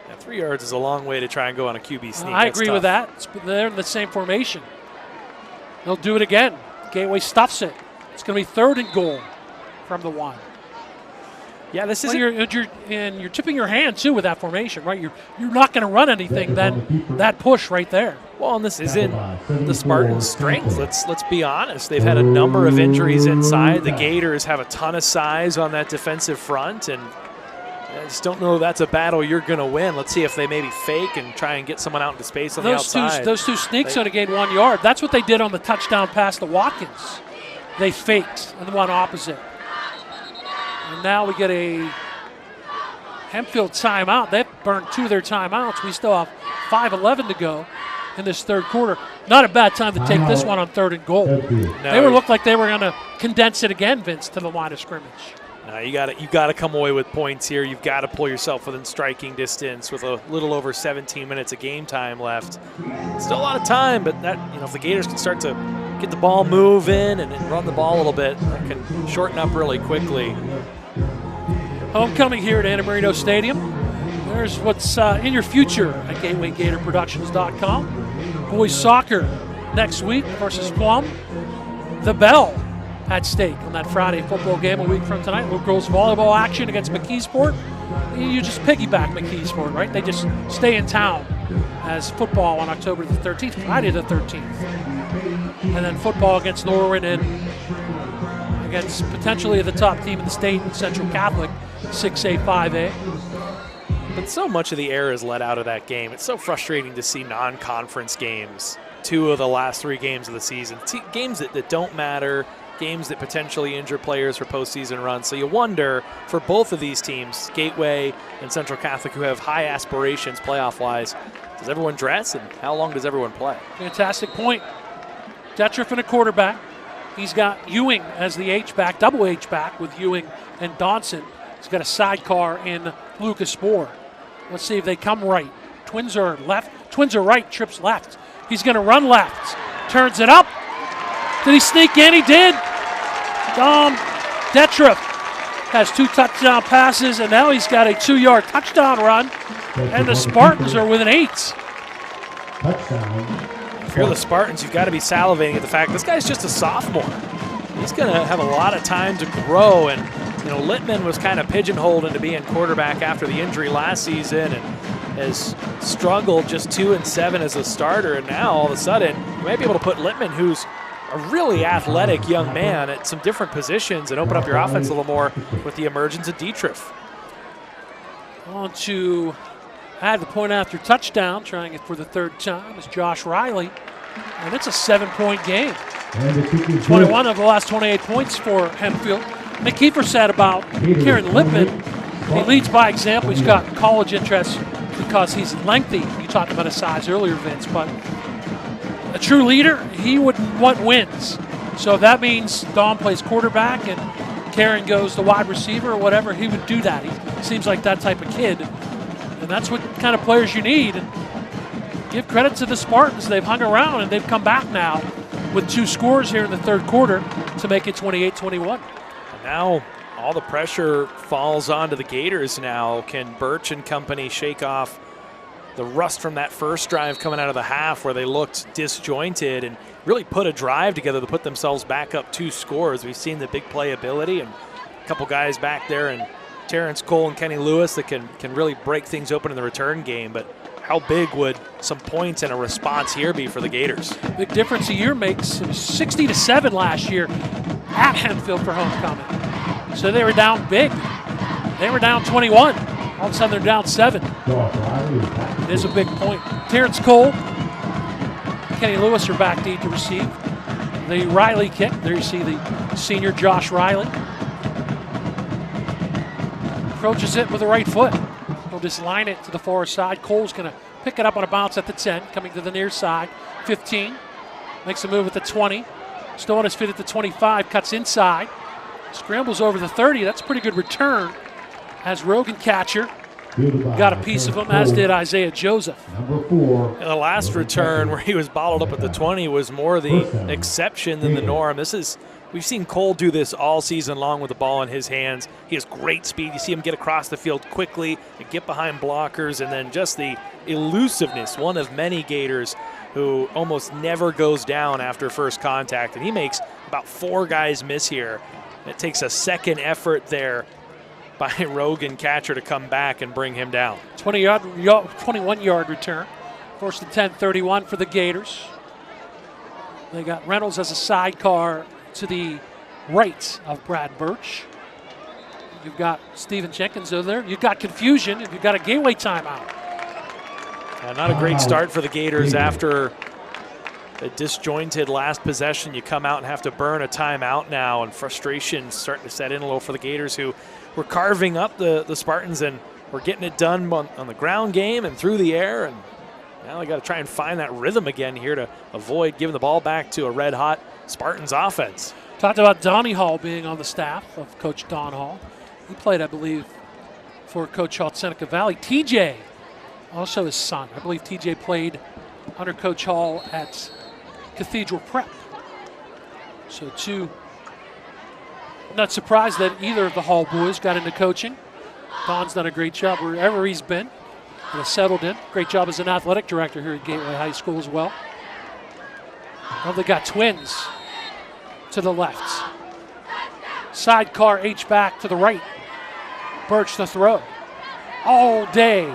Yeah, 3 yards is a long way to try and go on a QB sneak. I agree with that. They're in the same formation. They'll do it again. Gateway stuffs it. It's going to be 3rd and goal from the 1. Yeah, this is. You're tipping your hand too with that formation, right? You're not going to run anything. Then that push right there. Well, and this isn't the Spartans' strength. Let's be honest. They've had a number of injuries inside. The Gators have a ton of size on that defensive front, and I just don't know if that's a battle you're going to win. Let's see if they maybe fake and try and get someone out into space on the outside. Those two sneaks only gained 1 yard. That's what they did on the touchdown pass to Watkins. They faked and the one opposite. And now we get a Hempfield timeout. They've burned 2 of their timeouts. We still have 5:11 to go in this third quarter. Not a bad time to take this one on 3rd and goal. No. Looked like they were going to condense it again, Vince, to the line of scrimmage. No, you got to come away with points here. You've got to pull yourself within striking distance with a little over 17 minutes of game time left. Still a lot of time, but that, if the Gators can start to get the ball moving and run the ball a little bit, that can shorten up really quickly. Homecoming here at Anna Marino Stadium. There's what's in your future at GatewayGatorProductions.com. Boys soccer next week versus Plum. The Bell at stake on that Friday football game a week from tonight. Little girls volleyball action against McKeesport. You just piggyback McKeesport, right? They just stay in town as football on October the 13th, Friday the 13th. And then football against Norwin and against potentially the top team in the state, Central Catholic, 6A, 5A. But so much of the air is let out of that game. It's so frustrating to see non-conference games, 2 of the last 3 games of the season, games that don't matter, games that potentially injure players for postseason runs. So you wonder, for both of these teams, Gateway and Central Catholic, who have high aspirations playoff-wise, does everyone dress, and how long does everyone play? Fantastic point. Detriff in a quarterback. He's got Ewing as the H-back, double H-back with Ewing and Donson. He's got a sidecar in Lucas Spohr. Let's see if they come right. Twins are left. Twins are right. Trips left. He's going to run left. Turns it up. Did he sneak in? He did. Detriff has 2 touchdown passes, and now he's got a 2-yard touchdown run. And the Spartans are within 8. If you're the Spartans, you've got to be salivating at the fact this guy's just a sophomore. He's going to have a lot of time to grow, and Littman was kind of pigeonholed into being quarterback after the injury last season and has struggled just 2-7 as a starter, and now all of a sudden you might be able to put Littman, who's a really athletic young man, at some different positions and open up your offense a little more with the emergence of Detriff. On to add the point after touchdown, trying it for the 3rd time, is Josh Riley, and it's a 7-point game. 21 of the last 28 points for Hempfield. McKeefer said about Kieran Lippman, he leads by example. He's got college interest because he's lengthy. You talked about his size earlier, Vince, but a true leader, he would want wins. So if that means Dom plays quarterback and Kieran goes to wide receiver or whatever, he would do that. He seems like that type of kid, and that's what kind of players you need. And give credit to the Spartans. They've hung around, and they've come back now with 2 scores here in the 3rd quarter to make it 28-21. Now all the pressure falls onto the Gators now. Can Birch and company shake off the rust from that first drive coming out of the half where they looked disjointed and really put a drive together to put themselves back up 2 scores? We've seen the big playability and a couple guys back there, and Terrence Cole and Kenny Lewis that can really break things open in the return game. But how big would some points and a response here be for the Gators? Big difference a year makes. It was 60-7 last year at Hempfield for homecoming. So they were down big. They were down 21. All of a sudden they're down 7. It is a big point. Terrence Cole, Kenny Lewis are back deep to receive. The Riley kick. There you see the senior Josh Riley. Approaches it with the right foot. He'll just line it to the far side. Cole's going to pick it up on a bounce at the 10, coming to the near side. 15. Makes a move at the 20. Still on his feet at the 25. Cuts inside. Scrambles over the 30. That's a pretty good return. As Rogan catcher got a piece of him, as did Isaiah Joseph. Number 4. The last return where he was bottled up at the 20 was more the exception than the norm. We've seen Cole do this all season long with the ball in his hands. He has great speed. You see him get across the field quickly and get behind blockers, and then just the elusiveness, one of many Gators who almost never goes down after first contact. And he makes about 4 guys miss here. It takes a second effort there by Rogan catcher to come back and bring him down. 21-yard return. First and 10, 31 for the Gators. They got Reynolds as a sidecar to the right of Brad Birch. You've got Steven Jenkins over there. You've got confusion, and you've got a Gateway timeout. Not a great start for the Gators after a disjointed last possession. You come out and have to burn a timeout now, and frustration starting to set in a little for the Gators, who were carving up the Spartans and were getting it done on the ground game and through the air, and Now they got to try and find that rhythm again here to avoid giving the ball back to a red-hot Spartans offense. Talked about Donnie Hall being on the staff of Coach Don Hall. He played, I believe, for Coach Hall at Seneca Valley. TJ, also his son. I believe TJ played under Coach Hall at Cathedral Prep. So not surprised that either of the Hall boys got into coaching. Don's done a great job wherever he's been and has settled in. Great job as an athletic director here at Gateway High School as well. Now they got twins to the left. Sidecar H-back to the right. Birch the throw. All day.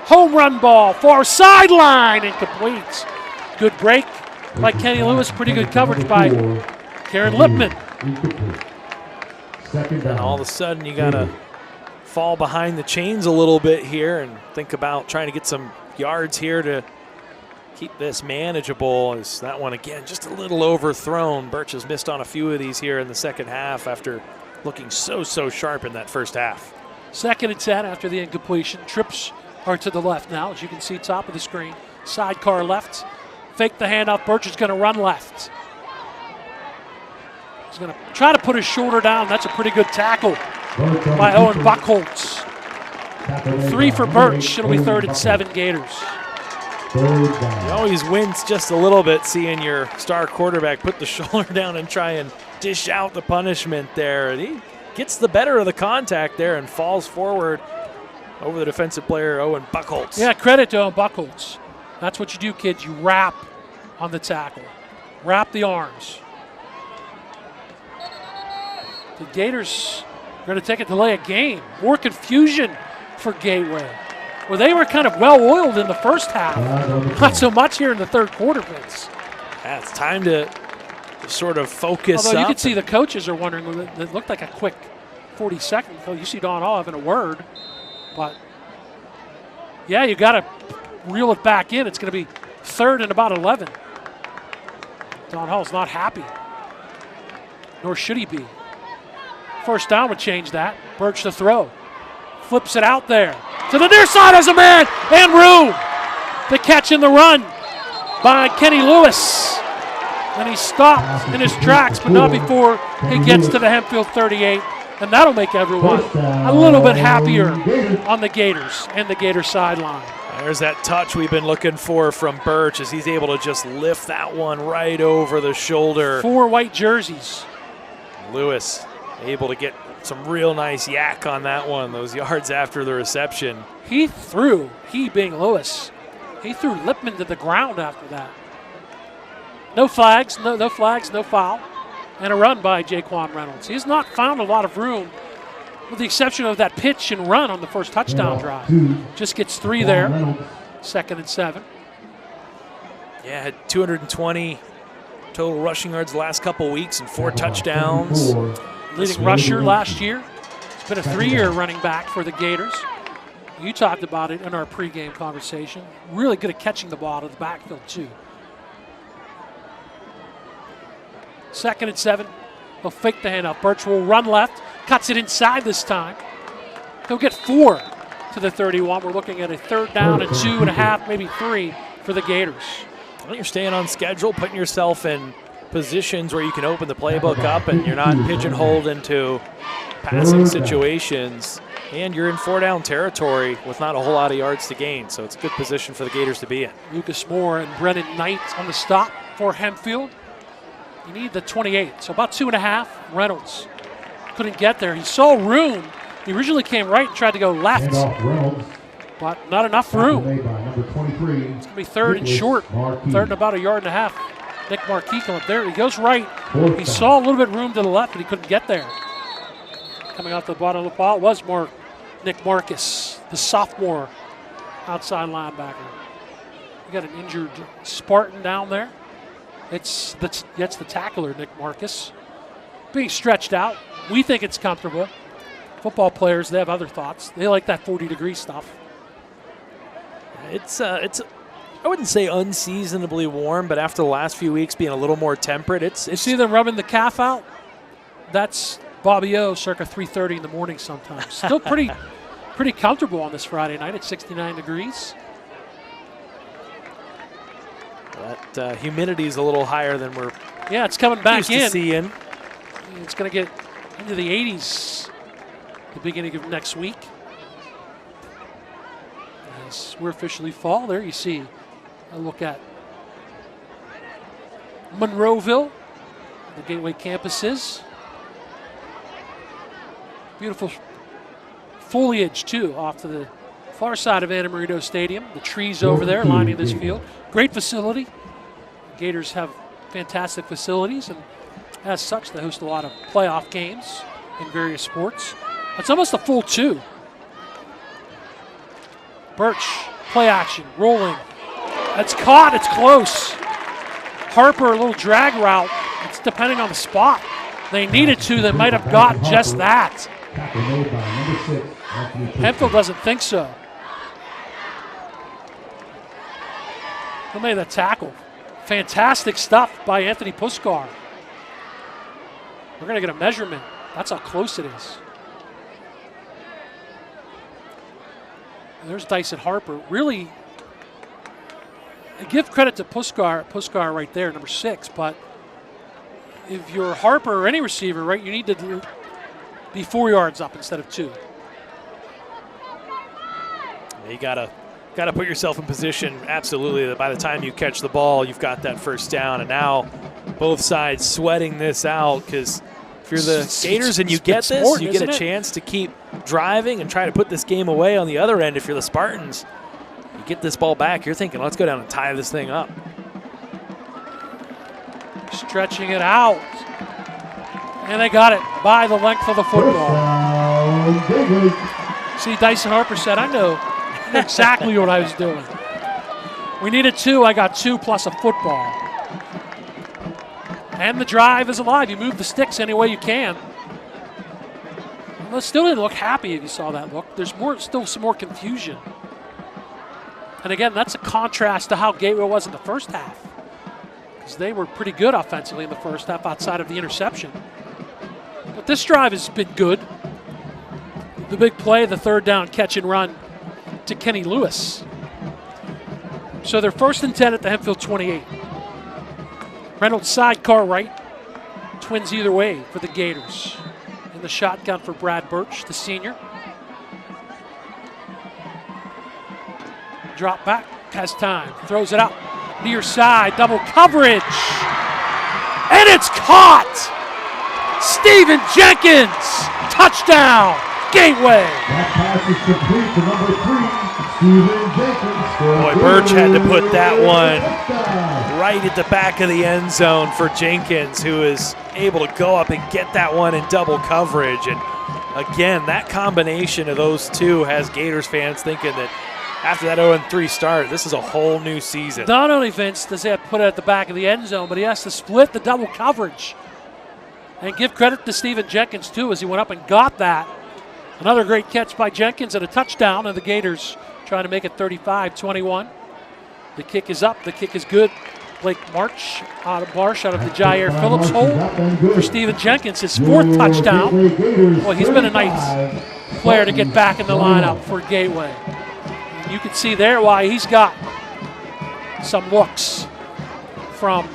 Home run ball, far sideline, incomplete. Good break by Kenny Lewis. Pretty good coverage by Karen Lipman. And all of a sudden you got to fall behind the chains a little bit here and think about trying to get some yards here to keep this manageable. As that one again just a little overthrown. Birch has missed on a few of these here in the second half after looking so sharp in that first half. 2nd and 10 after the incompletion. Trips are to the left now, as you can see, top of the screen. Sidecar left. Fake the handoff. Birch is going to run left. He's going to try to put his shoulder down. That's a pretty good tackle by Owen Buckholtz. 3 for Birch. It'll be 3rd and 7 Gators. You always wince just a little bit seeing your star quarterback put the shoulder down and try and dish out the punishment there. And he gets the better of the contact there and falls forward over the defensive player, Owen Buckholtz. Yeah, credit to Owen Buckholtz. That's what you do, kids. You wrap on the tackle. Wrap the arms. The Gators are going to take a delay of game. More confusion for Gateway. Well, they were kind of well-oiled in the first half. Not so much here in the third quarter, Vince. Yeah, it's time to sort of focus. Although you can see the coaches are wondering, it looked like a quick 40-second. You see Don Hall having a word. But, yeah, you got to reel it back in. It's going to be 3rd and about 11. Don Hall's not happy. Nor should he be. First down would change that. Birch the throw. Flips it out there. To the near side as a man. And room. The catch and the run by Kenny Lewis. And he stopped in his tracks, but not before he gets to the Hempfield 38. And that'll make everyone a little bit happier on the Gators and the Gator sideline. There's that touch we've been looking for from Birch as he's able to just lift that one right over the shoulder. 4 white jerseys. Lewis able to get some real nice yak on that one, those yards after the reception. He being Lewis, he threw Lipman to the ground after that. No flags, no flags, no foul. And a run by Jaquan Reynolds. He's not found a lot of room, with the exception of that pitch and run on the first touchdown drive. Just gets 3 there. 2nd and 7. Yeah, had 220 total rushing yards the last couple weeks and 4 touchdowns. Leading rusher last year. It's been a 3-year running back for the Gators. You talked about it in our pregame conversation. Really good at catching the ball out of the backfield, too. 2nd and 7. He'll fake the handoff. Birch will run left. Cuts it inside this time. He'll get 4 to the 31. We're looking at a 3rd down and 2.5, maybe 3 for the Gators. Well, you're staying on schedule, putting yourself in positions where you can open the playbook up and you're not pigeonholed into passing situations. And you're in 4-down territory with not a whole lot of yards to gain. So it's a good position for the Gators to be in. Lucas Moore and Brennan Knight on the stop for Hempfield. You need the 28, so about 2.5. Reynolds couldn't get there. He saw room. He originally came right and tried to go left, but not enough room. It's going to be 3rd and short, 3rd and about 1.5 yards. Nick Markey coming up there. He goes right. He saw a little bit of room to the left, but he couldn't get there. Coming off the bottom of the ball was Nick Marcus, the sophomore outside linebacker. We got an injured Spartan down there. It's the tackler, Nick Marcus, being stretched out. We think it's comfortable. Football players, they have other thoughts. They like that 40-degree stuff. It's I wouldn't say unseasonably warm, but after the last few weeks being a little more temperate, You see them rubbing the calf out? That's Bobby O circa 3:30 in the morning sometimes. Still pretty comfortable on this Friday night at 69 degrees. That humidity is a little higher than we're it's coming back used in. to seeing. It's going to get into the 80s the beginning of next week. As we're officially fall, there you see a look at Monroeville, the Gateway campuses. Beautiful foliage, too, off to the far side of Anamarito Stadium. The trees over there lining this field. Great facility. Gators have fantastic facilities, and as such, they host a lot of playoff games in various sports. It's almost a full 2. Birch, play action, rolling. That's caught, it's close. Harper, a little drag route. It's depending on the spot. They needed to, they might have got just that. Hempfield doesn't think so. Who made that tackle? Fantastic stuff by Anthony Puskar. We're going to get a measurement. That's how close it is. There's Dyson Harper. Really, give credit to Puskar right there, number 6. But if you're Harper or any receiver, right, you need to be 4 yards up instead of 2. You gotta put yourself in position, absolutely, that by the time you catch the ball, you've got that first down. And now both sides sweating this out, because if you're the Gators and you get this, you get a chance to keep driving and try to put this game away on the other end. If you're the Spartans, you get this ball back, you're thinking, let's go down and tie this thing up. Stretching it out. And they got it by the length of the football. See, Dyson Harper said, I know exactly what I was doing. We needed 2. I got 2 plus a football. And the drive is alive. You move the sticks any way you can. Well, it still didn't look happy if you saw that look. There's still some more confusion. And again, that's a contrast to how Gateway was in the first half, because they were pretty good offensively in the first half outside of the interception. But this drive has been good. The big play, the third down catch and run to Kenny Lewis. So they're 1st and 10 at the Hempfield 28. Reynolds sidecar right. Twins either way for the Gators. In the shotgun for Brad Birch, the senior. Drop back, has time, throws it out. Near side, double coverage. And it's caught! Stephen Jenkins, touchdown, Gateway. That pass is complete to number 3, Stephen Jenkins. Boy, Birch had to put that one right at the back of the end zone for Jenkins, who is able to go up and get that one in double coverage. And again, that combination of those two has Gators fans thinking that after that 0-3 start, this is a whole new season. Not only, Vince, does he have to put it at the back of the end zone, but he has to split the double coverage. And give credit to Stephen Jenkins, too, as he went up and got that. Another great catch by Jenkins and a touchdown, and the Gators trying to make it 35-21. The kick is up. The kick is good. Blake Marsh out of the Jair Phillips hole for Stephen Jenkins, his 4th touchdown. Well, he's been a nice player to get back in the lineup for Gateway. You can see there why he's got some looks from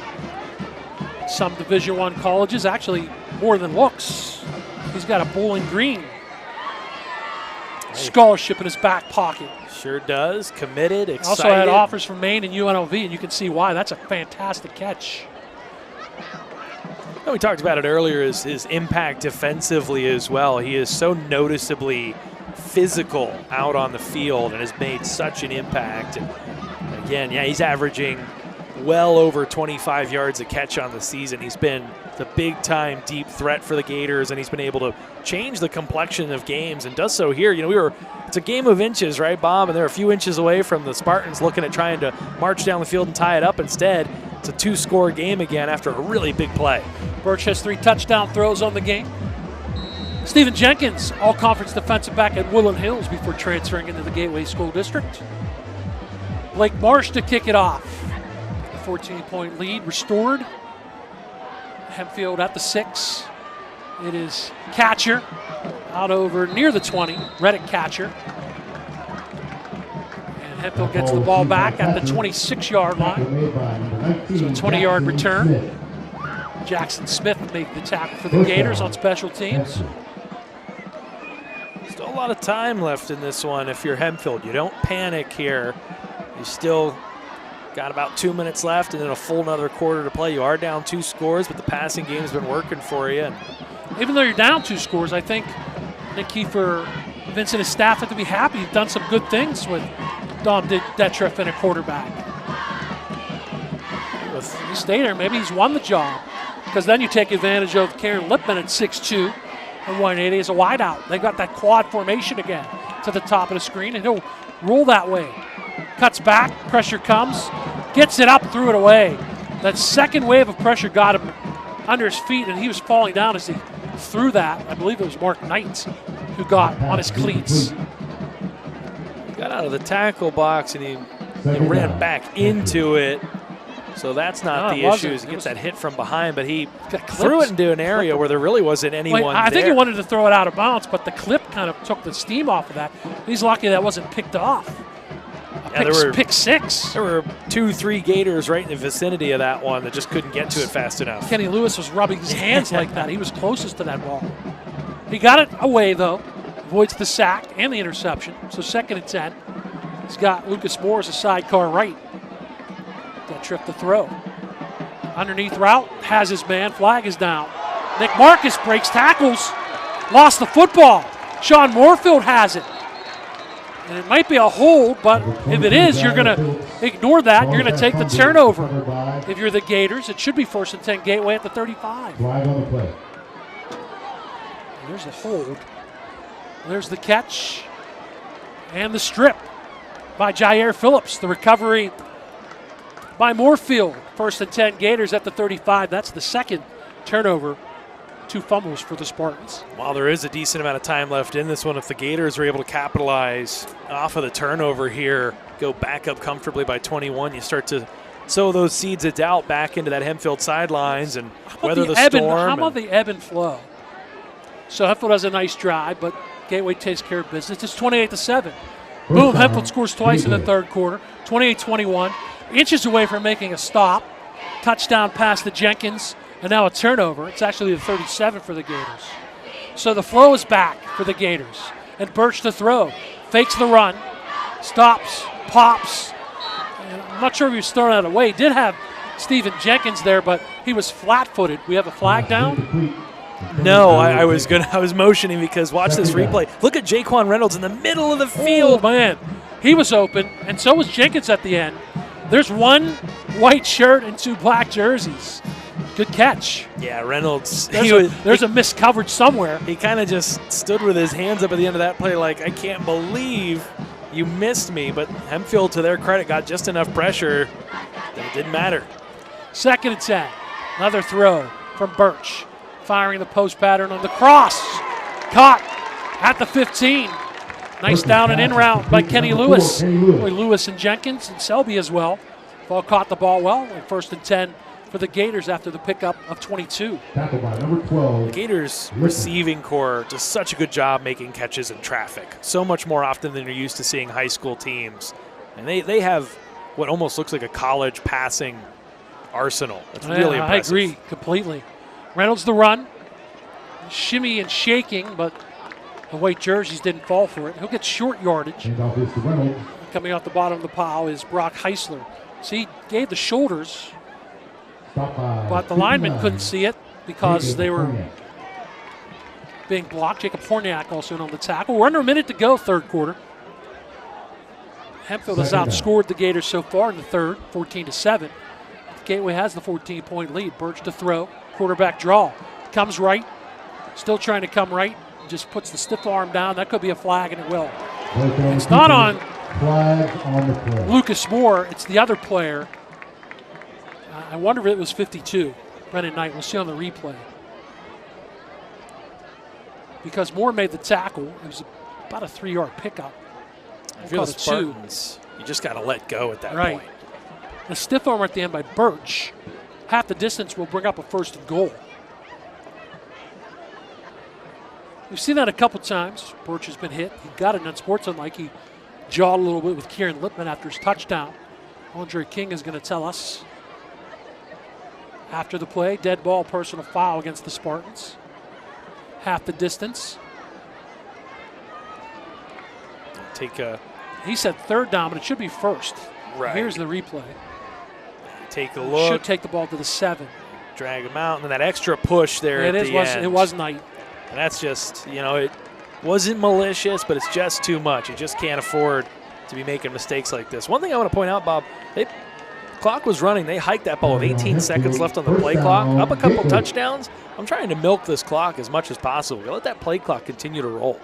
some Division I colleges. Actually, more than looks. He's got a Bowling Green scholarship in his back pocket. Sure does. Committed, excited. Also had offers from Maine and UNLV, and you can see why. That's a fantastic catch. We talked about it earlier, his impact defensively as well. He is so noticeably physical out on the field and has made such an impact. And again, he's averaging well over 25 yards a catch on the season. He's been the big-time deep threat for the Gators, and he's been able to change the complexion of games and does so here. You know, it's a game of inches, right, Bob? And they're a few inches away from the Spartans looking at trying to march down the field and tie it up. Instead, it's a 2-score game again after a really big play. Birch has 3 touchdown throws on the game. Stephen Jenkins, all-conference defensive back at Woodland Hills before transferring into the Gateway School District. Blake Marsh to kick it off. The 14-point lead restored. Hempfield at the 6. It is Catcher out over near the 20. Reddick Catcher. And Hempfield gets the ball back at the 26-yard line. So a 20-yard return. Jackson Smith made the tackle for the Gators on special teams. Still a lot of time left in this one if you're Hempfield. You don't panic here. You still got about 2 minutes left and then a full another quarter to play. You are down 2 scores, but the passing game has been working for you. And even though you're down 2 scores, I think Nick Kiefer, Vince and his staff have to be happy. You've done some good things with Dom Detriff and a quarterback. If he stayed there, maybe he's won the job. Because then you take advantage of Karen Lipman at 6'2", and 180 as a wideout. They've got that quad formation again to the top of the screen, and he'll roll that way. Cuts back, pressure comes, gets it up, threw it away. That second wave of pressure got him under his feet, and he was falling down as he threw that. I believe it was Mark Knight who got on his cleats. He got out of the tackle box, and he ran back into it. So that's not the issue. He gets that hit from behind, but he threw it into an area where there really wasn't anyone there. I think he wanted to throw it out of bounds, but the clip kind of took the steam off of that. He's lucky that wasn't picked off. Pick 6. There were 2-3 Gators right in the vicinity of that one that just couldn't get to it fast enough. Kenny Lewis was rubbing his hands like that. He was closest to that ball. He got it away, though. Avoids the sack and the interception. So 2nd and 10. He's got Lucas Moore as a sidecar right. That trip to throw. Underneath route, has his man, flag is down. Nick Marcus breaks tackles, lost the football. Sean Moorfield has it. And it might be a hold, but if it is, you're going to ignore that. You're going to take the turnover. If you're the Gators, it should be 1st and 10 Gateway at the 35. There's the hold. There's the catch. And the strip by Jair Phillips. The recovery by Moorfield. 1st and 10 Gators at the 35. That's the 2nd turnover. 2 fumbles for the Spartans. While there is a decent amount of time left in this one, if the Gators are able to capitalize off of the turnover here, go back up comfortably by 21, you start to sow those seeds of doubt back into that Hempfield sidelines and weather the storm. How about the ebb and flow? So Hempfield has a nice drive, but Gateway takes care of business. It's 28-7. Boom, Hempfield scores twice in the 3rd quarter. 28-21. Inches away from making a stop. Touchdown pass to Jenkins, and now a turnover. It's actually the 37 for the Gators. So the flow is back for the Gators. And Birch to throw. Fakes the run. Stops. Pops. And I'm not sure if he was throwing that away. He did have Stephen Jenkins there, but he was flat-footed. We have a flag down? No, I was motioning because watch this replay. Look at Jaquan Reynolds in the middle of the field. Oh, man. He was open, and so was Jenkins at the end. There's 1 white shirt and 2 black jerseys. Good catch. Yeah, Reynolds. There's a missed coverage somewhere. He kind of just stood with his hands up at the end of that play like, I can't believe you missed me. But Hempfield, to their credit, got just enough pressure that it didn't matter. 2nd and 10. Another throw from Birch. Firing the post pattern on the cross. Caught at the 15. Nice down and in route by Kenny Lewis. Boy, Lewis and Jenkins and Selby as well. Ball caught the ball well. And 1st and 10 for the Gators after the pickup of 22. Tackled by number 12. The Gators receiving corps does such a good job making catches in traffic. So much more often than you're used to seeing high school teams. And they have what almost looks like a college passing arsenal. It's really impressive. I agree completely. Reynolds the run. Shimmy and shaking, but the white jerseys didn't fall for it. He'll get short yardage. Coming off the bottom of the pile is Brock Heisler. See, he gave the shoulders, but the linemen couldn't see it because they were being blocked. Jacob Horniak also in on the tackle. We're under a minute to go, 3rd quarter. Hempfield has outscored the Gators so far in the 3rd, 14-7. Gateway has the 14-point lead. Birch to throw. Quarterback draw. Comes right. Still trying to come right. Just puts the stiff arm down. That could be a flag, and it will. It's not on Lucas Moore. It's the other player. I wonder if it was 52. Brennan Knight. We'll see on the replay. Because Moore made the tackle. It was about a 3-yard pickup. If you're the Spartans, you just got to let go at that point. The stiff arm at the end by Birch. Half the distance will bring up a 1st and goal. We've seen that a couple times. Birch has been hit. He got it unsportsmanlike. He jawed a little bit with Kieran Lippman after his touchdown. Andre King is going to tell us after the play. Dead ball, personal foul against the Spartans. Half the distance. He said third down, but it should be first. Right. Here's the replay. Take a look. Should take the ball to the 7. Drag him out, and then that extra push there at the end. It was Knight. And that's just, it wasn't malicious, but it's just too much. You just can't afford to be making mistakes like this. One thing I want to point out, Bob, the clock was running. They hiked that ball with 18 seconds left on the play clock, up a couple touchdowns. I'm trying to milk this clock as much as possible. Let that play clock continue to roll.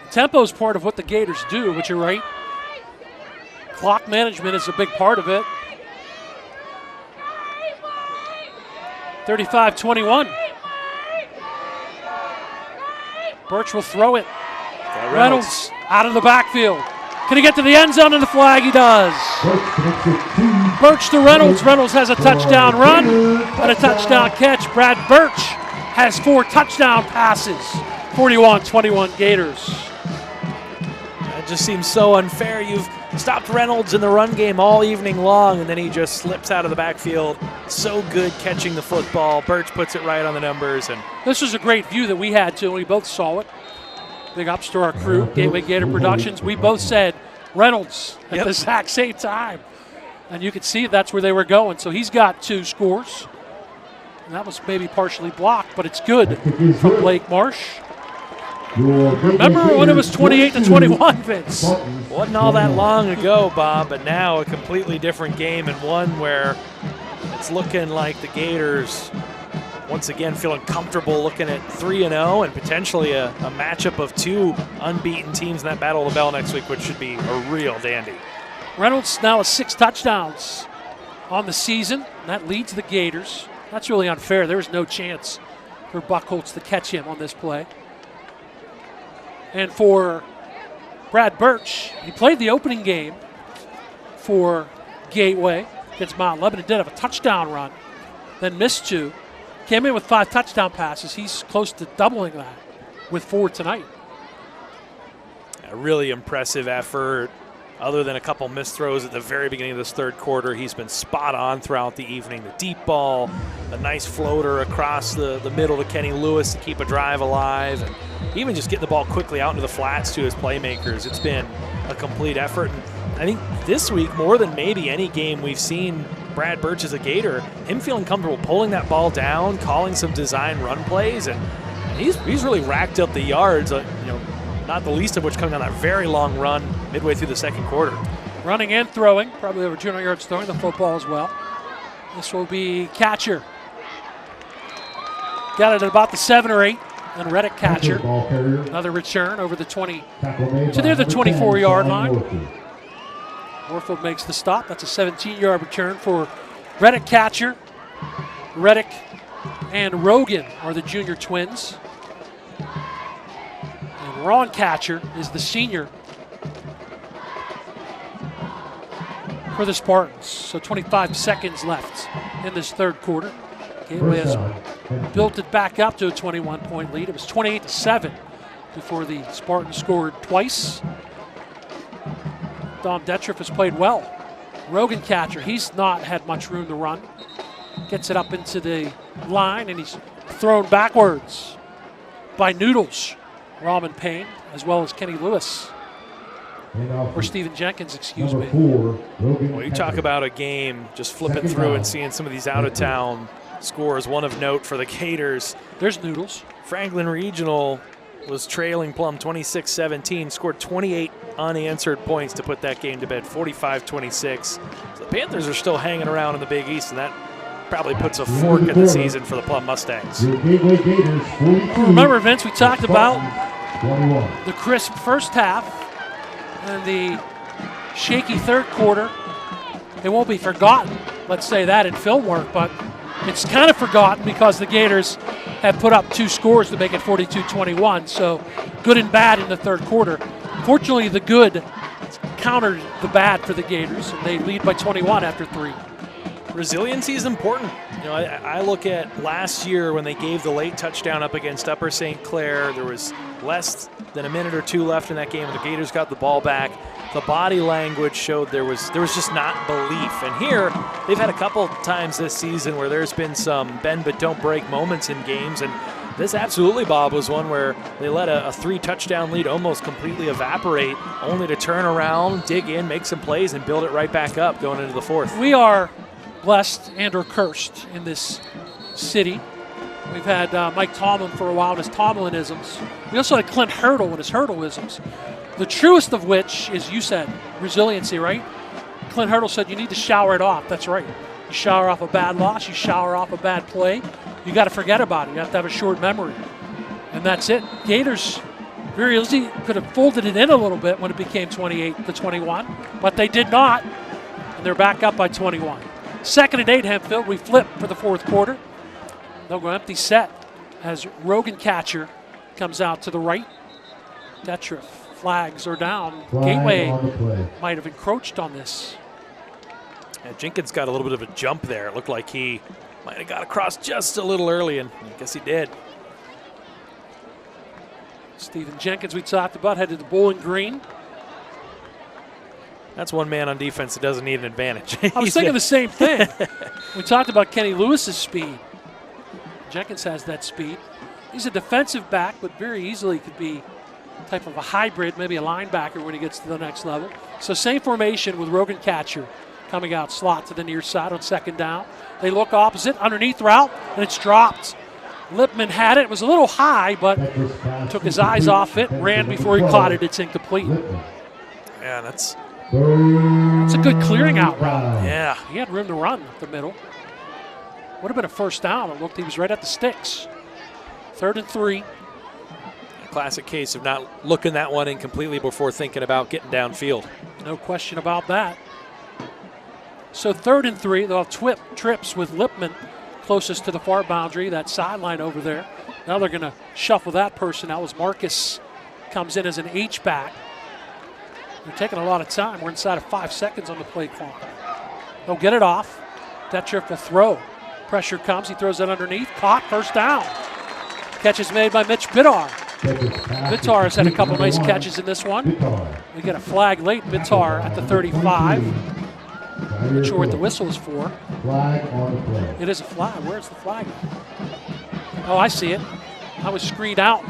Tempo is part of what the Gators do, but you're right. Clock management is a big part of it. 35-21. Birch will throw it. Reynolds out of the backfield. Can he get to the end zone and the flag? He does. Birch to Reynolds. Reynolds has a touchdown run and a touchdown catch. Brad Birch has 4 touchdown passes. 41-21 Gators. It just seems so unfair. You've stopped Reynolds in the run game all evening long, and then he just slips out of the backfield. So good catching the football. Birch puts it right on the numbers. And this was a great view that we had, too, and we both saw it. Big ups to our crew, Gateway Gator Productions. We both said Reynolds at the exact same time. And you could see that's where they were going. So he's got 2 scores. And that was maybe partially blocked, but it's good from Blake Marsh. Remember when it was 28-21, Vince? Wasn't all that long ago, Bob, but now a completely different game, and one where it's looking like the Gators once again feeling comfortable looking at 3-0 and potentially a matchup of 2 unbeaten teams in that Battle of the Bell next week, which should be a real dandy. Reynolds now has 6 touchdowns on the season. That leads the Gators. That's really unfair. There was no chance for Buchholz to catch him on this play. And for Brad Birch, he played the opening game for Gateway against Mount Lebanon. Did have a touchdown run, then missed 2. Came in with 5 touchdown passes. He's close to doubling that with 4 tonight. A really impressive effort. Other than a couple missed throws at the very beginning of this third quarter, he's been spot on throughout the evening. The deep ball, a nice floater across the middle to Kenny Lewis to keep a drive alive, and even just getting the ball quickly out into the flats to his playmakers. It's been a complete effort. And I think this week, more than maybe any game we've seen Brad Birch as a Gator, him feeling comfortable pulling that ball down, calling some design run plays, and he's really racked up the yards, not the least of which coming on that very long run midway through the second quarter. Running and throwing, probably over 200 yards throwing the football as well. This will be Catcher. Got it at about the 7 or 8. And Reddick Catcher, another return over the 20 to near the 24-yard line. Warfield makes the stop. That's a 17-yard return for Reddick Catcher. Reddick and Rogan are the junior twins. And Ron Catcher is the senior for the Spartans. So 25 seconds left in this third quarter. Gateway has built it back up to a 21-point lead. It was 28-7 before the Spartans scored twice. Dom Detriff has played well. Rogan Catcher, he's not had much room to run. Gets it up into the line, and he's thrown backwards by Noodles, Raman Payne, as well as Kenny Lewis. Or Stephen Jenkins, excuse me. Well, you talk about a game, just flipping through and seeing some of these out-of-town scores. One of note for the Gators. There's Noodles. Franklin Regional was trailing Plum 26-17, scored 28 unanswered points to put that game to bed, 45-26. So the Panthers are still hanging around in the Big East, and that probably puts a fork in the season for the Plum Mustangs. Remember, Vince, we talked about the crisp first half and the shaky third quarter. It won't be forgotten, let's say that in film work, but it's kind of forgotten because the Gators have put up 2 scores to make it 42-21, so good and bad in the third quarter. Fortunately, the good countered the bad for the Gators, and they lead by 21 after 3. resiliency is important. I look at last year when they gave the late touchdown up against Upper St. Clair. There was less than a minute or two left in that game, and the Gators got the ball back. The body language showed there was just not belief. And here, they've had a couple times this season where there's been some bend but don't break moments in games, and this absolutely, Bob, was one where they let a 3-touchdown lead almost completely evaporate, only to turn around, dig in, make some plays, and build it right back up going into the fourth. We are blessed and or cursed in this city. We've had Mike Tomlin for a while and his Tomlinisms. We also had Clint Hurdle and his Hurdleisms. The truest of which is, you said, resiliency, right? Clint Hurdle said you need to shower it off. That's right. You shower off a bad loss, you shower off a bad play. You got to forget about it. You have to have a short memory. And that's it. Gators very easily could have folded it in a little bit when it became 28-21, but they did not, and they're back up by 21. 2nd and 8, Hempfield. We flip for the fourth quarter. They'll go empty set as Rogan Catcher comes out to the right. Detriff, flags are down. Gateway might have encroached on this. Yeah, Jenkins got a little bit of a jump there. It looked like he might have got across just a little early, and I guess he did. Stephen Jenkins, we talked about, headed to Bowling Green. That's one man on defense that doesn't need an advantage. I was thinking the same thing. We talked about Kenny Lewis's speed. Jenkins has that speed. He's a defensive back, but very easily could be type of a hybrid, maybe a linebacker when he gets to the next level. So same formation with Rogan Catcher coming out slot to the near side on 2nd down. They look opposite, underneath route, and it's dropped. Lipman had it. It was a little high, but took his eyes off it, ran before he caught it. It's incomplete. Yeah, that's a good clearing out route. Yeah. He had room to run up the middle. Would have been a first down. It looked he was right at the sticks. 3rd and 3. A classic case of not looking that one in completely before thinking about getting downfield. No question about that. So 3rd and 3, they'll have trips with Lipman closest to the far boundary, that sideline over there. Now they're going to shuffle that personnel as Marcus comes in as an H-back. They're taking a lot of time. We're inside of 5 seconds on the play clock. They'll get it off. Detriff will throw. Pressure comes. He throws it underneath. Caught. First down. Catch is made by Mitch Bitar. Bitar has had a couple nice catches in this one. We get a flag late. Bitar at the 35. Not sure what the whistle is for. Flag on the play. It is a flag. Where's the flag? Oh, I see it. I was screened out.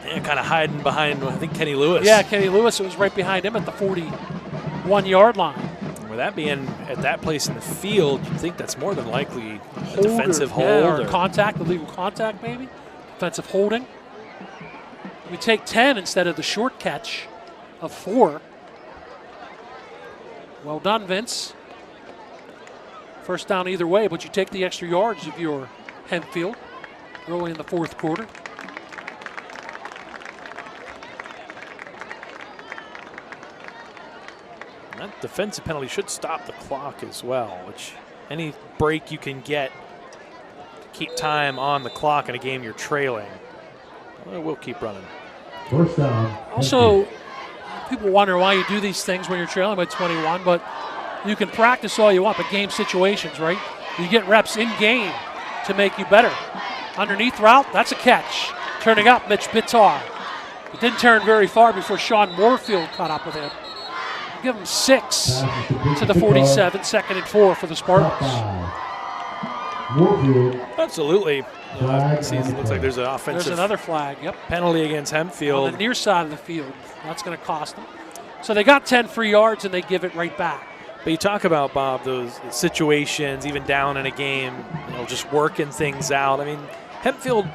Yeah, kind of hiding behind, I think, Kenny Lewis. Yeah, Kenny Lewis. It was right behind him at the 41-yard line. With that being at that place in the field, you'd think that's more than likely a defensive hold. Yeah, or contact, illegal contact maybe. Defensive holding. We take 10 instead of the short catch of 4. Well done, Vince. First down either way, but you take the extra yards if you're Hempfield early in the fourth quarter. That defensive penalty should stop the clock as well, which any break you can get to keep time on the clock in a game you're trailing, we'll keep running. First down. Also, people wonder why you do these things when you're trailing by 21, but you can practice all you want, but game situations, right? You get reps in game to make you better. Underneath route, that's a catch. Turning up, Mitch Bitar. It didn't turn very far before Sean Moorfield caught up with him. Give him 6 to the 47, 2nd and 4 for the Spartans. Absolutely. It looks like there's an offensive. There's another flag, yep. Penalty against Hempfield. On the near side of the field. That's going to cost them. So they got 10 free yards and they give it right back. But you talk about, Bob, those situations, even down in a game, just working things out. I mean, Hempfield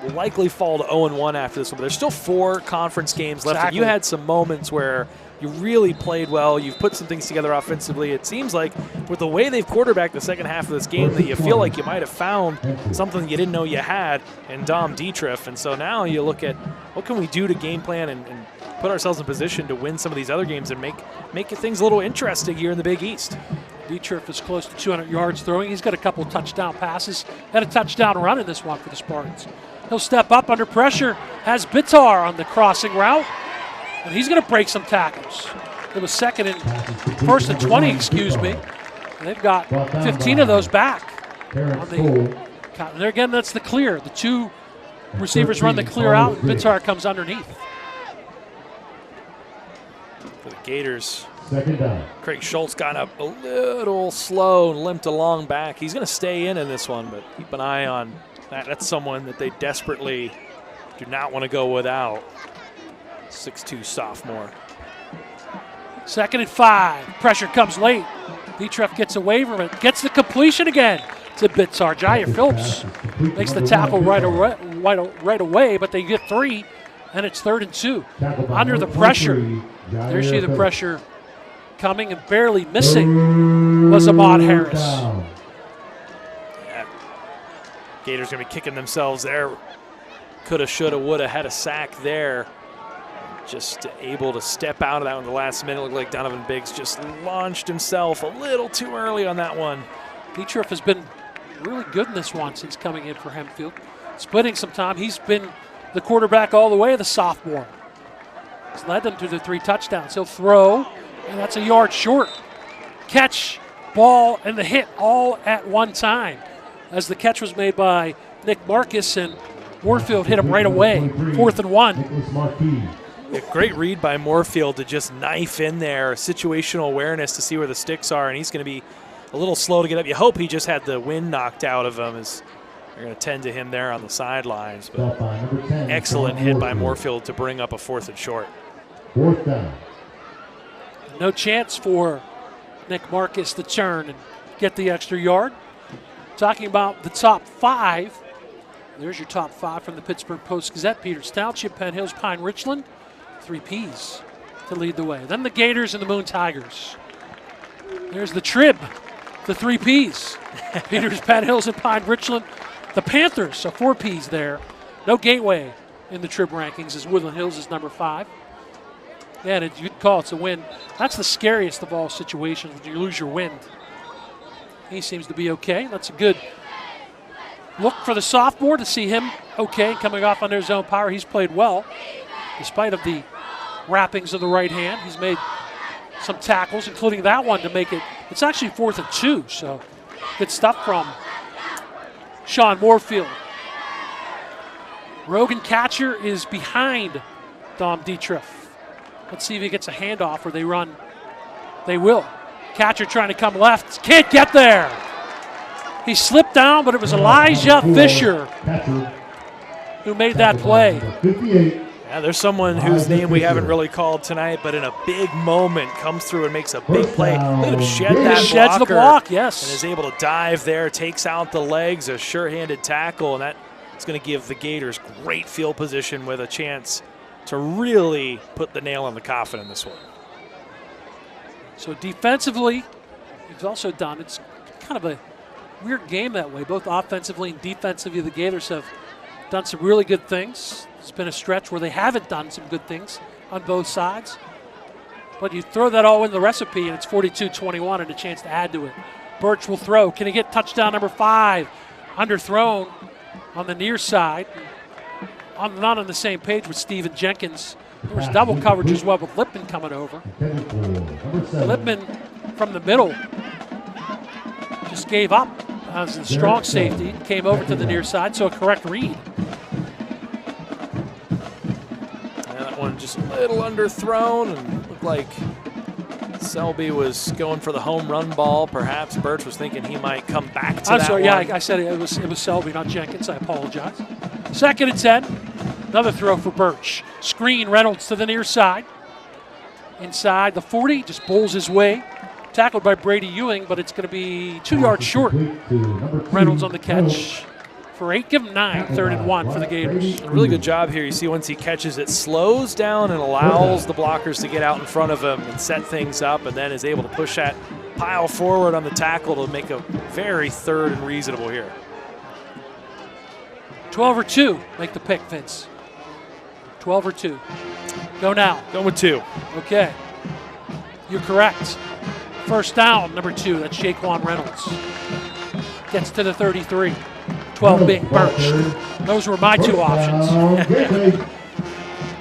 will likely fall to 0-1 after this one, but there's still 4 conference games left. Exactly. And you had some moments where you really played well. You've put some things together offensively. It seems like with the way they've quarterbacked the second half of this game that you feel like you might have found something you didn't know you had in Dom Dietrich. And so now you look at what can we do to game plan and put ourselves in position to win some of these other games and make things a little interesting here in the Big East. Dietrich is close to 200 yards throwing. He's got a couple touchdown passes. Had a touchdown run in this one for the Spartans. He'll step up under pressure. Has Bitar on the crossing route. And he's going to break some tackles. It was first and 20, excuse me. They've got 15 of those back. There again, that's the clear. The two receivers run the clear out. Bitzar comes underneath. For the Gators, Second down. Craig Schultz got up a little slow and limped along back. He's going to stay in this one, but keep an eye on that. That's someone that they desperately do not want to go without. 6'2" sophomore. 2nd and 5. Pressure comes late. Dietrich gets away from it. Gets the completion again to Bitzar. Jair Phillips makes the tackle right away, but they get 3, and it's 3rd and 2. Under the pressure. There you see the pressure coming, and barely missing was Ahmad Harris. Yeah. Gators going to be kicking themselves there. Coulda, shoulda, woulda, had a sack there. Just able to step out of that one the last minute. Looked like Donovan Biggs just launched himself a little too early on that one. Dietrich has been really good in this one since coming in for Hempfield. Splitting some time. He's been the quarterback all the way, the sophomore. He's led them to the 3 touchdowns. He'll throw, and that's a yard short. Catch, ball, and the hit all at one time. As the catch was made by Nick Marcus, and Warfield hit him right away. 4th and 1. A great read by Moorfield to just knife in there, situational awareness to see where the sticks are, and he's going to be a little slow to get up. You hope he just had the wind knocked out of him, as they're going to tend to him there on the sidelines. But excellent hit by Moorfield to bring up a 4th and short. 4th down. No chance for Nick Marcus to turn and get the extra yard. Talking about the top 5. There's your top 5 from the Pittsburgh Post-Gazette. Peters Township, Penn Hills, Pine Richland. 3 Ps to lead the way. Then the Gators and the Moon Tigers. There's the Trib, the 3 Ps. Peters, Penn Hills, and Pine Richland. The Panthers, so 4 Ps there. No Gateway in the Trib rankings, as Woodland Hills is number 5. Yeah, and you'd call it's a win. That's the scariest of all situations when you lose your wind. He seems to be okay. That's a good look for the sophomore to see him okay, coming off under his own power. He's played well, despite of the wrappings of the right hand. He's made some tackles, including that one to make it. It's actually 4th and 2, so good stuff from Sean Moorfield. Rogan Catcher is behind Dom Dietrich. Let's see if he gets a handoff or they run. They will. Catcher trying to come left. Can't get there. He slipped down, but it was Elijah Fisher who made that play. Yeah, there's someone whose name we haven't really called tonight, but in a big moment comes through and makes a big play. Look at him shed that Sheds the block, yes. And is able to dive there, takes out the legs, a sure-handed tackle, and that's going to give the Gators great field position with a chance to really put the nail in the coffin in this one. So defensively, he's also done, it's kind of a weird game that way. Both offensively and defensively, the Gators have done some really good things. It's been a stretch where they haven't done some good things on both sides. But you throw that all in the recipe, and it's 42-21 and a chance to add to it. Birch will throw. Can he get touchdown number 5? Underthrown on the near side. I'm not on the same page with Steven Jenkins. There was double coverage as well with Lipman coming over. Lipman from the middle just gave up as a strong safety, came over to the near side, so a correct read. Yeah, that one just a little underthrown and looked like Selby was going for the home run ball. Perhaps Birch was thinking he might come back to I'm that sorry, one. yeah, I said it was Selby, not Jenkins. I apologize. 2nd and 10. Another throw for Birch. Screen, Reynolds to the near side. Inside the 40, just bowls his way. Tackled by Brady Ewing, but it's going to be 2 yards short. Reynolds on the catch for 8. Give him 9. 3rd and 1 for the Gators. A really good job here. You see once he catches it, slows down and allows the blockers to get out in front of him and set things up, and then is able to push that pile forward on the tackle to make a very 3rd and reasonable here. 12 or 2, make the pick, Vince. 12 or 2. Go now. Going with 2. Okay. You're correct. 1st down, number 2. That's Jaquan Reynolds. Gets to the 33. 12 being Birch. Those were my 2 options.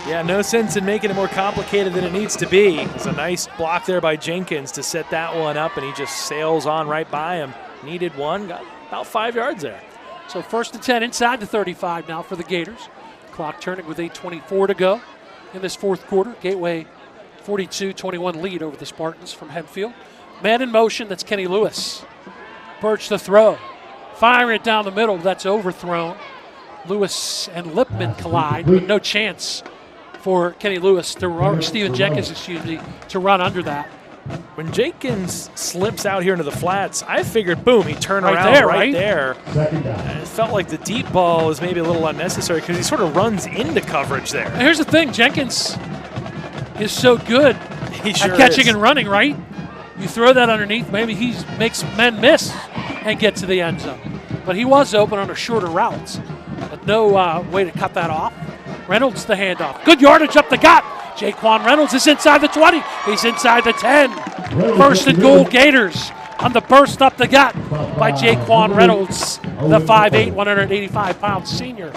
Yeah, no sense in making it more complicated than it needs to be. It's a nice block there by Jenkins to set that one up, and he just sails on right by him. Needed one, got about 5 yards there. So 1st and 10 inside the 35 now for the Gators. Clock turning with 8:24 to go in this fourth quarter. Gateway 42-21 lead over the Spartans from Hempfield. Man in motion, that's Kenny Lewis. Birch the throw. Firing it down the middle, that's overthrown. Lewis and Lipman collide, but no chance for Kenny Lewis to Stephen Jenkins, to run under that. When Jenkins slips out here into the flats, I figured, boom, he turned around there. And it felt like the deep ball was maybe a little unnecessary because he sort of runs into coverage there. And here's the thing, Jenkins is so good at catching and running, right? You throw that underneath, maybe he makes men miss and get to the end zone. But he was open on a shorter route. But no way to cut that off. Reynolds the handoff. Good yardage up the gut. Jaquan Reynolds is inside the 20. He's inside the 10. 1st and goal, Gators on the burst up the gut by Jaquan Reynolds, the 5'8", 185-pound senior.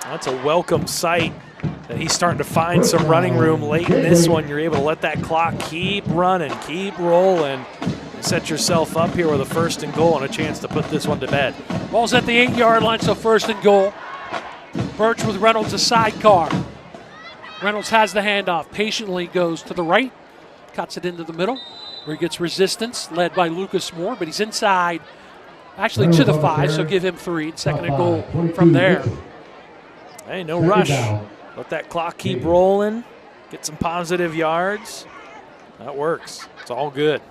That's a welcome sight that he's starting to find some running room late in this one. You're able to let that clock keep running, keep rolling, and set yourself up here with a 1st and goal and a chance to put this one to bed. Ball's at the 8-yard line, so 1st and goal. Birch with Reynolds a sidecar. Reynolds has the handoff, patiently goes to the right, cuts it into the middle, where he gets resistance, led by Lucas Moore, but he's inside, actually to the 5, so give him 3, 2nd and goal from there. Hey, no rush. Let that clock keep rolling, get some positive yards. That works. It's all good.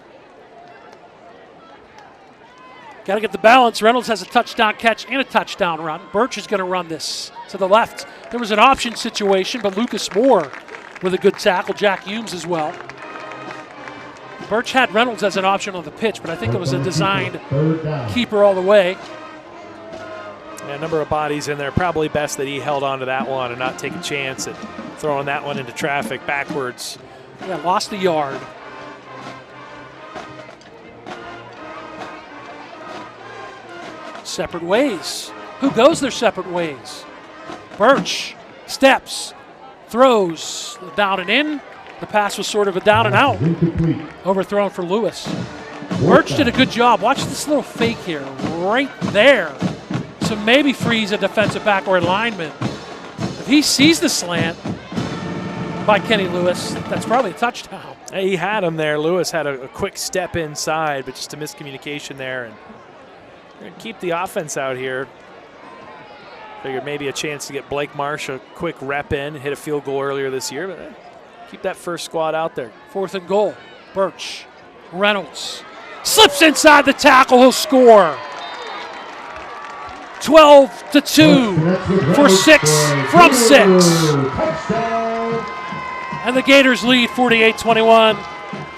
Got to get the balance. Reynolds has a touchdown catch and a touchdown run. Birch is going to run this to the left. There was an option situation, but Lucas Moore with a good tackle. Jack Humes as well. Birch had Reynolds as an option on the pitch, but I think it was a designed keeper all the way. Yeah, a number of bodies in there. Probably best that he held on to that one and not take a chance at throwing that one into traffic backwards. Yeah, lost a yard. Separate ways. Who goes their separate ways? Birch steps, throws, down and in. The pass was sort of a down and out. Overthrown for Lewis. Birch did a good job. Watch this little fake here, right there. So maybe frees a defensive back or a lineman. If he sees the slant by Kenny Lewis, that's probably a touchdown. Hey, he had him there. Lewis had a quick step inside, but just a miscommunication there. And we're going to keep the offense out here. Figured maybe a chance to get Blake Marsh a quick rep in, hit a field goal earlier this year, but keep that first squad out there. 4th and goal. Birch. Reynolds slips inside the tackle. He'll score. 12-2 for 6 from 6. And the Gators lead 48-21.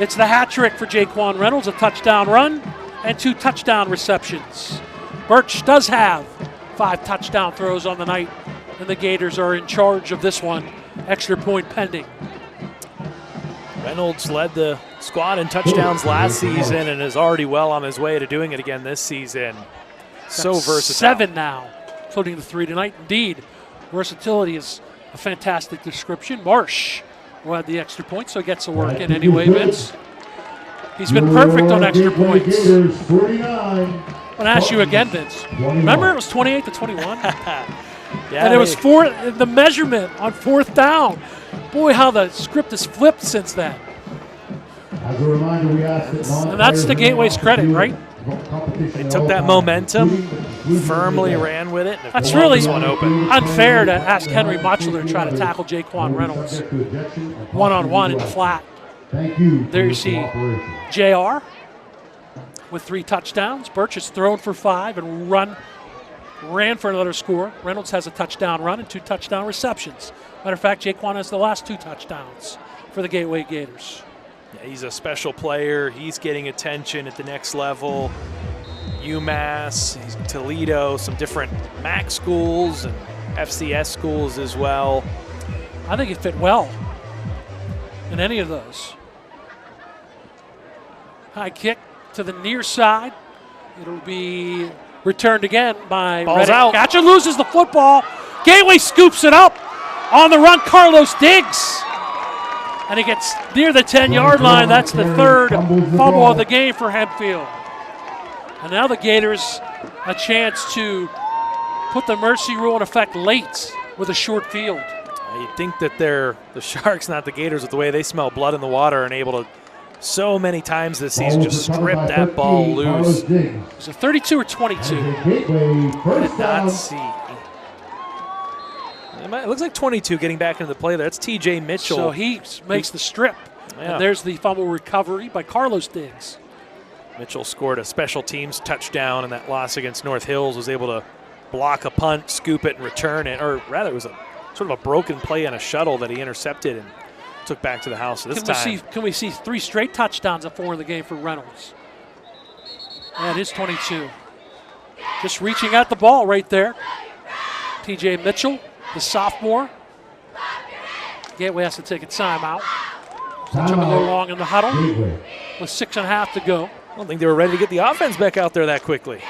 It's the hat trick for Jaquan Reynolds, a touchdown run and 2 touchdown receptions. Birch does have 5 touchdown throws on the night, and the Gators are in charge of this one. Extra point pending. Reynolds led the squad in touchdowns last season and is already well on his way to doing it again this season. So versatile. 7 now, including the 3 tonight. Indeed, versatility is a fantastic description. Marsh will add the extra point, so he gets the work in anyway, Vince. He's been perfect on extra points. I'm going to ask you again, Vince. Remember it was 28-21? Yeah, and it was the measurement on 4th down. Boy, how the script has flipped since then. As a reminder, we ask that and that's the Gateway's credit, right? They took that momentum, firmly ran with it. That's really unfair to ask Henry Mutchler to try to tackle Jaquan Reynolds one-on-one in the flat. There you see JR with 3 touchdowns. Birch has thrown for 5 and ran for another score. Reynolds has a touchdown run and 2 touchdown receptions. Matter of fact, Jaquan has the last 2 touchdowns for the Gateway Gators. Yeah, he's a special player. He's getting attention at the next level. UMass, Toledo, some different MAC schools and FCS schools as well. I think it fit well in any of those. High kick to the near side. It'll be returned again by Ball's Reddick. out. Catcher loses the football. Gateway scoops it up. On the run, Carlos Diggs. And he gets near the 10-yard line. That's the third fumble of the game for Hempfield. And now the Gators a chance to put the mercy rule in effect late with a short field. You'd think that they're the Sharks, not the Gators, with the way they smell blood in the water and able to so many times this season just strip that ball loose. Was it 32 or 22? I did not see. It looks like 22 getting back into the play there. That's TJ Mitchell. So he makes the strip. Yeah. And there's the fumble recovery by Carlos Diggs. Mitchell scored a special teams touchdown in that loss against North Hills, was able to block a punt, scoop it, and return it. Or rather, it was a sort of a broken play on a shuttle that he intercepted and took back to the house this time. Can we see 3 straight touchdowns at 4 in the game for Reynolds? And his 22. Just reaching at the ball right there. TJ Mitchell, the sophomore. Gateway has to take a timeout. Took a little long in the huddle with 6.5 to go. I don't think they were ready to get the offense back out there that quickly.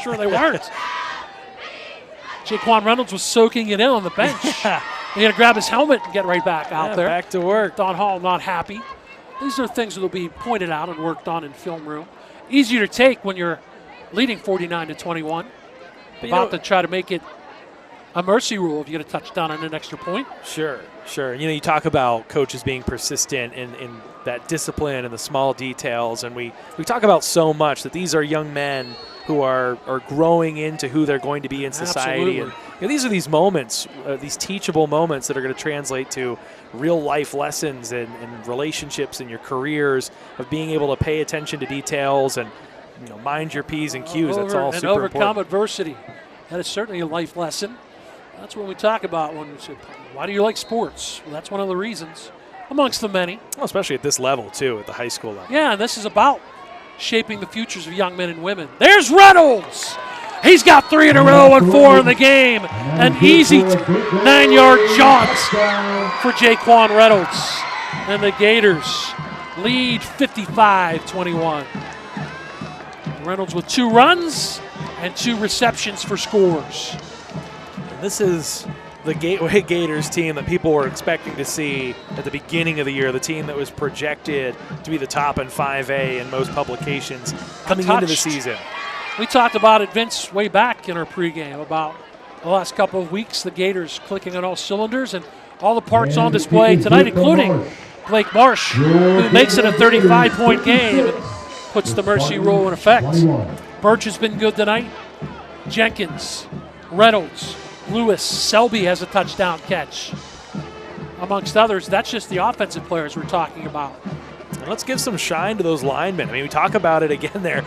Sure they weren't. Jaquan Reynolds was soaking it in on the bench. He's going to grab his helmet and get right back out there. Back to work. Don Hall not happy. These are things that will be pointed out and worked on in film room. Easier to take when you're leading 49-21. About to try to make it a mercy rule if you get a touchdown and an extra point. Sure. You talk about coaches being persistent in that discipline and the small details, and we talk about so much that these are young men who are growing into who they're going to be in society. Absolutely. And these are these moments, these teachable moments that are going to translate to real life lessons and relationships in your careers, of being able to pay attention to details and mind your P's and Q's. That's all super important. And overcome adversity. That is certainly a life lesson. That's what we talk about when we say, why do you like sports? Well, that's one of the reasons, amongst the many. Well, especially at this level, too, at the high school level. Yeah, and this is about shaping the futures of young men and women. There's Reynolds. He's got 3 in a row and 4 in the game. An easy 9-yard jaunt for Jaquan Reynolds. And the Gators lead 55-21. Reynolds with 2 runs and 2 receptions for scores. And this is the Gateway Gators team that people were expecting to see at the beginning of the year, the team that was projected to be the top in 5A in most publications coming into the season. We talked about it, Vince, way back in our pregame about the last couple of weeks, the Gators clicking on all cylinders and all the parts on display tonight, including Blake Marsh, who makes it a 35-point game and puts the mercy rule in effect. Birch has been good tonight. Jenkins, Reynolds, Lewis, Selby has a touchdown catch. Amongst others, that's just the offensive players we're talking about. And let's give some shine to those linemen. I mean, we talk about it again there.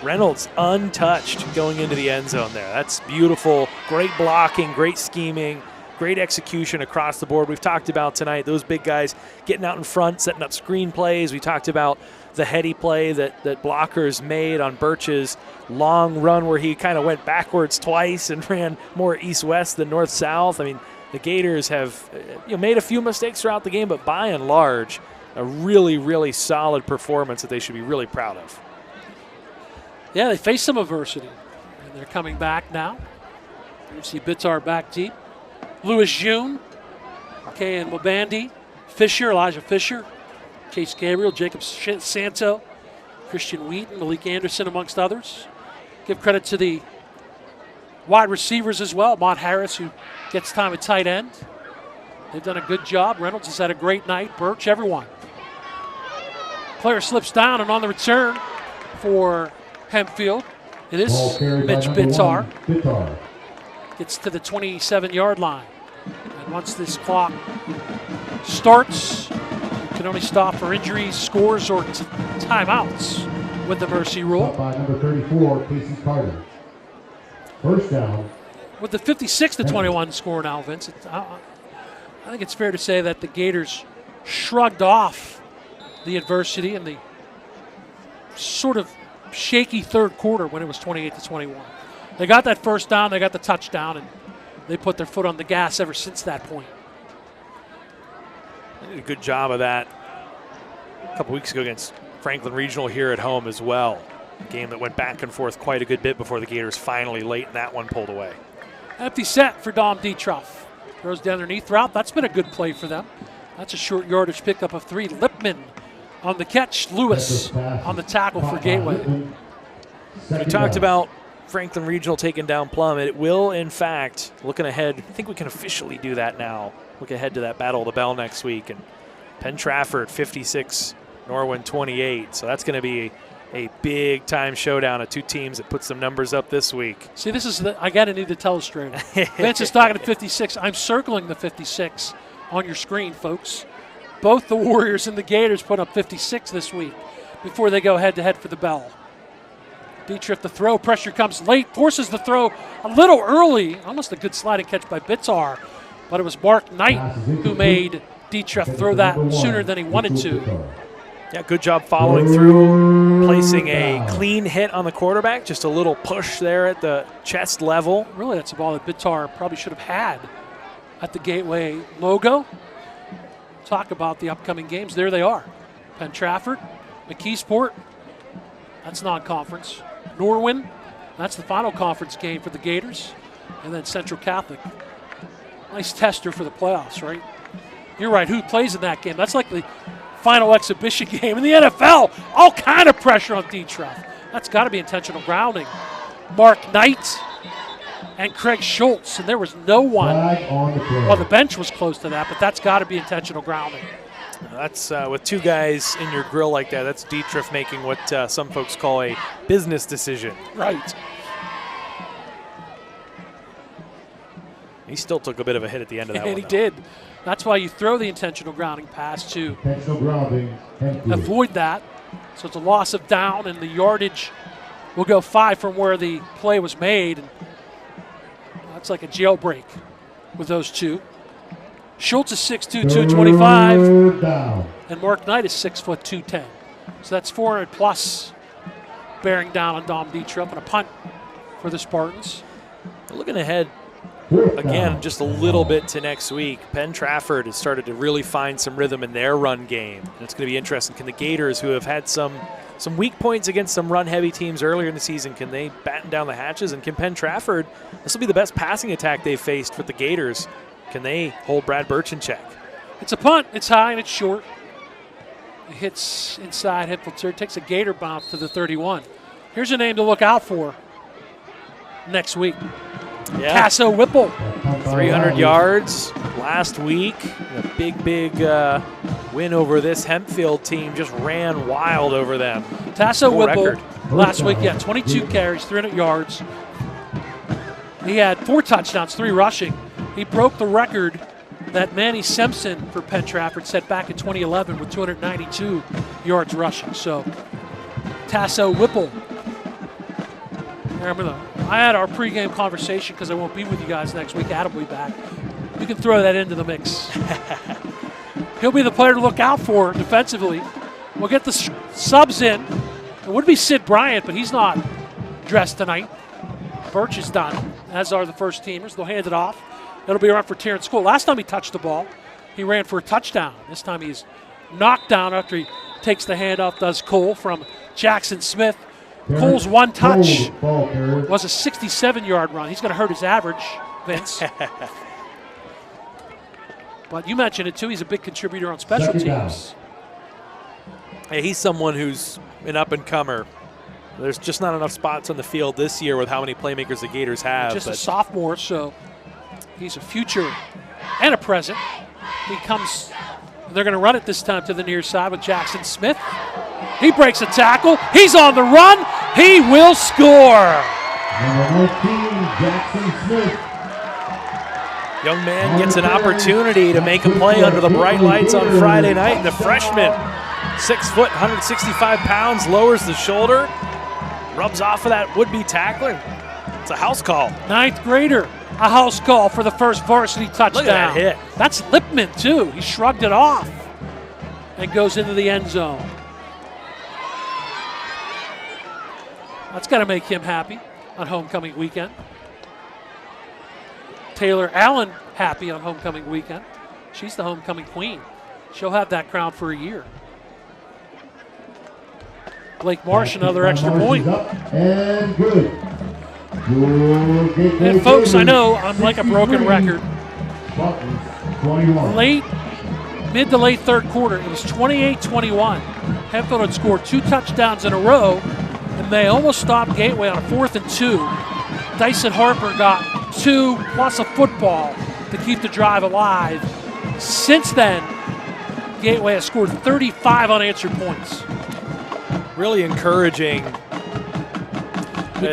Reynolds untouched going into the end zone there. That's beautiful. Great blocking, great scheming, great execution across the board. We've talked about tonight those big guys getting out in front, setting up screen plays. We talked about the heady play that blockers made on Birch's long run where he kind of went backwards twice and ran more east-west than north-south. I mean, the Gators have made a few mistakes throughout the game, but by and large, a really, really solid performance that they should be really proud of. Yeah, they faced some adversity, and they're coming back now. You see Bitar back deep. Lewis June, Kayan Mabandi, Fisher, Elijah Fisher, Chase Gabriel, Jacob Santo, Christian Wheaton, Malik Anderson, amongst others. Give credit to the wide receivers as well. Mont Harris, who gets time at tight end. They've done a good job. Reynolds has had a great night. Birch, everyone. Player slips down, and on the return for Hempfield, it is Mitch Bitar. Gets to the 27-yard line. And once this clock starts, you can only stop for injuries, scores, or timeouts with the mercy rule. By number 34, Casey Carter. First down. With the 56-21 score now, Vince, I think it's fair to say that the Gators shrugged off the adversity and the sort of shaky third quarter when it was 28-21. They got that first down, they got the touchdown, and they put their foot on the gas ever since that point. They did a good job of that a couple weeks ago against Franklin Regional here at home as well. A game that went back and forth quite a good bit before the Gators finally late in that one pulled away. Empty set for Dom Dietroff. Throws down underneath route. That's been a good play for them. That's a short yardage pickup of 3. Lipman on the catch. Lewis on the tackle for Gateway. We talked about Franklin Regional taking down Plum. It will, in fact, looking ahead, I think we can officially do that now. Look ahead to that Battle of the Bell next week. And Penn Trafford 56, Norwin 28. So that's going to be a big-time showdown of two teams that put some numbers up this week. See, this is I got to need the telestrator. Vince is talking to 56. I'm circling the 56 on your screen, folks. Both the Warriors and the Gators put up 56 this week before they go head-to-head for the Bell. Dietrich, the throw, pressure comes late, forces the throw a little early. Almost a good sliding catch by Bitzar, but it was Mark Knight who made Dietrich throw that sooner than he wanted to. Yeah, good job following through, placing a clean hit on the quarterback, just a little push there at the chest level. Really, that's a ball that Bitzar probably should have had at the Gateway logo. Talk about the upcoming games. There they are. Penn Trafford, McKeesport, that's non-conference. Norwin, that's the final conference game for the Gators. And then Central Catholic. Nice tester for the playoffs, right? You're right, who plays in that game? That's like the final exhibition game in the NFL. All kind of pressure on Dietrich. That's got to be intentional grounding. Mark Knight and Craig Schultz, and there was no one. Well, the bench was close to that, but that's got to be intentional grounding. That's with two guys in your grill like that, that's Dietrich making what some folks call a business decision. Right. He still took a bit of a hit at the end of that one. And he did. That's why you throw the intentional grounding pass to grounding, avoid that. So it's a loss of down, and the yardage will go 5 from where the play was made. And that's like a jailbreak with those two. Schultz is 6'2", 225, and Mark Knight is 6', 210. So that's 400 plus bearing down on Dom Dietrich, and a punt for the Spartans. Looking ahead, again, just a little bit to next week, Penn Trafford has started to really find some rhythm in their run game. And it's going to be interesting. Can the Gators, who have had some weak points against some run-heavy teams earlier in the season, can they batten down the hatches? And can Penn Trafford, this will be the best passing attack they've faced with the Gators, can they hold Brad Birch in check? It's a punt. It's high and it's short. It hits inside Hempfield, takes a Gator bounce to the 31. Here's a name to look out for next week. Yeah. Tasso Whipple. 300 yards last week. A big win over this Hempfield team. Just ran wild over them. Tasso Whipple record. last week, 22 carries, 300 yards. He had 4 touchdowns, 3 rushing. He broke the record that Manny Simpson for Penn Trafford set back in 2011 with 292 yards rushing. So Tasso Whipple. I had our pregame conversation because I won't be with you guys next week. Adam will be back. You can throw that into the mix. He'll be the player to look out for defensively. We'll get the subs in. It would be Sid Bryant, but he's not dressed tonight. Birch is done, as are the first teamers. They'll hand it off. It'll be a run for Terrence Cole. Last time he touched the ball, he ran for a touchdown. This time he's knocked down after he takes the handoff, does Cole from Jackson Smith. Cole's one touch was a 67-yard run. He's going to hurt his average, Vince. But you mentioned it, too. He's a big contributor on special teams. Hey, he's someone who's an up-and-comer. There's just not enough spots on the field this year with how many playmakers the Gators have. Just a sophomore, so he's a future and a present. He comes, they're going to run it this time to the near side with Jackson Smith. He breaks a tackle. He's on the run. He will score. Number 19, Jackson Smith. Young man gets an opportunity to make a play under the bright lights on Friday night. And the freshman, 6 foot, 165 pounds, lowers the shoulder, rubs off of that would-be tackler. It's a house call. 9th grader, a house call for the first varsity touchdown. Look at that hit. That's Lipman, too. He shrugged it off and goes into the end zone. That's got to make him happy on homecoming weekend. Taylor Allen happy on homecoming weekend. She's the homecoming queen. She'll have that crown for a year. Blake Marsh, another extra point. And good. And folks, I know I'm like a broken record, Spartans 21. Mid to late third quarter, it was 28-21. Hempfield had scored 2 touchdowns in a row, and they almost stopped Gateway on a 4th and 2. Dyson Harper got 2 plus a football to keep the drive alive. Since then, Gateway has scored 35 unanswered points. Really encouraging. We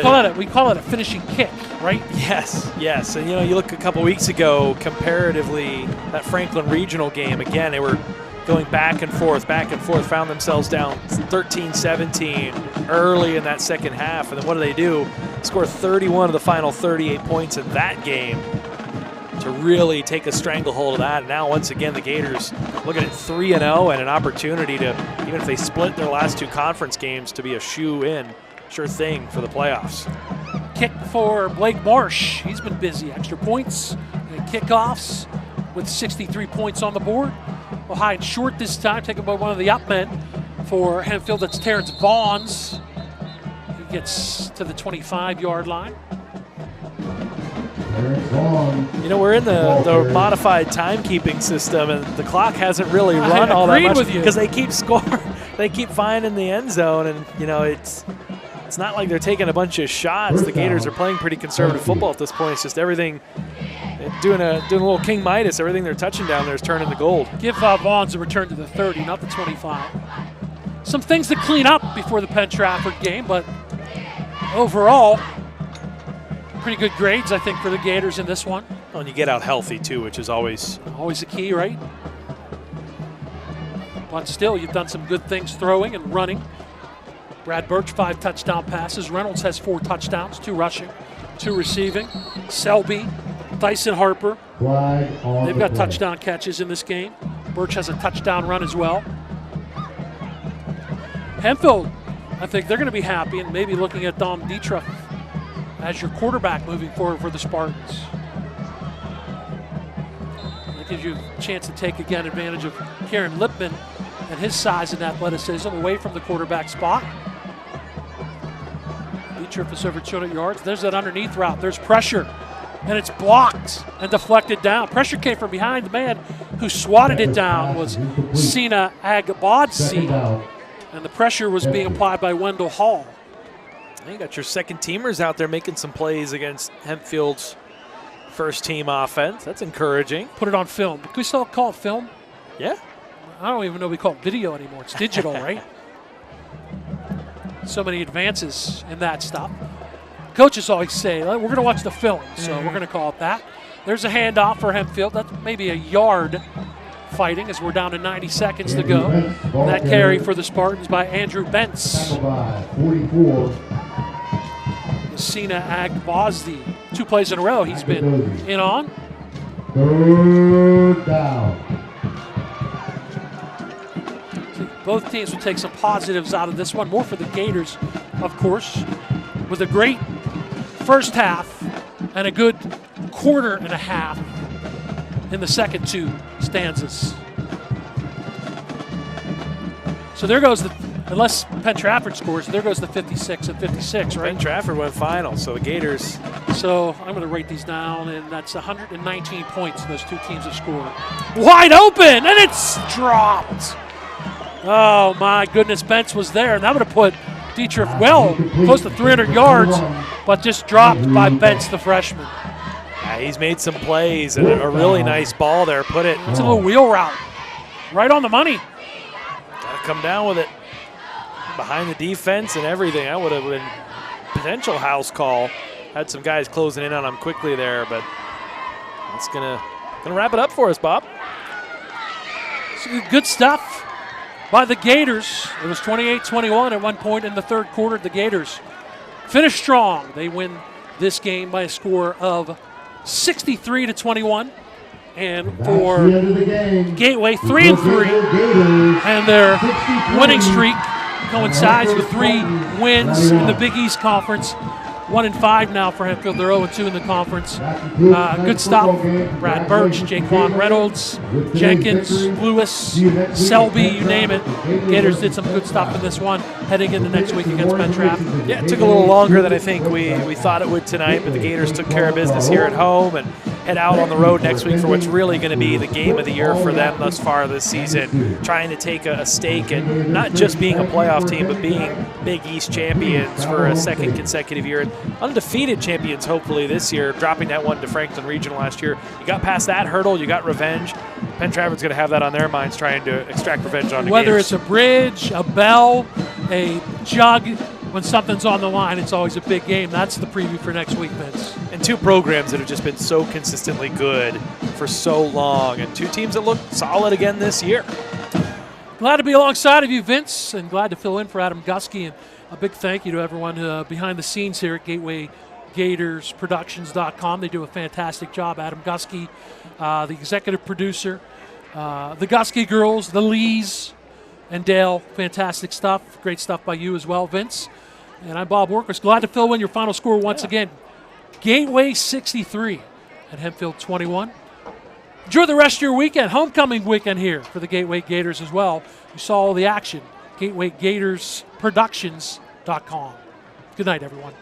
call it a finishing kick, right? Yes. And you look a couple weeks ago, comparatively, that Franklin Regional game, again, they were going back and forth, found themselves down 13-17 early in that second half. And then what do? Score 31 of the final 38 points in that game to really take a stranglehold of that. And now, once again, the Gators looking at 3-0 and an opportunity to, even if they split their last 2 conference games, to be a sure thing for the playoffs. Kick for Blake Marsh. He's been busy. Extra points and kickoffs with 63 points on the board. Well, high and short this time, taken by one of the up men for Hempfield. That's Terrence Vaughns. He gets to the 25-yard line. We're in the modified timekeeping system, and the clock hasn't really run all that much because they keep scoring. They keep finding the end zone, and it's not like they're taking a bunch of shots. The Gators are playing pretty conservative football at this point. It's just everything, doing a little King Midas. Everything they're touching down there is turning to gold. Give Vaughns a return to the 30, not the 25. Some things to clean up before the Penn Trafford game, but overall, pretty good grades, I think, for the Gators in this one. Oh, and you get out healthy, too, which is always a key, right? But still, you've done some good things throwing and running. Brad Birch, 5 touchdown passes. Reynolds has 4 touchdowns, 2 rushing, 2 receiving. Selby, Dyson Harper, they've got touchdown catches in this game. Birch has a touchdown run as well. Hempfield, I think they're going to be happy and maybe looking at Dom Dietrich as your quarterback moving forward for the Spartans. That gives you a chance to take, again, advantage of Kieran Lipman and his size and athleticism away from the quarterback spot. Dietrich is over 200 yards. There's that underneath route. There's pressure, and it's blocked and deflected down. Pressure came from behind. The man who swatted it down was Sina Agbadzi, and the pressure was being applied by Wendell Hall. You got your second teamers out there making some plays against Hempfield's first team offense. That's encouraging. Put it on film. Can we still call it film? Yeah. I don't even know we call it video anymore. It's digital, right? So many advances in that stuff. Coaches always say, we're going to watch the film, so we're going to call it that. There's a handoff for Hempfield. That's maybe a yard fighting as we're down to 90 seconds to go. That carry for the Spartans by Andrew Bentz. 44. Sina Agbazdi, 2 plays in a row he's been in on. 3rd down. Both teams will take some positives out of this one. More for the Gators, of course, with a great first half and a good quarter and a half in the second 2 stanzas. So there goes the, unless Penn Trafford scores, there goes the 56 and 56, right? Penn Trafford went final, so the Gators. So I'm going to write these down, and that's 119 points those 2 teams have scored. Wide open, and it's dropped. Oh, my goodness, Bentz was there, and that would have put Dietrich well close to 300 yards, but just dropped by Bentz, the freshman. Yeah, he's made some plays, and a really nice ball there. It's a little wheel route. Right on the money. Got to come down with it. Behind the defense and everything. That would have been potential house call. Had some guys closing in on him quickly there, but that's gonna wrap it up for us, Bob. Good stuff by the Gators. It was 28-21 at one point in the third quarter. The Gators finish strong. They win this game by a score of 63-21. And for Gateway, 3-3. And their winning streak coincides with 3 wins in the Big East Conference. 1-5 now for Hempfield. They're 0-2 in the conference. Good stuff. Brad Birch, Jaquan Reynolds, Jenkins, Lewis, Selby, you name it. Gators did some good stuff in this one, heading into next week against Penn Trafford. Yeah, it took a little longer than I think we thought it would tonight, but the Gators took care of business here at home, and head out on the road next week for what's really going to be the game of the year for them thus far this season, trying to take a stake in not just being a playoff team, but being Big East champions for a second consecutive year. And undefeated champions, hopefully, this year, dropping that one to Franklin Regional last year. You got past that hurdle, you got revenge. Penn Trafford's going to have that on their minds, trying to extract revenge on the Whether Gators. it's a bridge, a bell, a jug, when something's on the line, it's always a big game. That's the preview for next week, Vince. And two programs that have just been so consistently good for so long, and two teams that look solid again this year. Glad to be alongside of you, Vince, and glad to fill in for Adam Gusky. And a big thank you to everyone behind the scenes here at GatewayGatorsProductions.com. They do a fantastic job. Adam Gusky, the executive producer, the Gusky girls, the Lees, and Dale. Fantastic stuff. Great stuff by you as well, Vince. And I'm Bob Workers. Glad to fill in your final score once again. Gateway 63 and Hempfield 21. Enjoy the rest of your weekend. Homecoming weekend here for the Gateway Gators as well. You saw all the action. GatewayGatorsProductions.com. Good night, everyone.